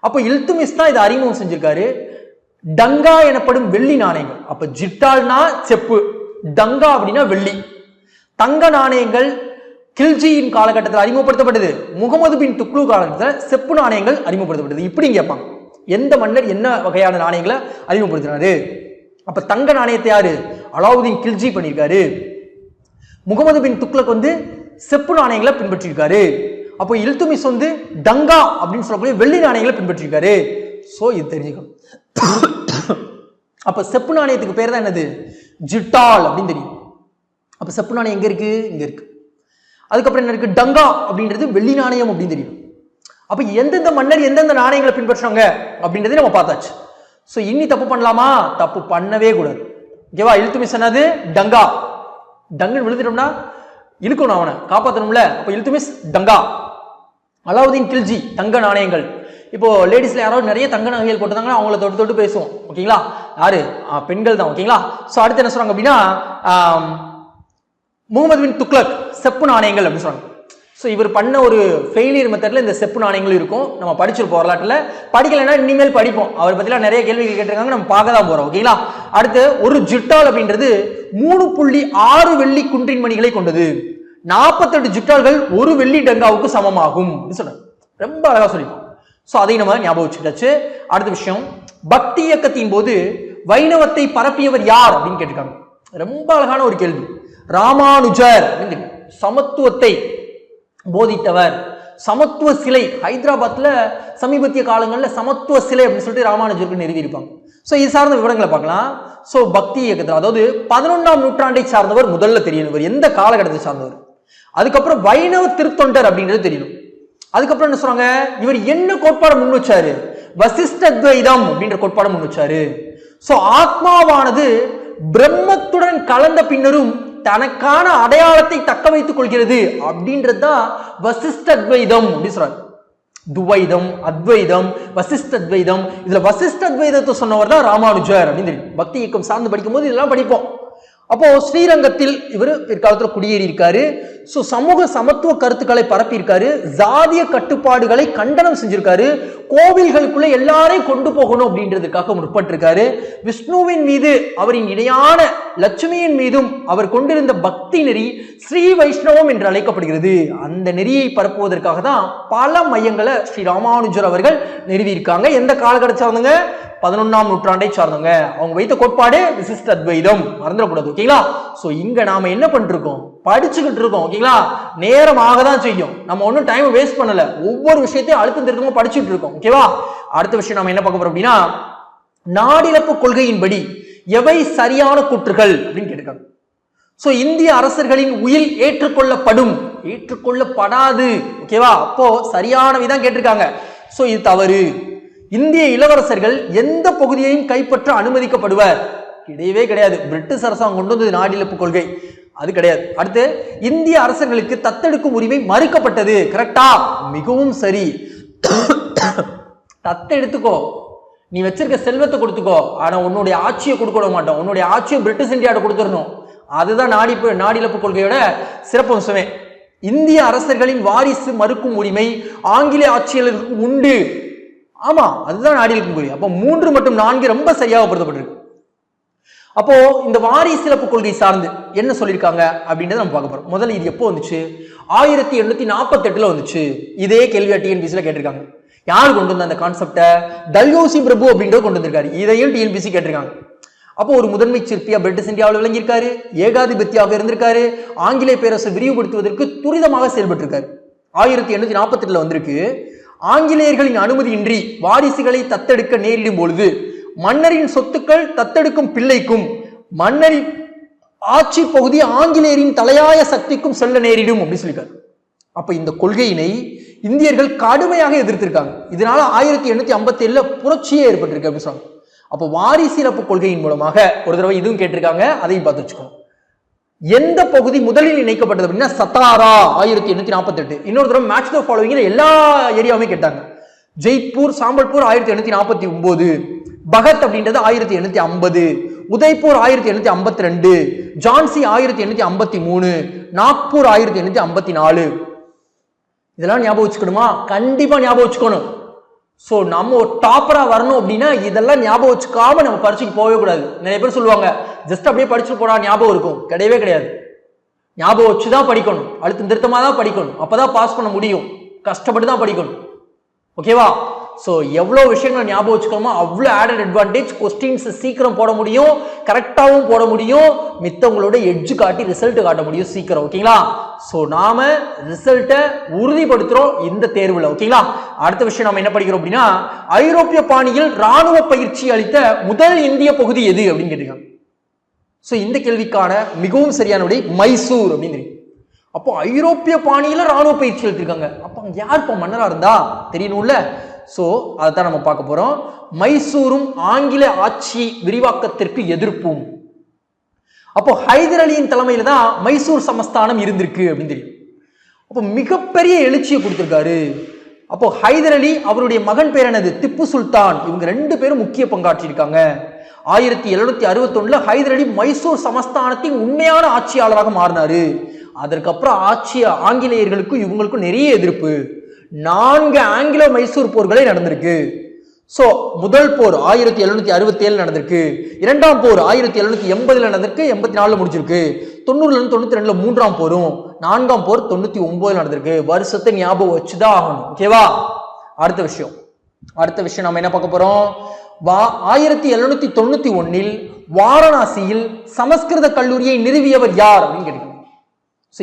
அப்ப இல்துமிஸ் தான் இதை அறிமுகம் செஞ்சிருக்காரு. டங்கா எனப்படும் வெள்ளி நாணயங்கள். அப்ப ஜிட்டால்னா செப்பு, டங்கா அப்படின்னா வெள்ளி. தங்க நாணயங்கள் கில்ஜியின் காலகட்டத்தில் அறிமுகப்படுத்தப்பட்டது. முகமது பின் துக்ளு காலகட்டத்தில் செப்பு நாணயங்கள் அறிமுகப்படுத்தப்பட்டது. இப்படி கேட்பாங்க, எந்த மன்னர் என்ன வகையான நாணயங்களை அறிமுகப்படுத்தினாரு? அப்ப தங்க நாணயத்தை யாரு? அலாவுதீன் கில்ஜி பண்ணியிருக்காரு. முகமது பின் துக்ளக் வந்து செப்பு நாணயங்களை பின்பற்றிருக்காரு. அப்போ இல்துமிஸ் வந்து டங்கா அப்படின்னு சொல்லக்கூடிய வெள்ளி நாணயங்களை பின்பற்றிருக்காரு. சோ இது தெரிஞ்சுக்கணும். அப்ப செப்பு நாணயத்துக்கு பேர் தான் என்னது? ஜிட்டால் அப்படின்னு தெரியும். அப்ப செப்பு நாணயம் எங்க இருக்கு? இங்க இருக்கு. அதுக்கப்புறம் என்ன இருக்கு? டங்கா அப்படின்றது வெள்ளி நாணயம் அப்படின்னு தெரியும். அப்ப எந்தெந்த மன்னர் எந்தெந்த நாணயங்களை பின்பற்றாங்க அப்படின்றதே நம்ம பார்த்தாச்சு. சோ இனி தப்பு பண்ணலாமா? தப்பு பண்ணவே கூடாது. ஓகேவா? இல்துமிஸ் என்னது? டங்கா. டங்குன்னு விழுந்துட்டோம்னா இழுக்கணும், அவனை காப்பாற்றணும்ல. அப்ப இல்துமிஸ் டங்கா. அலாவுதீன் கில்ஜி தங்க நாணயங்கள். இப்போ லேடிஸ்ல யாராவது நிறைய தங்க நகைகள் போட்டுருந்தாங்கன்னா அவங்கள தொட்டு தொட்டு பேசுவோம். ஓகேங்களா? யாரு? பெண்கள் தான். ஓகேங்களா? சோ அடுத்து என்ன சொல்றாங்க அப்படின்னா, முகமது பின் துக்ளக் செப்பு நாணயங்கள் அப்படின்னு சொல்றாங்க. ஸோ இவர் பண்ண ஒரு ஃபெயிலியர் மெத்தட்ல இந்த செப்பு நாணயங்கள் இருக்கும். நம்ம படிச்சிருப்போம் வரலாற்றில். படிக்கலைன்னா இனிமேல் படிப்போம். அவர் பத்திலாம் நிறைய கேள்விகள் கேட்டிருக்காங்க, நம்ம பார்க்க தான் போறோம். ஓகேங்களா? அடுத்து ஒரு ஜிட்டால் அப்படின்றது 3.6 வெள்ளி குன்றின் மணிகளை கொண்டது. 48 ஜிட்டால்கள் ஒரு வெள்ளி டங்காவுக்கு சமமாகும் சொல்றாங்க. ரொம்ப அழகா சொல்லிப்போம். ஸோ அதை நம்ம ஞாபகம் வச்சுட்டாச்சு. அடுத்த விஷயம், பக்தி இயக்கத்தின் போது வைணவத்தை பரப்பியவர் யார் அப்படின்னு கேட்டிருக்காங்க. ரொம்ப அழகான ஒரு கேள்வி. ராமானுஜர் அப்படின்னு. சமத்துவத்தை போதித்தவர். சமத்துவ சிலை ஹைதராபாத்ல சமீபத்திய காலங்களில் சமத்துவ சிலை அப்படின்னு சொல்லிட்டு ராமானுஜருக்கு நிறுவியிருப்பாங்க. ஸோ இது சார்ந்த விவரங்களை பார்க்கலாம். ஸோ பக்தி இயக்கத்தில், அதாவது 11ஆம் நூற்றாண்டை சார்ந்தவர் முதல்ல தெரியணும், எந்த காலகட்டத்தை சார்ந்தவர். அதுக்கப்புறம் வைணவ திருத்தொண்டர் அப்படின்றது தெரியணும். அதுக்கப்புறம் என்ன சொல்றாங்க, இவர் என்ன கோட்பாடு முன் வச்சாரு? வசிஷ்ட துவைதம் அப்படின்ற கோட்பாடு முன் வச்சாரு. ஸோ ஆத்மாவானது பிரம்மத்துடன் கலந்த பின்னரும் தனக்கான அடையாளத்தை தக்க வைத்துக் கொள்கிறது அப்படின்றதுதான் வசிஷ்ட துவைதம் அப்படின்னு சொல்றாரு. துவைதம், அத்வைதம், வசிஷ்ட துவைதம். இதுல வசிஷ்ட துவைதத்தை சொன்னவர் தான் ராமானுஜர் அப்படின்னு தெரியும். பக்தி இயக்கம் சார்ந்து படிக்கும் போது இதெல்லாம் படிப்போம். அப்போ ஸ்ரீரங்கத்தில் இவர் பிற்காலத்தில் குடியேறி இருக்காரு. ஸோ சமூக சமத்துவ கருத்துக்களை பரப்பி இருக்காரு. ஜாதிய கட்டுப்பாடுகளை கண்டனம் செஞ்சிருக்காரு. கோவில்களுக்குள்ள எல்லாரையும் கொண்டு போகணும் அப்படின்றதுக்காக முற்பட்டிருக்காரு. விஷ்ணுவின் மீது அவரின் இணையான லட்சுமியின் மீதும் அவர் கொண்டிருந்த பக்தி நெறி ஸ்ரீ வைஷ்ணவம் என்று அழைக்கப்படுகிறது. அந்த நெறியை பரப்புவதற்காக தான் பல மையங்களை ஸ்ரீ ராமானுஜர் அவர்கள் நிறுவியிருக்காங்க. எந்த காலகட்டத்தை சார்ந்தவங்க? 11ஆம் நூற்றாண்டை சார்ந்தவங்க. அவங்க வைத்த கோட்பாடு விசிஷ்ட அத்வைதம், மறந்துடக்கூடாது. ஓகேங்களா? சோ இங்க நாம என்ன பண்ணிட்டு இருக்கோம்? படிச்சுக்கிட்டு இருக்கோம். ஓகேங்களா? நேரமாக தான் செய்யும். நம்ம ஒன்னும் டைம் வேஸ்ட் பண்ணல. ஒவ்வொரு விஷயத்தையும் அழுத்தம் திருத்தமா படிச்சுட்டு இருக்கோம். ஓகேவா? அடுத்த விஷயம் நாம என்ன பார்க்க போறோம் அப்படின்னா, நாடிழப்பு கொள்கையின்படி எவை சரியான கூற்றுகள் அப்படின்னு கேட்டிருக்காங்க. சோ இந்திய அரசர்களின் உயில் ஏற்றுக்கொள்ளப்படும், ஏற்றுக்கொள்ளப்படாது. ஓகேவா? அப்போ சரியானவை தான் கேட்டிருக்காங்க. சோ இது தவறு. இந்திய இளவரசர்கள் எந்த பகுதியையும் கைப்பற்ற அனுமதிக்கப்படுவர்? கிடையவே கிடையாது. பிரிட்டிஷ் அரசாங்கம் கொண்டு வந்தது நாடிழப்பு கொள்கை, அது கிடையாது. அடுத்து, இந்திய அரசர்களுக்கு தத்தெடுக்கும் உரிமை மறுக்கப்பட்டது. கரெக்டா? மிகவும் சரி. தத்தெடுத்துக்கோ, நீ வச்சிருக்க செல்வத்தை கொடுத்துக்கோ, ஆனா உன்னுடைய ஆட்சியை கொடுக்க மாட்டோம். உன்னுடைய ஆட்சியை பிரிட்டிஷ் இந்தியாவோட கொடுத்துடணும். அதுதான் நாடிழப்பு கொள்கையோட சிறப்பம்சமே. இந்திய அரசர்களின் வாரிசு மறுக்கும் உரிமை ஆங்கிலேய ஆட்சியாளருக்கு உண்டு. ஆமா, அதுதான் நாடிழப்பு கொள்கை. அப்போ 3 மற்றும் 4 ரொம்ப சரியாக பொருத்தப்பட்டிருக்கு. அப்போ இந்த வாரிசிலப்பு கொள்கை சார்ந்து என்ன சொல்லியிருக்காங்க அப்படின்றத நம்ம பார்க்க போறோம். முதல்ல இது எப்போ வந்துச்சு? 1848 வந்துச்சு. இதே கேள்வியா டிஎன்பிசில கேட்டிருக்காங்க. யார் கொண்டு வந்த அந்த கான்செப்டை? தல்யோசி பிரபு அப்படின்றவர் கொண்டு வந்திருக்காரு. இதையும் டிஎன்பிசி கேட்டிருக்காங்க. அப்போ ஒரு முதன்மை சிற்பியா பிரிட்டிஷ் இந்தியாவில் விளங்கியிருக்காரு, ஏகாதிபத்தியாக இருந்திருக்காரு, ஆங்கிலேய பேரரசை விரிவுபடுத்துவதற்கு துரிதமாக செயல்பட்டு இருக்காரு. 1848 வந்திருக்கு. ஆங்கிலேயர்களின் அனுமதியின்றி வாரிசுகளை தத்தெடுக்க நேரிடும் பொழுது மன்னரின் சொத்துக்கள் தத்தெடுக்கும் பிள்ளைக்கும் மன்னரின் ஆட்சி பகுதி ஆங்கிலேயரின் தலையாய சக்திக்கும் செல்ல நேரிடும் அப்படின்னு சொல்லியிருக்காரு. அப்ப இந்த கொள்கையினை இந்தியர்கள் கடுமையாக எதிர்த்திருக்காங்க. இதனால 1857 புரட்சியே ஏற்பட்டிருக்கு அப்படின்னு சொன்னாங்க. அப்போ வாரிசிறப்பு கொள்கையின் மூலமாக ஒரு தடவை இதுவும் கேட்டிருக்காங்க, அதையும் பார்த்து வச்சுக்கணும். எந்த பகுதி முதலில் இணைக்கப்பட்டது அப்படின்னா சத்தாரா 1848. இன்னொரு தடவை மேட்ச் த ஃபாலோவிங்ல எல்லா ஏரியாவுமே கேட்டாங்க. ஜெய்ப்பூர், சாம்பல்பூர் 1849, பகத் அப்படின்றது 1850, உதய்பூர் 1852, ஜான்சி 1853, நாக்பூர் 1854. இதெல்லாம் ஞாபகம் வச்சுக்கணுமா? கண்டிப்பா ஞாபகம் வச்சுக்கணும். சோ நம்ம ஒரு டாப்பரா வரணும் அப்படின்னா இதெல்லாம் ஞாபகம் வச்சுக்காம நம்ம பரீட்சைக்கு போகவே கூடாது. நிறைய பேர் சொல்லுவாங்க ஜஸ்ட் அப்படியே படிச்சு போனா ஞாபகம் இருக்கும். கிடையவே கிடையாது. ஞாபகம் வச்சுதான் படிக்கணும், அழுத்தம் திருத்தமா தான் படிக்கணும், அப்பதான் பாஸ் பண்ண முடியும். கஷ்டப்பட்டு தான் படிக்கணும். ஓகேவா? ஸோ எவ்வளோ விஷயங்கள் ஞாபகம் வச்சுக்கணுமோ அவ்வளோ ஆடட் அட்வான்டேஜ். கொஸ்டின்ஸ் சீக்கிரம் போட முடியும், கரெக்டாகவும் போட முடியும், மித்தவங்களோட எட்ஜ் காட்டி ரிசல்ட் காட்ட முடியும் சீக்கிரம். ஓகேங்களா? ஸோ நாம ரிசல்ட்டை உறுதிப்படுத்துறோம் இந்த தேர்வில். ஓகேங்களா? அடுத்த விஷயம் நம்ம என்ன படிக்கிறோம் அப்படின்னா, ஐரோப்பிய பாணியில் ராணுவ பயிற்சி அளித்த முதல் இந்திய பகுதி எது அப்படின்னு கேட்டிருக்காங்க. ஸோ இந்த கேள்விக்கான மிகவும் சரியான விடை மைசூர் அப்படின்னு. அப்போ ஐரோப்பிய பாணியில ராணுவ பயிற்சி அளித்திருக்காங்க. அப்போ யார் இப்போ மன்னரா இருந்தா தெரியணும்ல. சோ அதான் நம்ம பார்க்க போறோம். மைசூரும் ஆங்கில ஆட்சி விரிவாக்கத்திற்கு எதிர்ப்பும். அப்போ ஹைதர் அலியின் தலைமையில தான் மைசூர் சமஸ்தானம் இருந்திருக்கு அப்படின்னு தெரியும். அப்போ மிகப்பெரிய எழுச்சியை கொடுத்திருக்காரு. அப்போ ஹைதர் அலி, அவருடைய மகன் பேர் என்னது, திப்பு சுல்தான், இவங்க ரெண்டு பேரும் முக்கிய பங்காற்றி இருக்காங்க. 1761 ஹைதர் அலி மைசூர் சமஸ்தானத்தின் உண்மையான ஆட்சியாளராக மாறினாரு. அதற்கப்புறம் ஆங்கிலேயர்களுக்கும் இவங்களுக்கும் நிறைய எதிர்ப்பு. 4 ஆங்கிலோ மைசூர் போர்களை நடந்திருக்கு. சோ முதல் போர் 1767 நடந்திருக்கு, இரண்டாம் போர் 1780 நடந்திருக்கு, 84 முடிஞ்சிருக்கு, 90 92 மூன்றாம் போரும், 4ஆம் போர் 99 நடந்திருக்கு. வருஷத்தை ஞாபகம் வச்சுதான் ஆகணும். ஓகேவா? அடுத்த விஷயம் நம்ம என்ன பார்க்க போறோம்? 1791 வாரணாசியில் சமஸ்கிருத கல்லூரியை நிறுவியவர் யார் அப்படின்னு கேட்கணும்.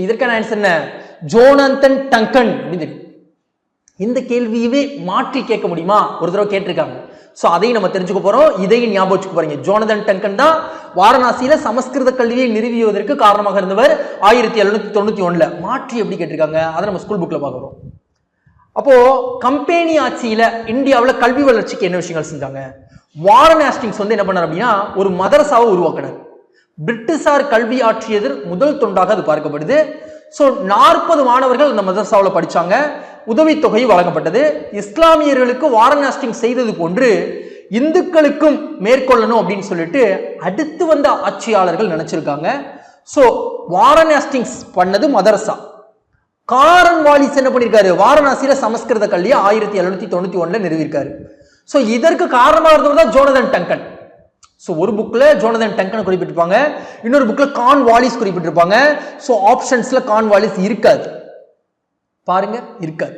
இதற்கான ஆன்சர் என்ன? ஜோனத்தன் டங்கன் அப்படின்னு. இந்த கேள்வியவே மாற்றி கேட்க முடியுமா? ஒரு தடவை கேட்டிருக்காங்க. சோ அதையும் நம்ம தெரிஞ்சுக்க போறோம். இதையும் ஞாபகம் வச்சுக்க போறீங்க. ஜோனதன் டங்கன் தான் வாரணாசியில சமஸ்கிருத கல்வியை நிறுவியதற்கு காரணமாக இருந்தவர். 1791 மாற்றி எப்படி கேட்டிருக்காங்க அதை நம்ம ஸ்கூல் புக்ல பார்க்கிறோம். அப்போ கம்பெனி ஆட்சியில இந்தியாவில் கல்வி வளர்ச்சிக்கு என்ன விஷயங்கள் செஞ்சாங்க? வாரன் ஹேஸ்டிங்ஸ் என்ன பண்ணார் அப்படின்னா ஒரு மதரசாவை உருவாக்கினார். பிரிட்டிஷார் கல்வி ஆற்றியது முதல் தொண்டாக அது பார்க்கப்படுது. சோ 40 மாணவர்கள் இந்த மதரசாவில் படிச்சாங்க. உதவித்தொகை வழங்கப்பட்டது. இஸ்லாமியர்களுக்கு வாரன் ஹேஸ்டிங்ஸ் செய்தது போன்று இந்துக்களுக்கும் மேற்கொள்ளணும் அப்படின்னு சொல்லிட்டு அடுத்து வந்த ஆட்சியாளர்கள் நினைச்சிருக்காங்க. சோ வாரன் ஹேஸ்டிங்ஸ் பண்ணது மதரசா. காரன் வாலிஸ் என்ன பண்ணிருக்காரு? வாரணாசியில சமஸ்கிருத கல்வியை 1791 நிறுவிருக்காரு. சோ இதற்கு காரணமாக இருந்தவர் தான் ஜோனதன் டங்கன். சோ ஒரு புக்ல ஜோனதன் டங்கன் குறிப்பிட்டிருப்பாங்க, இன்னொரு புக்ல கான் வாலிஸ் குறிப்பிட்டிருப்பாங்க. சோ ஆப்ஷன்ஸ்ல கான் வாலிஸ் இருக்காது, பாருங்க இருக்காது.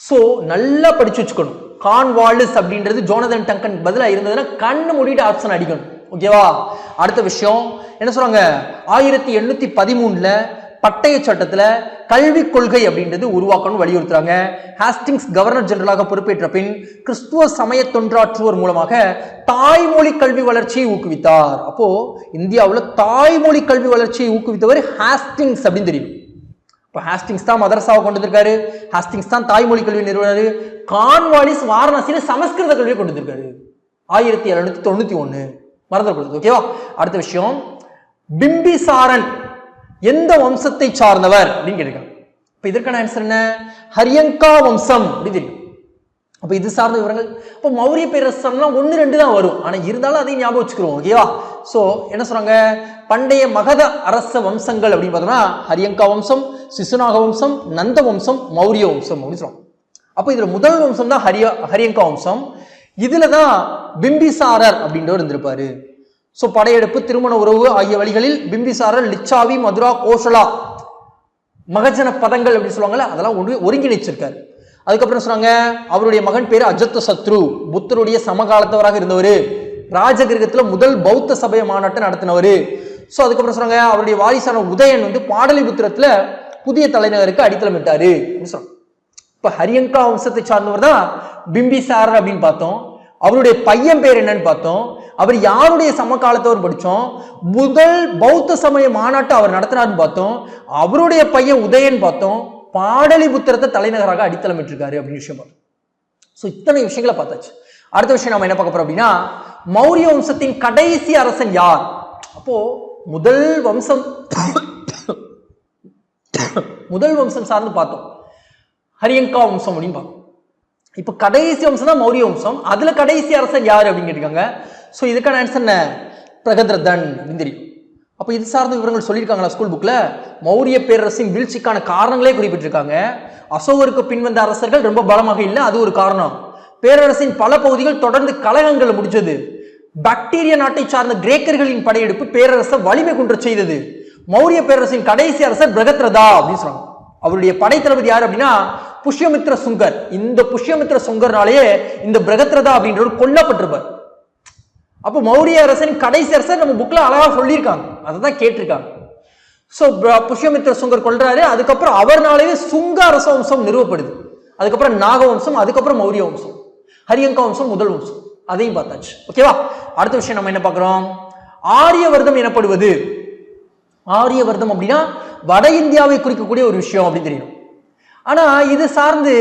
சோ நல்லா படிச்சு வச்சுக்கணும். கான் வாலிஸ் அப்படின்றது ஜோனதன் டங்கன் பதிலா இருந்ததுன்னா கண்ணு மூடிட்டு ஆப்ஷன் அடிக்கணும். ஓகேவா? அடுத்த விஷயம் என்ன சொல்றாங்க? 1813 பட்டய சட்டத்துல கல்வி கொள்கை அப்படின்றது உருவாக்கணும் வலியுறுத்துறாங்க. ஹேஸ்டிங்ஸ் கவர்னர் ஜெனரலாக பொறுப்பேற்ற பின் கிறிஸ்துவ சமய தொண்டாற்றுவோர் மூலமாக தாய்மொழி கல்வி வளர்ச்சியை ஊக்குவித்தார். அப்போ இந்தியாவில் தாய்மொழி கல்வி வளர்ச்சியை ஊக்குவித்தவர் ஹேஸ்டிங்ஸ் அப்படின்னு தெரியும். இப்போ ஹேஸ்டிங்ஸ் தான் மதரசாவை கொண்டு வந்திருக்காரு, ஹேஸ்டிங்ஸ் தான் தாய்மொழி கல்வி நிறுவனர். கான்வாலிஸ் வாரணாசியில சமஸ்கிருத கல்வியை கொண்டு வந்திருக்காரு 1791. மறந்துடக்கூடாது. ஓகேவா? அடுத்த விஷயம், பிம்பிசாரன் எந்த வம்சத்தை சார்ந்தவர் அப்படின்னு கேட்டிருக்காங்க. இப்ப இதற்கான ஆன்சர் என்ன? ஹரியங்கா வம்சம் அப்படின்னு தெரியும். அப்ப இது சார்ந்த விவரங்கள். இப்போ மௌரிய பேரரசம்லாம் 1 2 தான் வரும், ஆனா இருந்தாலும் அதையும் ஞாபகம் வச்சுக்கிறோம். ஓகேவா? சோ என்ன சொல்றாங்க? பண்டைய மகத அரச வம்சங்கள் அப்படின்னு பார்த்தோம்னா ஹரியங்கா வம்சம், சிசுநாக வம்சம், நந்த வம்சம், மௌரிய வம்சம் அப்படின்னு சொல்றோம். அப்ப இதுல முதல் வம்சம் தான் ஹரியங்கா வம்சம். இதுலதான் பிம்பிசாரர் அப்படின்றவர் இருந்திருப்பாரு. சோ படையெடுப்பு, திருமண உறவு ஆகிய வழிகளில் பிம்பிசாரர் லிச்சாவி, மதுரா, கோசலா, மகஜன பதங்கள் அப்படின்னு சொல்லுவாங்கல்ல, அதெல்லாம் ஒருங்கிணைச்சிருக்காரு. அதுக்கப்புறம் சொன்னாங்க அவருடைய மகன் பேரு அஜத்த சத்ரு, புத்தருடைய சமகாலத்தவராக இருந்தவர், ராஜகிரகத்துல முதல் பௌத்த சபை மாநாட்டை நடத்தினவர். சோ அதுக்கப்புறம் சொன்னாங்க அவருடைய வாரிசான உதயன் வந்து பாடலிபுத்திரத்துல புதிய தலைநகருக்கு அடித்தளமிட்டாரு. இப்ப ஹரியங்கா வம்சத்தை சார்ந்தவர் தான் பிம்பிசாரர் அப்படின்னு பார்த்தோம். அவருடைய பையன் பேர் என்னன்னு பார்த்தோம். அவர் யாருடைய சமகாலத்தவர் படிச்சோம். முதல் பௌத்த சமய மாநாட்டை அவர் நடத்தினார்னு பார்த்தோம். அவருடைய பையன் உதயன் பார்த்தோம். பாடலிபுத்திரத்தை தலைநகராக அடித்தளமிட்டிருக்காரு அப்படின்னு விஷயம் பார்த்தோம். சோ இத்தனை விஷயங்களை பார்த்தாச்சு. அடுத்த விஷயம் நம்ம என்ன பார்க்க போறோம் அப்படின்னா, மௌரிய வம்சத்தின் கடைசி அரசன் யார்? அப்போ முதல் வம்சம் சார்ந்து பார்த்தோம், ஹரியங்கா வம்சம் அப்படின்னு பார்த்தோம். இப்ப கடைசி வம்சம் தான் மௌரிய வம்சம். அதுல கடைசி அரசன் யாரு அப்படின்னு கேட்டிருக்காங்க. சோ இதுக்கான ஆன்சர் என்ன? பிரகத்ரதன் அப்படின்னு தெரியும். அப்ப இது சார்ந்த விவரங்கள் சொல்லியிருக்காங்களா ஸ்கூல் புக்ல? மௌரிய பேரரசின் வீழ்ச்சிக்கான காரணங்களே குறிப்பிட்டிருக்காங்க. அசோகருக்கு பின்வந்த அரசர்கள் ரொம்ப பலமாக இல்லை, அது ஒரு காரணம். பேரரசின் பல பகுதிகள் தொடர்ந்து கலகங்கள் முடிச்சது. பாக்டீரிய நாட்டை சார்ந்த கிரேக்கர்களின் படையெடுப்பு பேரரசை வலிமை குன்ற செய்தது. மௌரிய பேரரசின் கடைசி அரசர் பிரகத்ரதா அப்படின்னு சொல்றாங்க. அவருடைய படைத்தளபதி யார் அப்படின்னா புஷ்யமித்ர சுங்கர். இந்த புஷ்யமித்ர சுங்கர்னாலேயே இந்த பிரகத்ரதா அப்படின்றவர் கொல்லப்பட்டிருப்பார். அப்போ மௌரிய அரசனின் கடைசி அரசர் நம்ம புக்ல அழகா சொல்லியிருக்காங்க, அதை தான் கேட்டிருக்காங்க. சோ புஷ்யமித்ர சுங்கர் கொல்றாரு. அதுக்கப்புறம் அவர்னாலேயே சுங்க அரச வம்சம் நிறுவப்படுது. அதுக்கப்புறம் நாக வம்சம், அதுக்கப்புறம் மௌரிய வம்சம், ஹரியங்கா வம்சம் முதல் வம்சம், அதையும் பார்த்தாச்சு. ஓகேவா? அடுத்த விஷயம் நம்ம என்ன பார்க்கிறோம்? ஆரியவர்தம் எனப்படுவது. ஆரியவர்தம் அப்படின்னா வட இந்தியாவை குறிக்கக்கூடிய ஒரு விஷயம் அப்படின்னு தெரியும். ஆனா இது சார்ந்து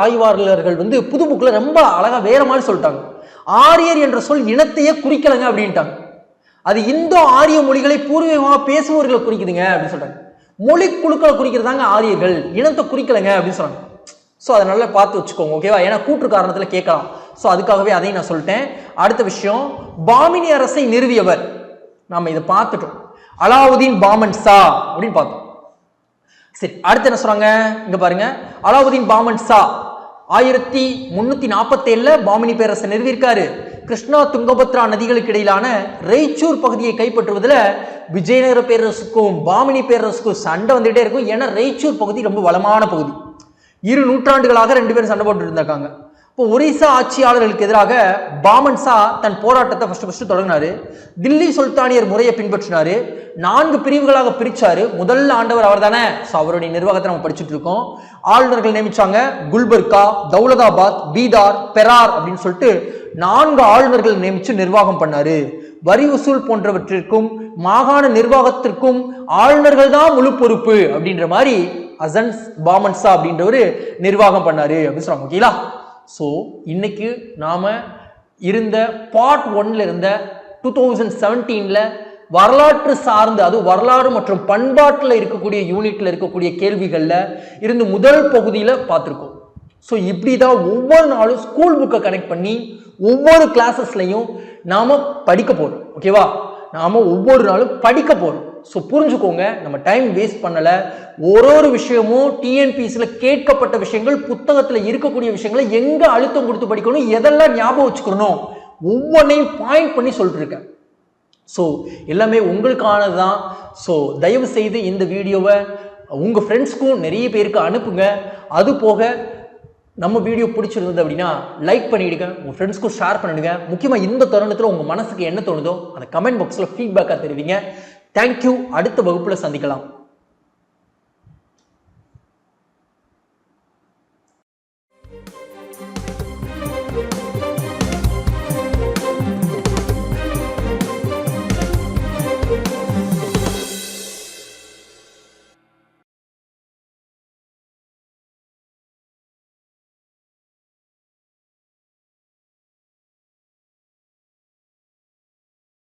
ஆய்வாளர்கள் வந்து புது புக்ல ரொம்ப அழகா வேற மாதிரி சொல்லிட்டாங்க. ஆரியர் என்ற சொல் இனத்தையே குறிக்கலங்க அப்படின்ட்டாங்க. அது இந்தோ ஆரிய மொழிகளை பூர்வீகமாக பேசுபவர்களை குறிக்குதுங்க அப்படின்னு சொல்றாங்க. மொழி குழுக்களை குறிக்கிறதாங்க ஆரியர்கள், இனத்தை குறிக்கலங்க அப்படின்னு சொல்றாங்க. ஸோ அதை நல்லா பார்த்து வச்சுக்கோங்க. ஓகேவா? ஏன்னா கூற்று காரணத்துல கேட்கலாம். ஸோ அதுக்காகவே அதையும் நான் சொல்லிட்டேன். அடுத்த விஷயம், பாமினி அரசை நிறுவியவர். நாம இதை பார்த்துட்டோம், அலாவுதீன் பாமன் ஷா அப்படின்னு பார்த்தோம். சரி, அடுத்து என்ன சொல்றாங்க இங்க பாருங்க. அலாவுதீன் பாமன் ஷா 1347 பாமினி பேரரசை நிறுவியிருக்காரு. கிருஷ்ணா துங்கபத்ரா நதிகளுக்கு இடையிலான ரெய்ச்சூர் பகுதியை கைப்பற்றுவதில் விஜயநகர பேரரசுக்கும் பாமினி பேரரசுக்கும் சண்டை வந்துட்டே இருக்கும். ஏன்னா ரெய்ச்சூர் பகுதி ரொம்ப வளமான பகுதி. 2 நூற்றாண்டுகளாக 2 பேரும் சண்டை போட்டு இருந்தாங்க. இப்போ ஒரிசா ஆட்சியாளர்களுக்கு எதிராக பாமன் ஷா தன் போராட்டத்தை ஃபர்ஸ்ட் தொடங்கினாரு. தில்லி சுல்தானியர் முறையை பின்பற்றினாரு. 4 பிரிவுகளாக பிரிச்சாரு. முதல் ஆண்டவர் அவர் தானே. அவருடைய நிர்வாகத்தை நம்ம படிச்சுட்டு இருக்கோம். ஆளுநர்கள் நியமிச்சாங்க. குல்பர்கா, தௌலதாபாத், பீதார், பெரார் அப்படின்னு சொல்லிட்டு 4 ஆளுநர்கள் நியமிச்சு நிர்வாகம் பண்ணாரு. வரி வசூல் போன்றவற்றிற்கும் மாகாண நிர்வாகத்திற்கும் ஆளுநர்கள் தான் முழு பொறுப்பு அப்படின்ற மாதிரி அசன் பாமன் ஷா அப்படின்றவரு நிர்வாகம் பண்ணாரு அப்படின்னு சொல்றாங்க. ஓகேங்களா? ஸோ இன்னைக்கு நாம இருந்த பார்ட் 1ல இருந்த 2017ல வரலாற்று சார்ந்து, அது வரலாறு மற்றும் பண்பாட்டில் இருக்கக்கூடிய யூனிட்ல இருக்கக்கூடிய கேள்விகள்ல இருந்து முதல் பகுதியில பார்த்துருக்கோம். ஸோ இப்படிதான் ஒவ்வொரு நாளும் ஸ்கூல் புக்கை கனெக்ட் பண்ணி ஒவ்வொரு கிளாஸஸ்லையும் நாம படிக்க போறோம். ஓகேவா? நாம ஒவ்வொரு நாளும் படிக்க போறோம். ஸோ புரிஞ்சுக்கோங்க, நம்ம டைம் வேஸ்ட் பண்ணல. ஒரு விஷயமும் டிஎன்பிஎஸ்சில கேட்கப்பட்ட விஷயங்கள், புத்தகத்துல இருக்கக்கூடிய விஷயங்களை எங்க அழுத்தம் கொடுத்து படிக்கணும், எதெல்லாம் ஞாபகம் வச்சுக்கணும், ஒவ்வொன்றையும் பாயிண்ட் பண்ணி சொல்லிட்டு இருக்கேன். ஸோ எல்லாமே உங்களுக்கானது தான். ஸோ தயவு செய்து இந்த வீடியோவை உங்க ஃப்ரெண்ட்ஸ்க்கும் நிறைய பேருக்கு அனுப்புங்க. அது போக நம்ம வீடியோ பிடிச்சிருந்தது அப்படின்னா லைக் பண்ணிடுங்க, உங்க ஃப்ரெண்ட்ஸ்க்கும் ஷேர் பண்ணிடுங்க. முக்கியமாக இந்த தருணத்தில் உங்க மனசுக்கு என்ன தோணுதோ அதை கமெண்ட் பாக்ஸில் ஃபீட்பேக்காக தெரிவிங்க. தேங்க்யூ. அடுத்த வகுப்புல சந்திக்கலாம்.